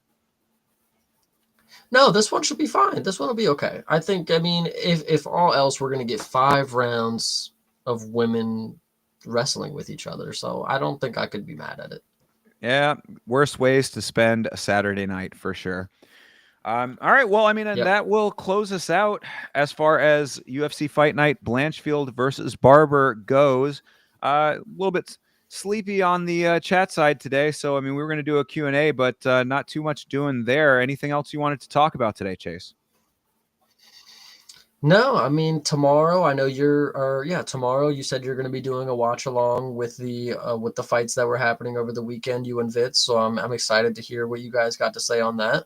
No, this one should be fine. This one will be okay. I think. I mean, if all else, we're going to get 5 rounds of women wrestling with each other, so I don't think I could be mad at it. Yeah, worst ways to spend a Saturday night for sure. All right, well, I mean, and that will close us out as far as UFC Fight Night Blanchfield versus Barber goes. A little bit sleepy on the chat side today, so I mean, we were going to do a Q&A, but not too much doing there. Anything else you wanted to talk about today, Chase? No, I mean tomorrow. I know tomorrow you said you're going to be doing a watch along with the fights that were happening over the weekend, you and Vitz. So I'm excited to hear what you guys got to say on that.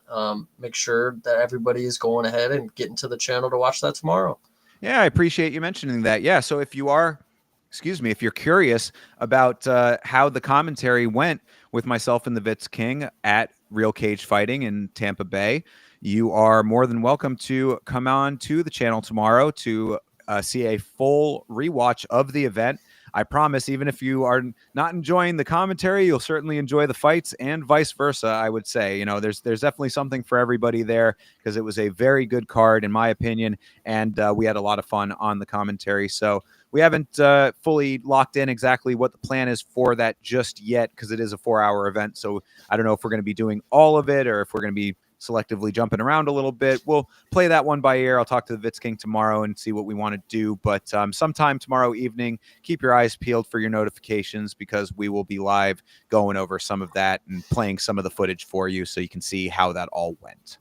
Make sure that everybody is going ahead and getting to the channel to watch that tomorrow. Yeah, I appreciate you mentioning that. Yeah, so if you're curious about how the commentary went with myself and the Vitz King at Real Cage Fighting in Tampa Bay, you are more than welcome to come on to the channel tomorrow to see a full rewatch of the event. I promise, even if you are not enjoying the commentary, you'll certainly enjoy the fights, and vice versa. I would say, there's definitely something for everybody there, because it was a very good card, in my opinion, and we had a lot of fun on the commentary. So we haven't fully locked in exactly what the plan is for that just yet, because it is a 4-hour event. So I don't know if we're going to be doing all of it or if we're going to be selectively jumping around a little bit. We'll play that one by ear. I'll talk to the Vitz King tomorrow and see what we want to do. But sometime tomorrow evening, keep your eyes peeled for your notifications, because we will be live going over some of that and playing some of the footage for you so you can see how that all went.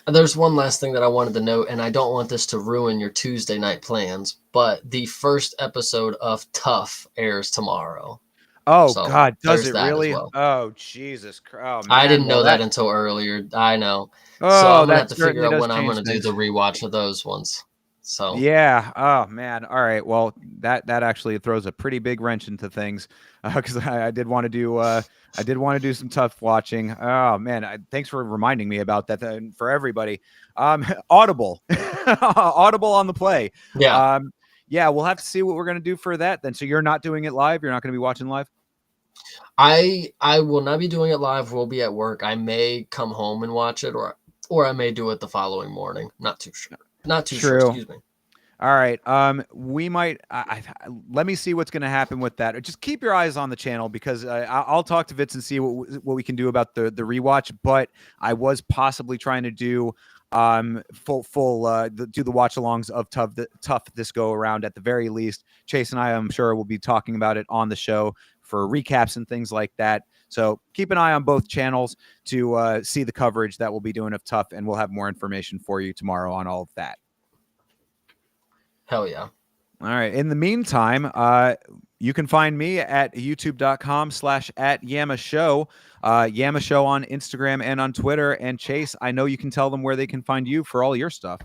There's one last thing that I wanted to note, and I don't want this to ruin your Tuesday night plans, but the first episode of Tough airs tomorrow. Oh, So God, does it that really? well. Oh, Jesus. Oh, man. I didn't know that until earlier. I know. Oh, so I'm going to that have to figure certainly out does when I'm change going to do things. the rewatch of those ones. So yeah. Oh, man. All right. Well, that actually throws a pretty big wrench into things, because I did want to do some Tough watching. Oh, man. Thanks for reminding me about that. For everybody, Audible, Audible on the play. yeah. Yeah, we'll have to see what we're going to do for that then. So you're not doing it live? You're not going to be watching live? I will not be doing it live. We'll be at work. I may come home and watch it, or I may do it the following morning. Not too sure. Not too sure. Excuse me. All right. We might. Let me see what's going to happen with that. Just keep your eyes on the channel, because I'll talk to Vitz and see what we can do about the rewatch. But I was possibly trying to do do the watch alongs of Tough this go around at the very least. Chase and I'm sure will be talking about it on the show for recaps and things like that. So keep an eye on both channels to see the coverage that we'll be doing of Tough, and we'll have more information for you tomorrow on all of that. Hell yeah. All right. In the meantime, you can find me at youtube.com/@YamaShow. Yama Show on Instagram and on Twitter. And Chase, I know you can tell them where they can find you for all your stuff.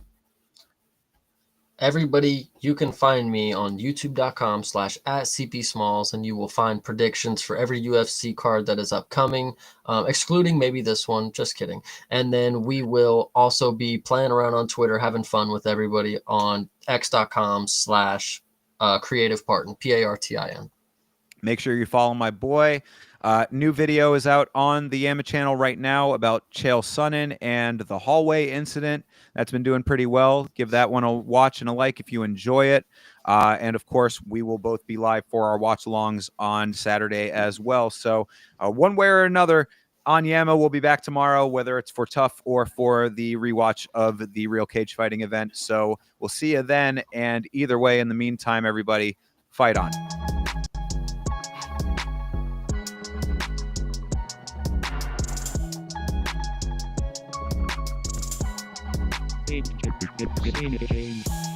everybody, you can find me on youtube.com/@cpsmalls, and you will find predictions for every UFC card that is upcoming, excluding maybe this one. Just kidding. And then we will also be playing around on Twitter, having fun with everybody on x.com/creativepartin, PARTIN. Make sure you follow my boy. New video is out on the Yama channel right now about Chael Sonnen and the hallway incident. That's been doing pretty well. Give that one a watch and a like if you enjoy it. And of course, we will both be live for our watch alongs on Saturday as well. So one way or another, on Yama, we'll be back tomorrow, whether it's for Tough or for the rewatch of the Real Cage Fighting event. So we'll see you then. And either way, in the meantime, everybody, fight on. It's